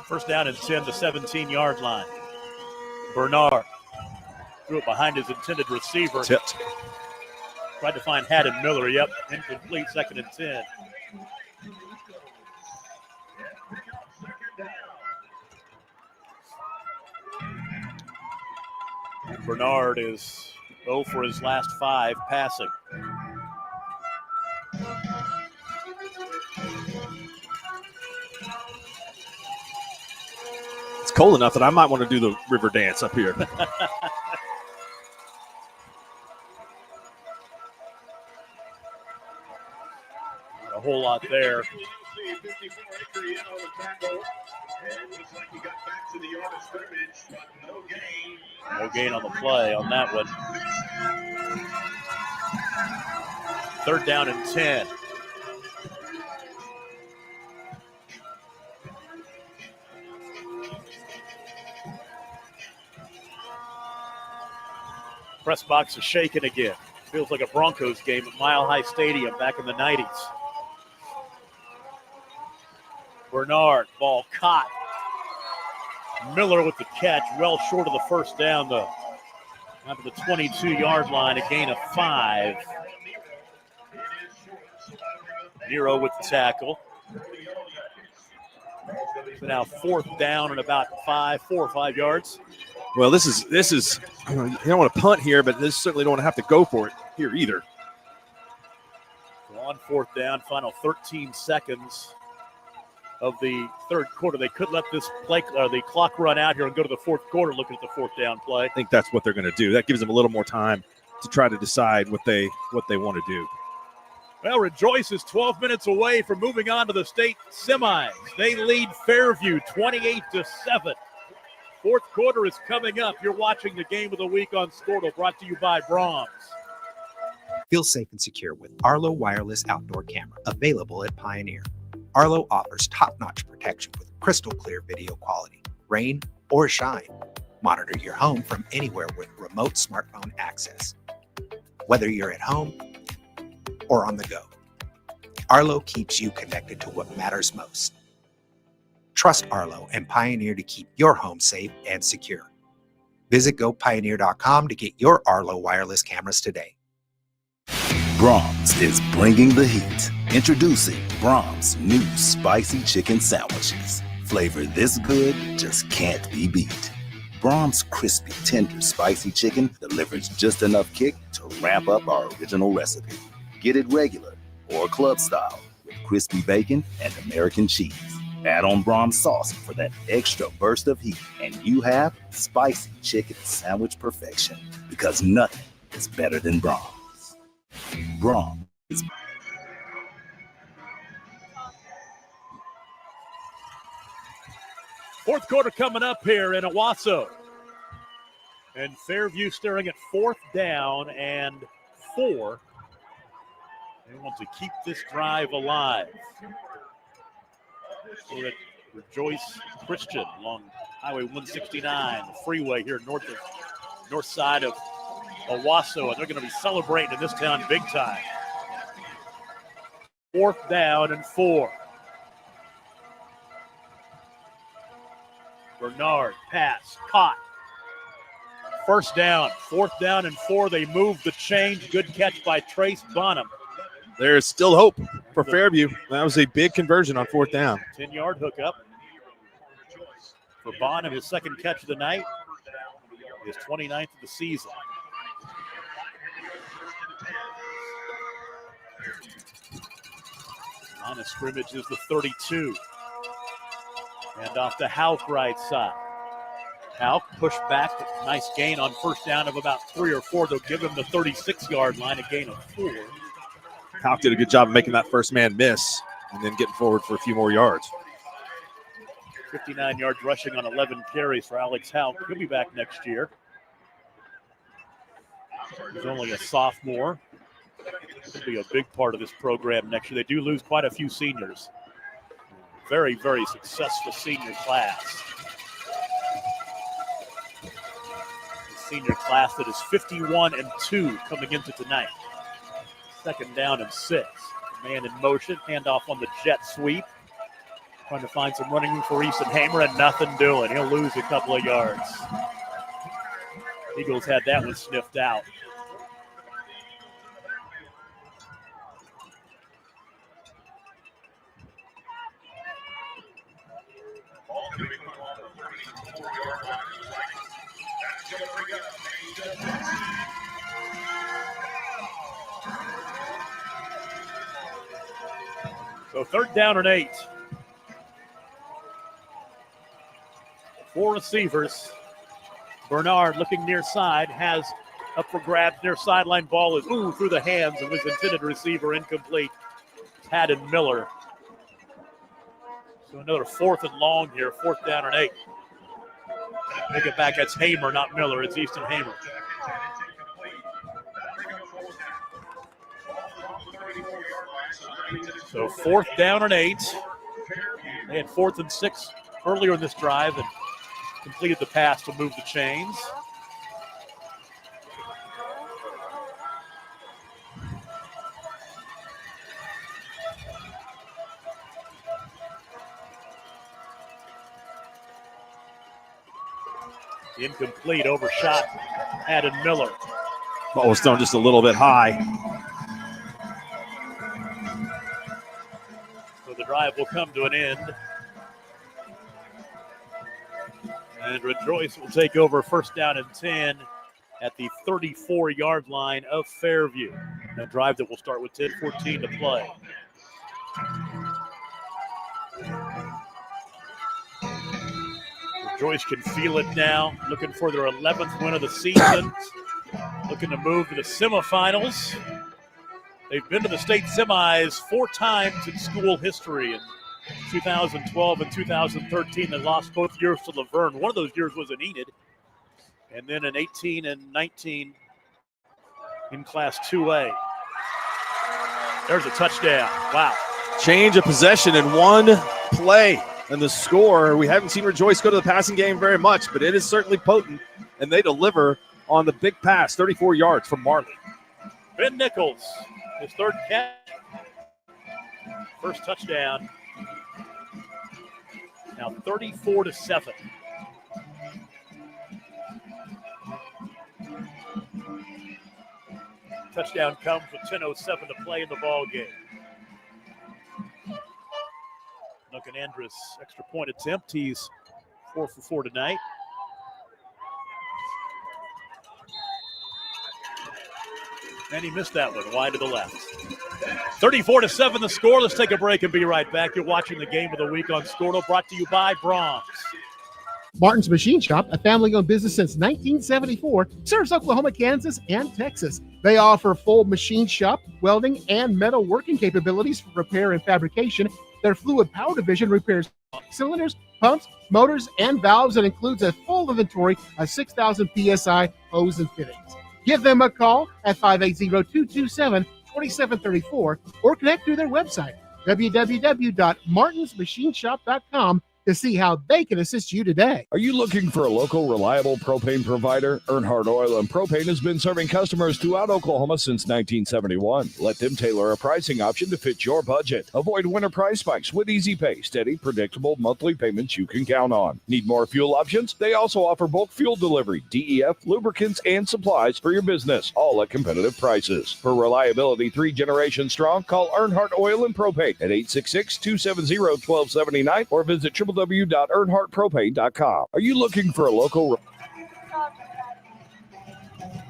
First down and 10, the 17-yard line. Bernard threw it behind his intended receiver. Tipped. Tried to find Haddon Miller. Yep, incomplete, 2nd and 10. Bernard is 0 for his last 5 passing. It's cold enough that I might want to do the river dance up here. A whole lot there. No gain on the play on that one. 3rd down and 10. Press box is shaking again. Feels like a Broncos game at Mile High Stadium back in the 90s. Bernard, ball caught. Miller with the catch, well short of the first down, though. Out to the 22-yard line, a gain of 5. Nero with the tackle. So now 4th down and about 4 or 5 yards. Well, this is you don't want to punt here, but this certainly don't want to have to go for it here either. So on 4th down, final 13 seconds of the third quarter. They could let this the clock run out here and go to the 4th quarter looking at the 4th down play. I think that's what they're going to do. That gives them a little more time to try to decide what they want to do. Well, Rejoice is 12 minutes away from moving on to the state semis. They lead Fairview 28-7. 4th quarter is coming up. You're watching the game of the week on Skordle, brought to you by Brahms. Feel safe and secure with Arlo Wireless Outdoor Camera, available at Pioneer. Arlo offers top-notch protection with crystal clear video quality, rain or shine. Monitor your home from anywhere with remote smartphone access. Whether you're at home or on the go, Arlo keeps you connected to what matters most. Trust Arlo and Pioneer to keep your home safe and secure. Visit gopioneer.com to get your Arlo wireless cameras today. Brahms is bringing the heat. Introducing Brahms' new spicy chicken sandwiches. Flavor this good just can't be beat. Brahms' crispy, tender, spicy chicken delivers just enough kick to ramp up our original recipe. Get it regular or club style with crispy bacon and American cheese. Add on Brahms sauce for that extra burst of heat, and you have spicy chicken sandwich perfection, because nothing is better than Brahms. Brahms is... Fourth quarter coming up here in Owasso. And Fairview staring at 4th down and 4. They want to keep this drive alive. We're at Rejoice Christian along Highway 169, the freeway here north side of Owasso, and they're going to be celebrating in this town big time. 4th down and 4. Bernard, pass, caught. First down, 4th down and 4. They move the change. Good catch by Trace Bonham. There's still hope for Fairview. That was a big conversion on 4th down. 10-yard hookup for Bonham, his second catch of the night, his 29th of the season. On the scrimmage is the 32. And off to Houck right side. Houck pushed back, nice gain on first down of about 3 or 4. They'll give him the 36-yard line, a gain of 4. Houck did a good job of making that first man miss and then getting forward for a few more yards. 59 yards rushing on 11 carries for Alex Houck. He'll be back next year. He's only a sophomore. He'll be a big part of this program next year. They do lose quite a few seniors. Very, very successful senior class. The senior class that is 51-2 coming into tonight. 2nd down and 6. Man in motion, handoff on the jet sweep. Trying to find some running room for Easton Hamer and nothing doing. He'll lose a couple of yards. Eagles had that one sniffed out. So 3rd down and 8. 4 receivers. Bernard looking near side, has up for grabs near sideline. Ball is through the hands of his intended receiver, incomplete. Haddon Miller. So another 4th and long here, 4th down and 8. Take it back, that's Hamer, not Miller. It's Easton Hamer. So 4th down and 8. They had 4th and 6 earlier in this drive and completed the pass to move the chains. Incomplete, overshot. Adam Miller. Ball was thrown just a little bit high. So the drive will come to an end. And Rejoice will take over first down and 10 at the 34-yard line of Fairview. A drive that will start with 10:14 to play. Rejoice can feel it now, looking for their 11th win of the season, looking to move to the semifinals. They've been to the state semis 4 times in school history. In 2012 and 2013, they lost both years to Laverne. One of those years was in Enid. And then in 18 and 19 in Class 2A. There's a touchdown. Wow. Change of possession in one play. And the score, we haven't seen Rejoice go to the passing game very much, but it is certainly potent. And they deliver on the big pass, 34 yards from Marley. Ben Nichols, his 3rd catch. First touchdown. Now 34-7. Touchdown comes with 10:07 to play in the ball game. Duncan Andrus, extra point attempt. He's 4 for 4 tonight. And he missed that one, wide to the left. 34-7 the score. Let's take a break and be right back. You're watching the Game of the Week on Skordle, brought to you by Brahms. Martin's Machine Shop, a family-owned business since 1974, serves Oklahoma, Kansas, and Texas. They offer full machine shop, welding, and metal working capabilities for repair and fabrication. Their fluid power division repairs cylinders, pumps, motors, and valves, and includes a full inventory of 6,000 PSI hose and fittings. Give them a call at 580-227-2734 or connect through their website, www.martinsmachineshop.com, to see how they can assist you today. Are you looking for a local, reliable propane provider? Earnhardt Oil and Propane has been serving customers throughout Oklahoma since 1971. Let them tailor a pricing option to fit your budget. Avoid winter price spikes with easy pay, steady, predictable monthly payments you can count on. Need more fuel options? They also offer bulk fuel delivery, DEF, lubricants, and supplies for your business, all at competitive prices. For reliability 3 generations strong, call Earnhardt Oil and Propane at 866-270-1279 or visit www.earnhardtpropane.com. Are you looking for a local?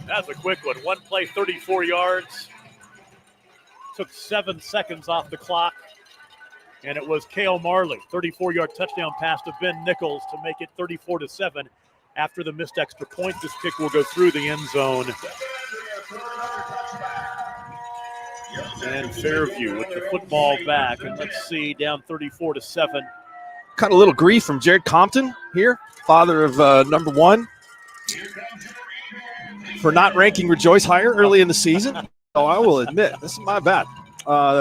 That's a quick one. One play, 34 yards. Took 7 seconds off the clock. And it was Kale Marley, 34-yard touchdown pass to Ben Nichols to make it 34-7. After the missed extra point, this kick will go through the end zone. And Fairview with the football back. And let's see, down 34-7. Kind of a little grief from Jared Compton here, father of number 1, for not ranking Rejoice higher early in the season. Oh, I will admit, this is my bad.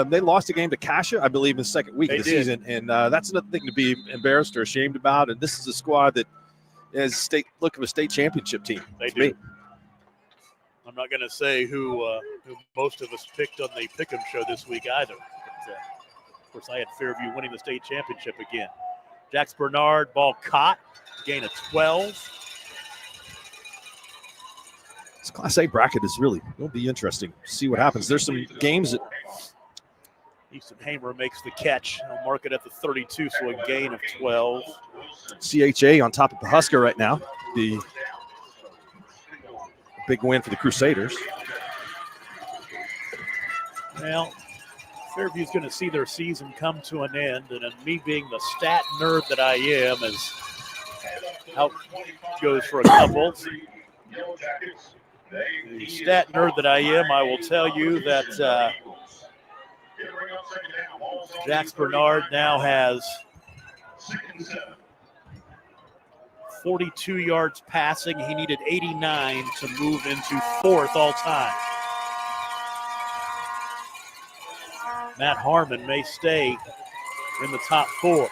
They lost a game to Cassia, I believe, in the second week of the season, and that's another thing to be embarrassed or ashamed about. And this is a squad that is look of a state championship team. They do. I'm not going to say who most of us picked on the Pick'em show this week either. But, of course, I had Fairview winning the state championship again. Jax Bernard, ball caught, gain of 12. This Class A bracket will be interesting. See what happens. There's some games that Easton Hamer makes the catch. I'll mark it at the 32, so a gain of 12. CHA on top of the Husker right now. The big win for the Crusaders. Well, Fairview's going to see their season come to an end, and me being the stat nerd that I am, as out goes for a couple. The stat nerd that I am, I will tell you that Jax Bernard now has 42 yards passing. He needed 89 to move into 4th all time. Matt Harmon may stay in the top 4.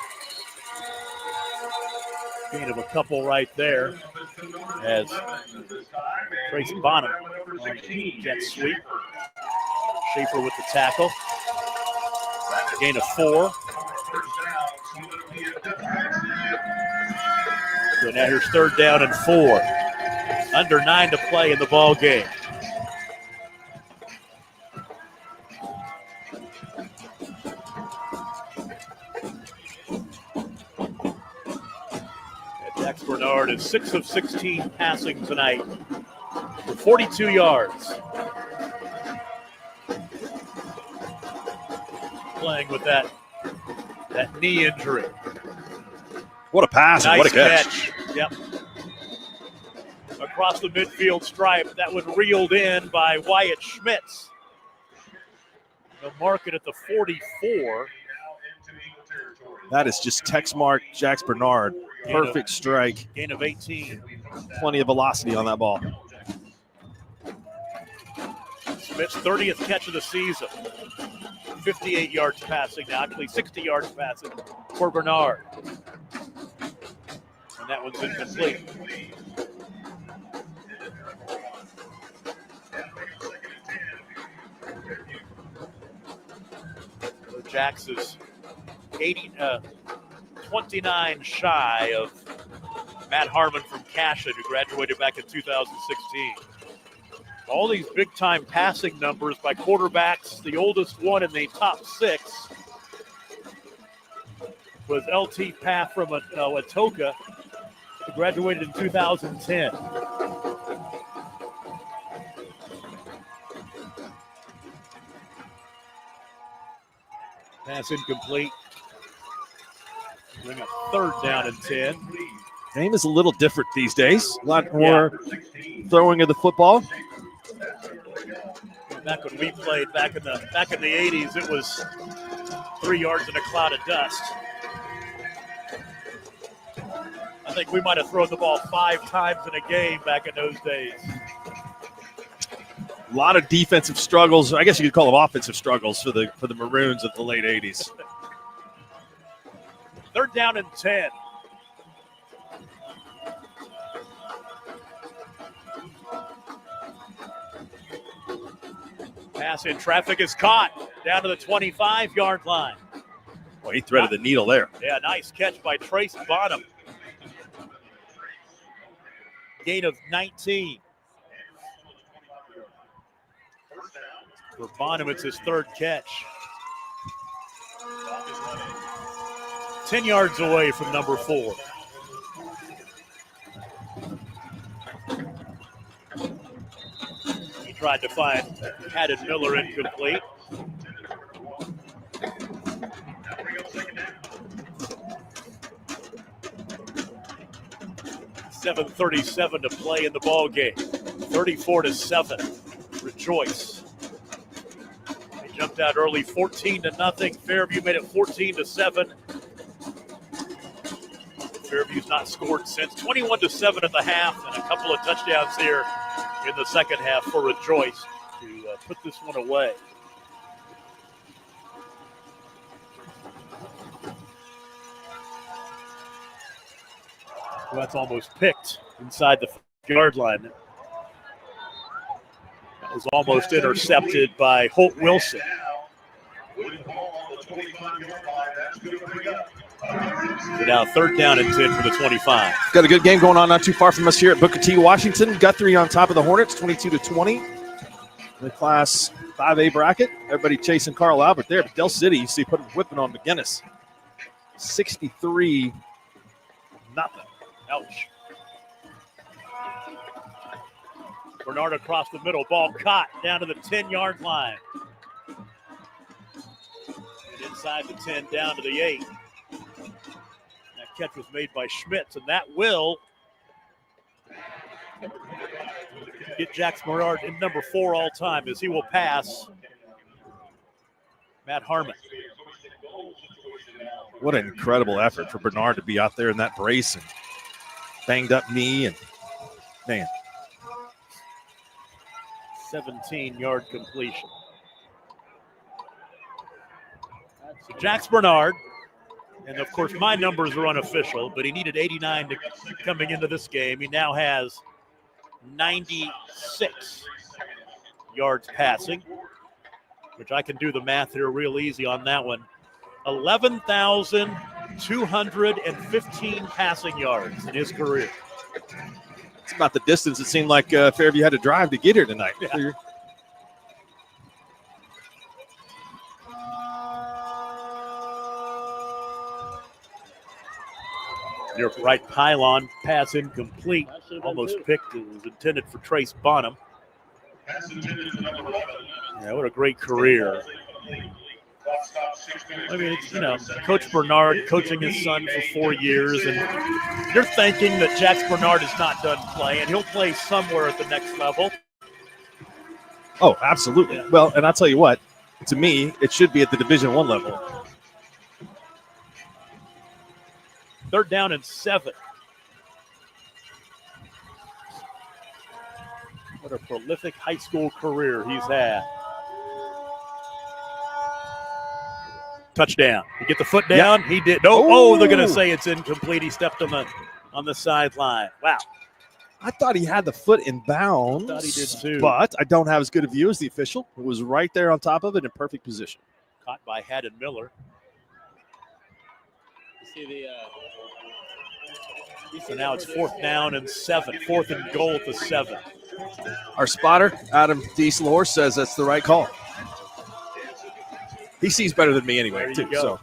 Gain of a couple right there as Trace Bonham on the jet sweep. Schaefer with the tackle. Gain of 4. So now here's 3rd down and 4. Under 9 to play in the ball game. Jax Bernard is 6 of 16 passing tonight for 42 yards. Playing with that knee injury. What a pass and Nice what a catch. Yep. Across the midfield stripe. That one reeled in by Wyatt Schmitz. They'll mark it at the 44. That is just text mark Jax Bernard. Perfect strike. Gain of 18. Plenty of velocity on that ball. Schmidt's 30th catch of the season. 58 yards passing now. Actually, 60 yards passing for Bernard. And that one's incomplete. So Jax is 29 shy of Matt Harmon from Cashin, who graduated back in 2016. All these big-time passing numbers by quarterbacks. The oldest one in the top 6 was LT Path from Atoka, who graduated in 2010. Pass incomplete. Bring up 3rd down and 10. Game is a little different these days. A lot more throwing of the football. Back when we played back in the 80s, it was 3 yards in a cloud of dust. I think we might have thrown the ball 5 times in a game back in those days. A lot of defensive struggles. I guess you could call them offensive struggles for the Maroons of the late 80s. 3rd down and 10. Pass in traffic is caught down to the 25-yard line. Well, he threaded the needle there. Yeah, nice catch by Trace Bonham. Gain of 19. For Bonham, it's his 3rd catch. 10 yards away from number 4. He tried to find Haddon Miller, incomplete. .37 to play in the ball game. 34-7. Rejoice. They jumped out early, 14-0. Fairview made it 14-7. Fairview's not scored since. 21-7 at the half, and a couple of touchdowns here in the second half for Rejoice to put this one away. Well, that's almost picked inside the yard line. That was almost intercepted by Holt Wilson. So now 3rd down and 10 for the 25. Got a good game going on not too far from us here at Booker T, Washington. Guthrie on top of the Hornets, 22-20. The Class 5A bracket. Everybody chasing Carl Albert there. But Del City, you see, put a whipping on McGinnis. 63-0. Ouch. Bernard across the middle. Ball caught down to the 10-yard line. And inside the 10, down to the 8. That catch was made by Schmitz, and that will get Jax Bernard in number 4 all time, as he will pass Matt Harmon. What an incredible effort for Bernard to be out there in that brace and banged up knee, and man. 17-yard completion. So Jax Bernard, and of course my numbers are unofficial, but he needed 89 coming into this game. He now has 96 yards passing, which I can do the math here real easy on that one. 11,000 215 passing yards in his career. It's about the distance it seemed like Fairview had to drive to get here tonight. Yeah. Near right pylon, pass incomplete. Almost picked. It was intended for Trace Bonham. Yeah, what a great career. I mean, it's, Coach Bernard coaching his son for 4 years, and you're thinking that Jax Bernard is not done playing. He'll play somewhere at the next level. Oh, absolutely. Yeah. Well, and I'll tell you what, to me, it should be at the Division I level. 3rd down and 7. What a prolific high school career he's had. Touchdown. You get the foot down. Yep. He did. Oh, they're going to say it's incomplete. He stepped on the sideline. Wow. I thought he had the foot in bounds. I thought he did too. But I don't have as good a view as the official. It was right there on top of it in perfect position. Caught by Haddon Miller. You see So now it's 4th down and 7. 4th and goal at the 7. Our spotter, Adam Dieselhorst, says that's the right call. He sees better than me anyway, too. So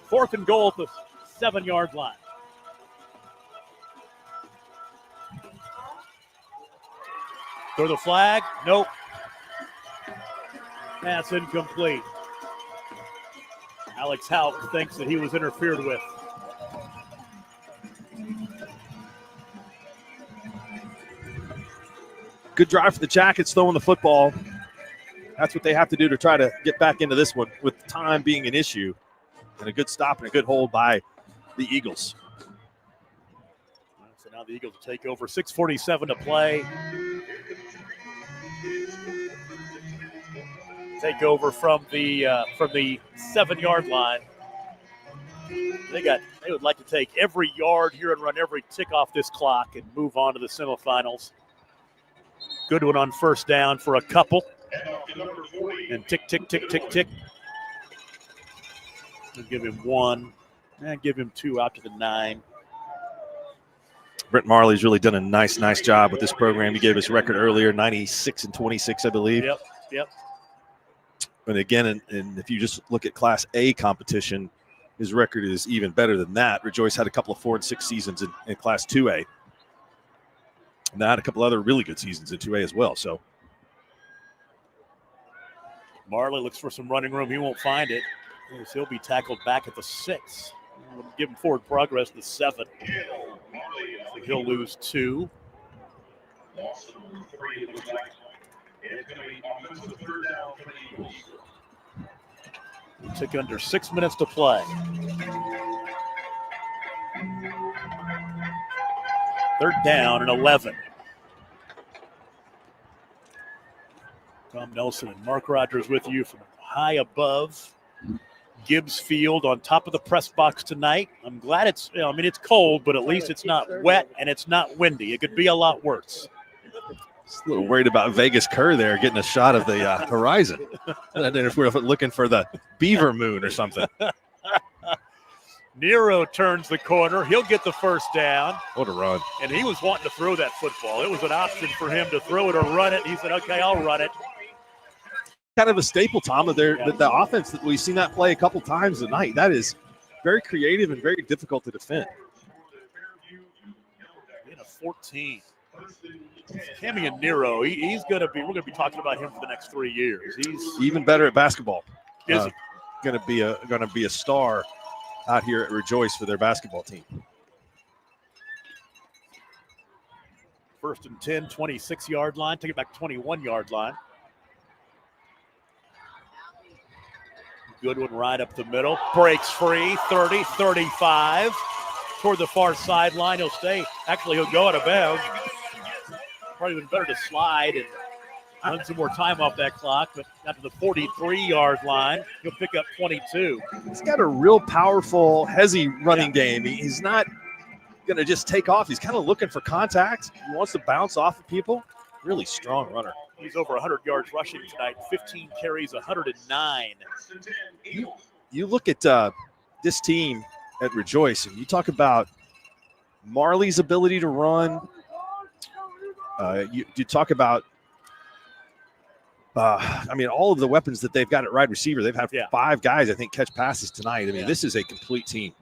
4th and goal at the 7-yard line. Throw the flag. Nope. Pass incomplete. Alex Houck thinks that he was interfered with. Good drive for the Jackets, throwing the football. That's what they have to do to try to get back into this one, with time being an issue. And a good stop and a good hold by the Eagles. So now the Eagles will take over. 6:47 to play. Take over from the 7-yard line. They would like to take every yard here and run every tick off this clock and move on to the semifinals. Good one on 1st down for a couple. And tick, tick, tick, tick, tick. We'll give him 1. And give him 2 out to the 9. Brent Marley's really done a nice job with this program. He gave us a record earlier, 96-26, I believe. Yep. And again, and if you just look at Class A competition, his record is even better than that. Rejoice had a couple of 4 and 6 seasons in Class 2A. And had a couple other really good seasons in 2A as well. So Marley looks for some running room. He won't find it. He'll be tackled back at the 6. We'll give him forward progress to 7. So he'll lose 2. It took under 6 minutes to play. 3rd down and 11. Tom Nelson and Mark Rogers with you from high above Gibbs Field on top of the press box tonight. I'm glad it's cold, but at least it's not wet and it's not windy. It could be a lot worse. Just a little worried about Vegas Kerr there getting a shot of the horizon. I don't know if we're looking for the beaver moon or something. Nero turns the corner. He'll get the 1st down. What a run. And he was wanting to throw that football. It was an option for him to throw it or run it. He said, okay, I'll run it. Kind of a staple, Tom, of the offense that we've seen that play a couple times tonight. That is very creative and very difficult to defend. In a 14. Cammy and Nero, we're going to be talking about him for the next 3 years. He's even better at basketball. Is he? Going to be a star out here at Rejoice for their basketball team. 1st and 10, 26-yard line. Take it back 21-yard line. Good one right up the middle. Breaks free, 30, 35. Toward the far sideline. He'll stay. Actually, he'll go out of bounds. Probably been better to slide and run some more time off that clock, but got to the 43-yard line. He'll pick up 22. He's got a real powerful, hezzy running game. He's not going to just take off. He's kind of looking for contact. He wants to bounce off of people. Really strong runner. He's over 100 yards rushing tonight, 15 carries, 109. You look at this team at Rejoice, and you talk about Marley's ability to run. You talk about, all of the weapons that they've got at wide receiver. They've had 5 guys, I think, catch passes tonight. I mean, this is a complete team.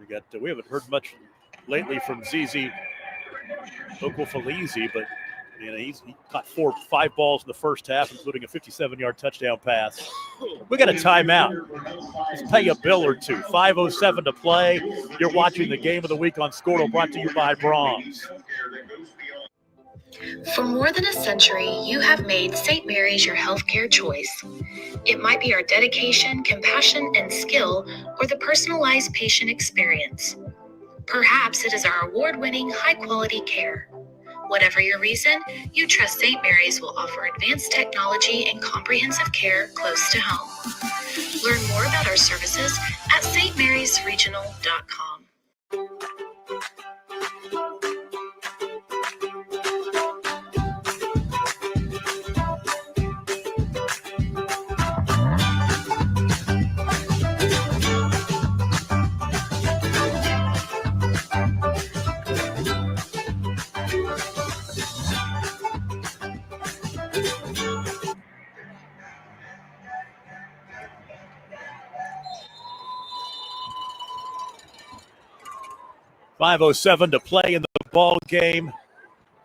We haven't heard much lately from ZZ Okwafalizi, but he caught 5 balls in the first half, including a 57-yard touchdown pass. We got a timeout. Let's pay a bill or two. 5:07 to play. You're watching the Game of the Week on Skordle, brought to you by Brahms. For more than a century, you have made St. Mary's your healthcare choice. It might be our dedication, compassion, and skill, or the personalized patient experience. Perhaps it is our award-winning, high-quality care. Whatever your reason, you trust St. Mary's will offer advanced technology and comprehensive care close to home. Learn more about our services at stmarysregional.com. .507 to play in the ball game.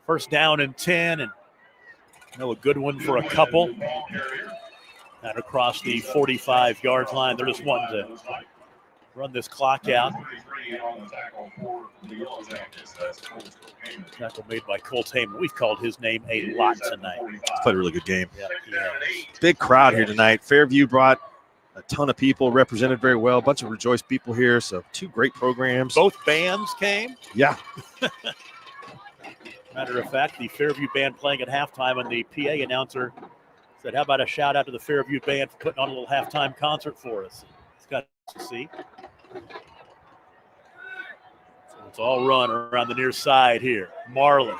First down and 10, and a good one for a couple. And across the 45-yard line, they're just wanting to run this clock out. Tackle made by Colt Heyman. We've called his name a lot tonight. Played a really good game. Yeah. Big crowd here tonight. Fairview brought a ton of people, represented very well. A bunch of Rejoice people here, so 2 great programs. Both bands came. Yeah. Matter of fact, the Fairview band playing at halftime, and the PA announcer said, how about a shout out to the Fairview band for putting on a little halftime concert for us. It's got to see. So it's all run around the near side here. Marley.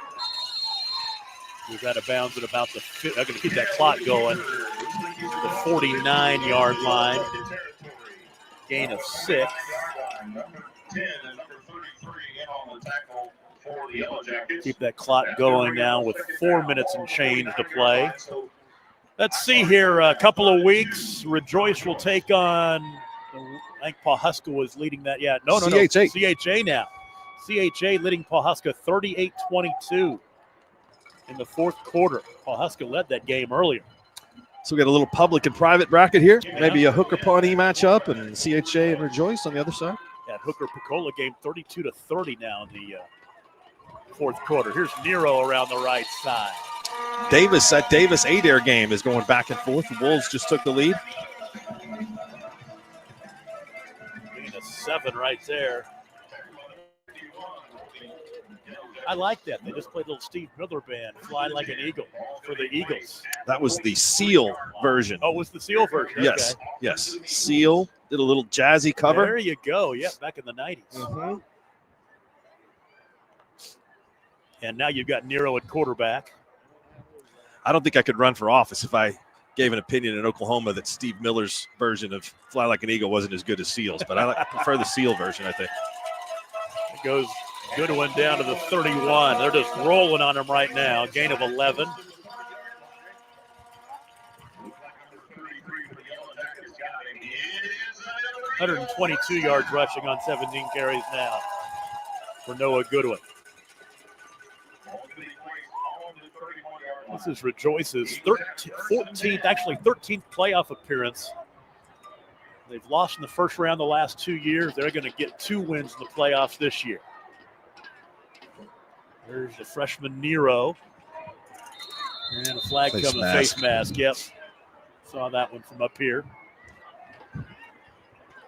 We've out of bounds at about I'm going to keep that clock going. The 49-yard line. Gain of 6. Keep that clock going now with 4 minutes and change to play. Let's see here. A couple of weeks. Rejoice will take on, I think Pawhuska was leading that. Yeah, no. CHA now. CHA leading Pawhuska 38-22 in the fourth quarter. Pawhuska led that game earlier. So we got a little public and private bracket here. Yeah. Maybe a Hooker Pawnee matchup and CHA and Rejoice on the other side. Yeah, Hooker Picola game 32-30 now in the fourth quarter. Here's Nero around the right side. That Davis Adair game is going back and forth. The Wolves just took the lead. Gain of 7 right there. I like that. They just played a little Steve Miller band, Fly Like an Eagle, for the Eagles. That was the Seal version. Oh, it was the Seal version. Yes, okay. Yes. Seal did a little jazzy cover. There you go. Yeah, back in the 90s. Mm-hmm. And now you've got Nero at quarterback. I don't think I could run for office if I gave an opinion in Oklahoma that Steve Miller's version of Fly Like an Eagle wasn't as good as Seal's, but I prefer the Seal version, I think. It goes good one down to the 31. They're just rolling on him right now. Gain of 11. $122 yards rushing on 17 carries now for Noah Goodwin. This is Rejoice's 13th playoff appearance. They've lost in the first round the last 2 years. They're going to get 2 wins in the playoffs this year. There's the freshman Nero. And a flag coming, face mask. Yep. Saw that one from up here.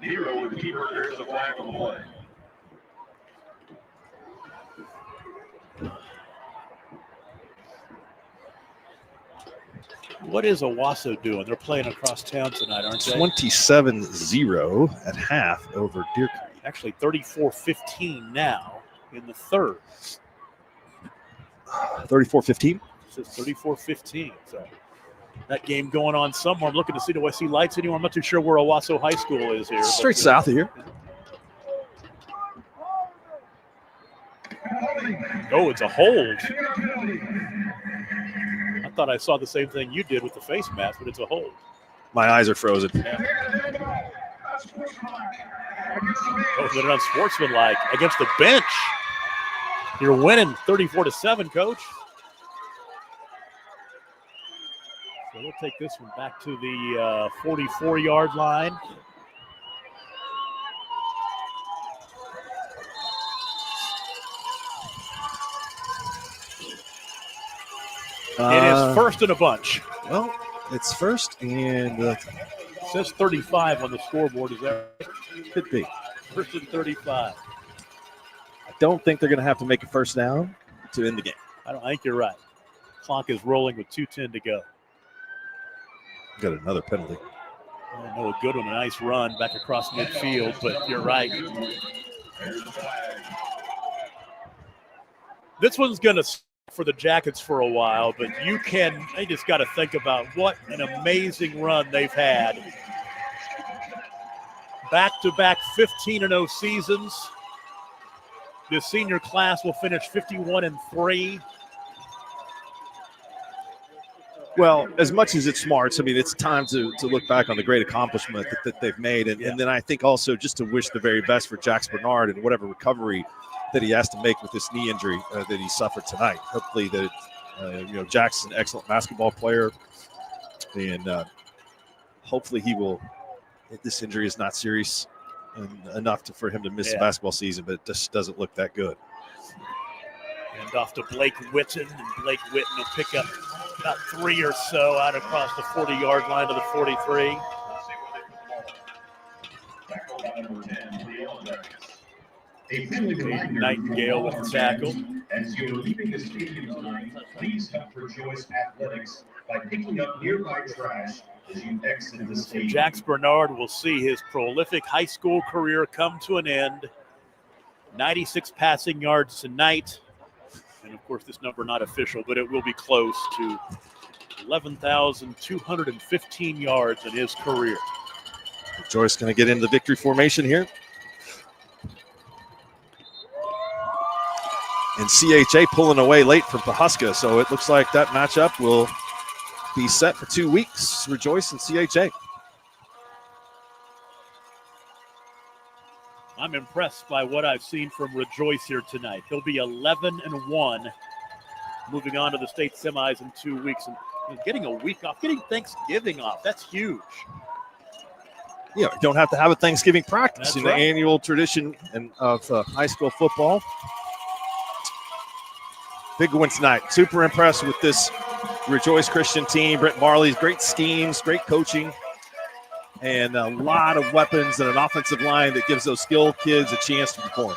Nero with the keeper. There's a flag on the play. What is Owasso doing? They're playing across town tonight, aren't they? 27-0 at half over Deer Creek. Actually, 34-15 now in the third. 34-15. It says 34-15. So that game going on somewhere. I'm looking to see, do I see lights anywhere? I'm not too sure where Owasso High School is here. Straight south of here. Oh, it's a hold. I thought I saw the same thing you did with the face mask, but it's a hold. My eyes are frozen. Yeah. Oh, they're unsportsmanlike against the bench. You're winning 34-7, Coach. So we'll take this one back to the 44-yard line. It is first in a bunch. Well, it's first, and it says 35 on the scoreboard. Is that right? Could be. First and 35. I don't think they're going to have to make a first down to end the game. I think you're right. Clock is rolling with 2:10 to go. Got another penalty. Oh, a good one. A nice run back across midfield, but you're right. This one's going to for the Jackets for a while, but they just got to think about what an amazing run they've had. Back-to-back 15-0 seasons. The senior class will finish 51-3. Well, as much as it's smart, I mean, it's time to look back on the great accomplishment that they've made. And then I think also just to wish the very best for Jax Bernard and whatever recovery that he has to make with this knee injury that he suffered tonight. Hopefully that, Jax is an excellent basketball player. And hopefully this injury is not serious enough for him to miss the basketball season, but it just doesn't look that good. And off to Blake Witten, and Blake Witten will pick up about 3 or so out across the 40-yard line to the 43. Nightingale with the tackle. As you're leaving the stadium tonight, please help Rejoice Athletics by picking up nearby trash as you exit the stadium. Jax Bernard will see his prolific high school career come to an end. 96 passing yards tonight. And, of course, this number not official, but it will be close to 11,215 yards in his career. Joyce going to get into the victory formation here. And CHA pulling away late from Pahuska, so it looks like that matchup will be set for 2 weeks. Rejoice and CHA. I'm impressed by what I've seen from Rejoice here tonight. They'll be 11-1, moving on to the state semis in 2 weeks. And getting a week off, getting Thanksgiving off, that's huge. You don't have to have a Thanksgiving practice. That's in the annual tradition of high school football. Big win tonight. Super impressed with this Rejoice Christian team. Brett Marley's great schemes, great coaching, and a lot of weapons and an offensive line that gives those skilled kids a chance to perform.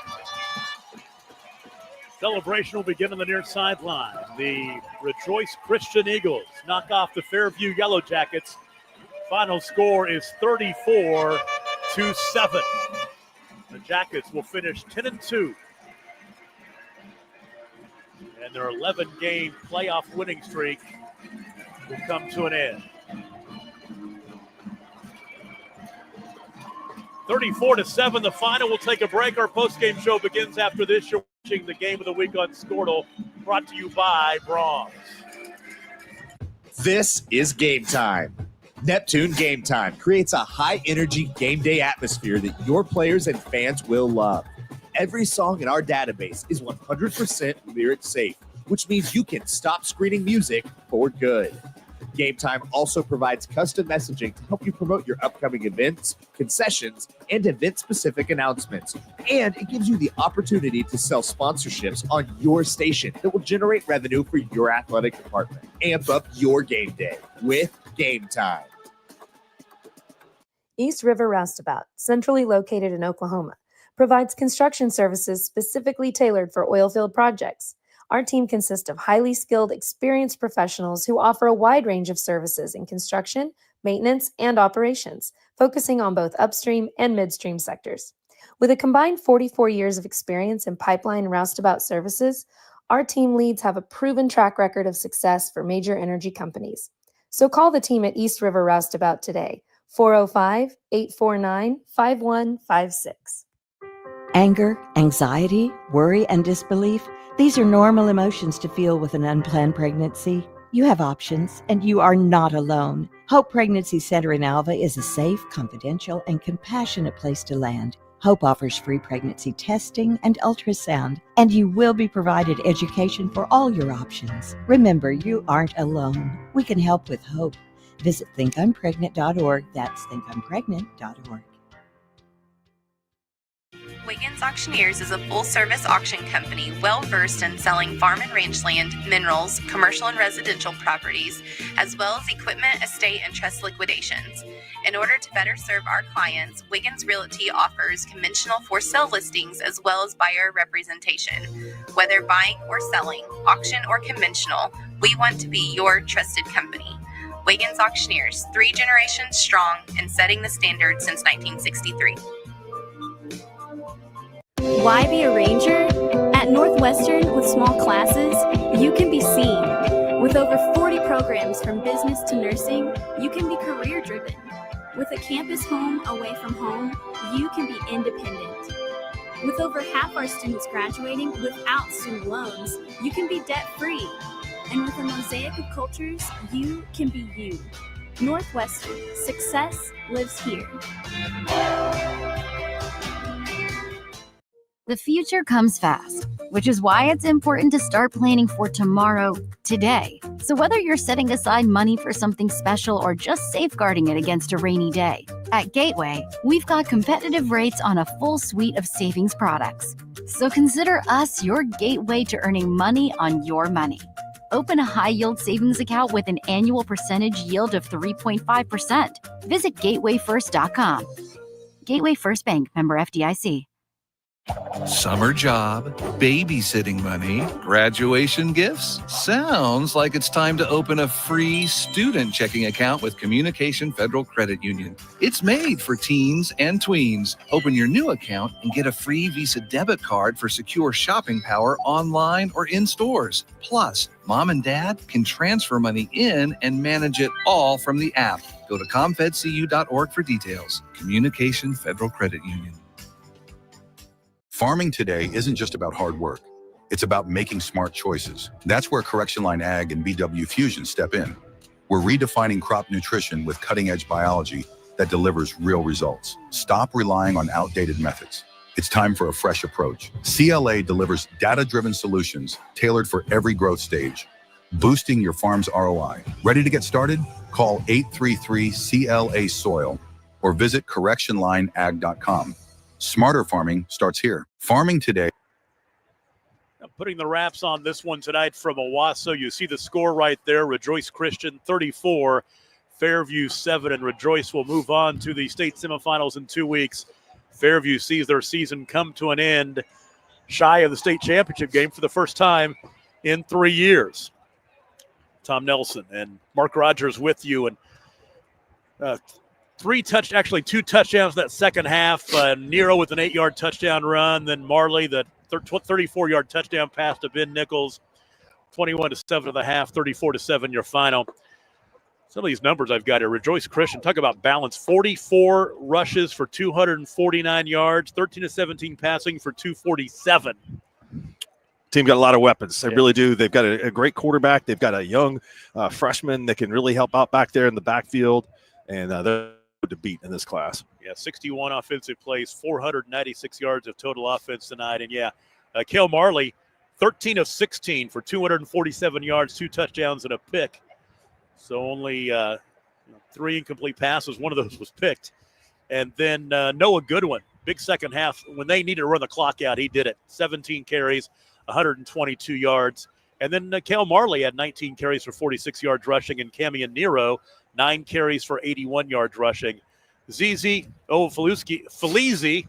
Celebration will begin on the near sideline. The Rejoice Christian Eagles knock off the Fairview Yellow Jackets. Final score is 34-7. The Jackets will finish 10-2. And their 11-game playoff winning streak will come to an end. 34-7, the final. We'll take a break. Our post-game show begins after this. You're watching the Game of the Week on Skordle, brought to you by Brahms. This is Game Time. Neptune Game Time creates a high-energy game day atmosphere that your players and fans will love. Every song in our database is 100% lyric safe, which means you can stop screening music for good. Game Time also provides custom messaging to help you promote your upcoming events, concessions, and event-specific announcements. And it gives you the opportunity to sell sponsorships on your station that will generate revenue for your athletic department. Amp up your game day with Game Time. East River Roustabout, centrally located in Oklahoma, provides construction services specifically tailored for oilfield projects. Our team consists of highly skilled, experienced professionals who offer a wide range of services in construction, maintenance, and operations, focusing on both upstream and midstream sectors. With a combined 44 years of experience in pipeline and roustabout services, Our team leads have a proven track record of success for major energy companies. So call the team at East River Roustabout today, 405-849-5156. Anger, anxiety, worry, and disbelief, these are normal emotions to feel with an unplanned pregnancy. You have options, and you are not alone. Hope Pregnancy Center in Alva is a safe, confidential, and compassionate place to land. Hope offers free pregnancy testing and ultrasound, and you will be provided education for all your options. Remember, you aren't alone. We can help with hope. Visit thinkimpregnant.org. That's thinkimpregnant.org. Wiggins Auctioneers is a full-service auction company well-versed in selling farm and range land, minerals, commercial and residential properties, as well as equipment, estate, and trust liquidations. In order to better serve our clients, Wiggins Realty offers conventional for-sale listings as well as buyer representation. Whether buying or selling, auction or conventional, we want to be your trusted company. Wiggins Auctioneers, 3 generations strong and setting the standard since 1963. Why be a ranger? At Northwestern, with small classes, you can be seen. With over 40 programs from business to nursing, you can be career-driven. With a campus home away from home, you can be independent. With over half our students graduating without student loans, you can be debt-free. And with a mosaic of cultures, you can be you. Northwestern, success lives here. The future comes fast, which is why it's important to start planning for tomorrow, today. So whether you're setting aside money for something special or just safeguarding it against a rainy day, at Gateway, we've got competitive rates on a full suite of savings products. So consider us your gateway to earning money on your money. Open a high-yield savings account with an annual percentage yield of 3.5%. Visit gatewayfirst.com. Gateway First Bank, member FDIC. Summer job, babysitting money, graduation gifts. Sounds like it's time to open a free student checking account with Communication Federal Credit Union. It's made for teens and tweens. Open your new account and get a free Visa debit card for secure shopping power online or in stores. Plus, mom and dad can transfer money in and manage it all from the app. Go to comfedcu.org for details. Communication Federal Credit Union. Farming today isn't just about hard work. It's about making smart choices. That's where Correction Line Ag and BW Fusion step in. We're redefining crop nutrition with cutting-edge biology that delivers real results. Stop relying on outdated methods. It's time for a fresh approach. CLA delivers data-driven solutions tailored for every growth stage, boosting your farm's ROI. Ready to get started? Call 833-CLA-SOIL or visit correctionlineag.com. Smarter farming starts here. Farming today. Putting the wraps on this one tonight from Owasso. You see the score right there. Rejoice Christian 34, Fairview 7, and Rejoice will move on to the state semifinals in 2 weeks. Fairview sees their season come to an end shy of the state championship game for the first time in 3 years. Tom Nelson and Mark Rogers with you, and two touchdowns that second half. Nero with an 8-yard touchdown run. Then Marley, the 34-yard touchdown pass to Ben Nichols. 21-7 at the half, 34-7 your final. Some of these numbers I've got here. Rejoice Christian, talk about balance. 44 rushes for 249 yards, 13-17 passing for 247. Team got a lot of weapons. They really do. They've got a great quarterback. They've got a young freshman that can really help out back there in the backfield. And they're to beat in this class. 61 offensive plays, 496 yards of total offense tonight. And Kale Marley, 13 of 16 for 247 yards, 2 touchdowns and a pick. So only 3 incomplete passes. One of those was picked. And then Noah Goodwin, big second half. When they needed to run the clock out, he did it. 17 carries, 122 yards. And then Kale Marley had 19 carries for 46 yards rushing, and Camion Nero, 9 carries for 81 yards rushing. Zizi Felizi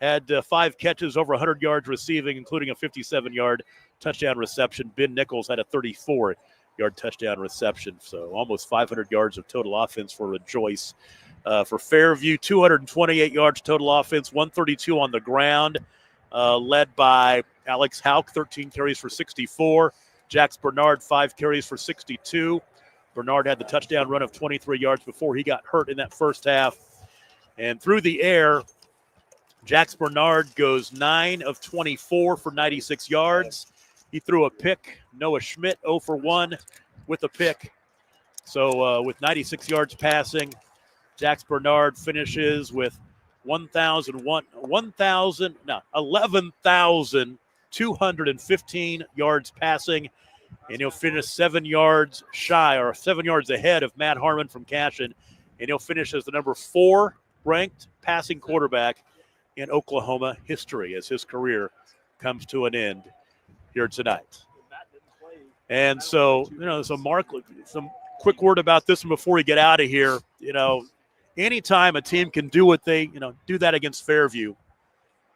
had 5 catches over 100 yards receiving, including a 57-yard touchdown reception. Ben Nichols had a 34-yard touchdown reception, so almost 500 yards of total offense for Rejoice. For Fairview, 228 yards total offense, 132 on the ground. led by Alex Hauk, 13 carries for 64. Jax Bernard, 5 carries for 62. Bernard had the touchdown run of 23 yards before he got hurt in that first half. And through the air, Jax Bernard goes 9 of 24 for 96 yards. He threw a pick. Noah Schmidt 0 for 1 with a pick. So with 96 yards passing, Jax Bernard finishes with 11,215 yards passing, and he'll finish 7 yards shy, or 7 yards ahead of Matt Harmon from Cashin, and he'll finish as the number 4 ranked passing quarterback in Oklahoma history as his career comes to an end here tonight. And so, Mark, some quick word about this one before we get out of here. Anytime a team can do what they, do that against Fairview,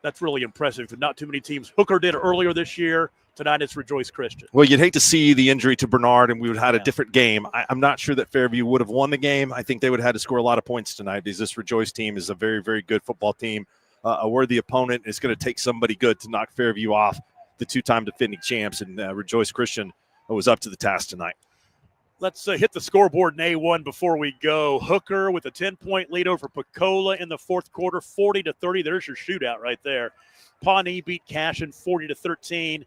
that's really impressive. Not too many teams. Hooker did earlier this year. Tonight it's Rejoice Christian. Well, you'd hate to see the injury to Bernard and we would have had a different game. I'm not sure that Fairview would have won the game. I think they would have had to score a lot of points tonight because this Rejoice team is a very, very good football team, a worthy opponent. It's going to take somebody good to knock Fairview off, the two-time defending champs, and Rejoice Christian was up to the task tonight. Let's hit the scoreboard in A1 before we go. Hooker with a 10-point lead over Pecola in the fourth quarter, 40-30. There's your shootout right there. Pawnee beat Cashin 40-13,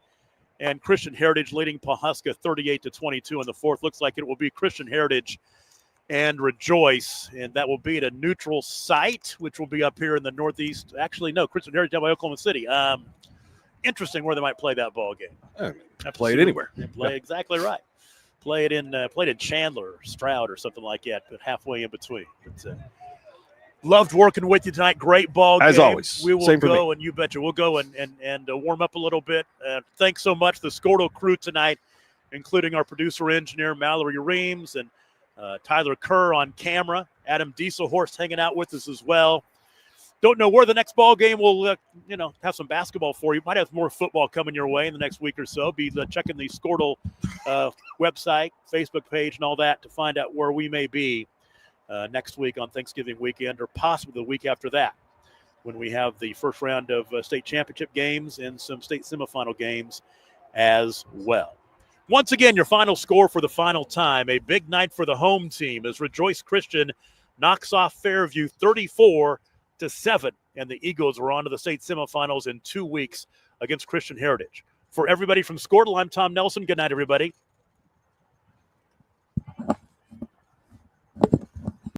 and Christian Heritage leading Pawhuska 38-22 in the fourth. Looks like it will be Christian Heritage and Rejoice, and that will be at a neutral site, which will be up here in the northeast. Actually, no, Christian Heritage down by Oklahoma City. Interesting where they might play that ball game. Play it anywhere. Exactly right. Play it in Chandler or Stroud or something like that, but halfway in between. But, loved working with you tonight. Great ball game. As always. We will Same for go, me. and you betcha we'll go and warm up a little bit. Thanks so much, the Skordle crew tonight, including our producer-engineer, Mallory Reams, and Tyler Kerr on camera. Adam Dieselhorst hanging out with us as well. Don't know where the next ball game will, have some basketball for you. Might have more football coming your way in the next week or so. Be checking the Skordle website, Facebook page, and all that to find out where we may be next week on Thanksgiving weekend, or possibly the week after that, when we have the first round of state championship games and some state semifinal games as well. Once again, your final score for the final time. A big night for the home team as Rejoice Christian knocks off Fairview 34-7, and the Eagles are on to the state semifinals in 2 weeks against Christian Heritage. For everybody from Skordle, I'm Tom Nelson. Good night, everybody.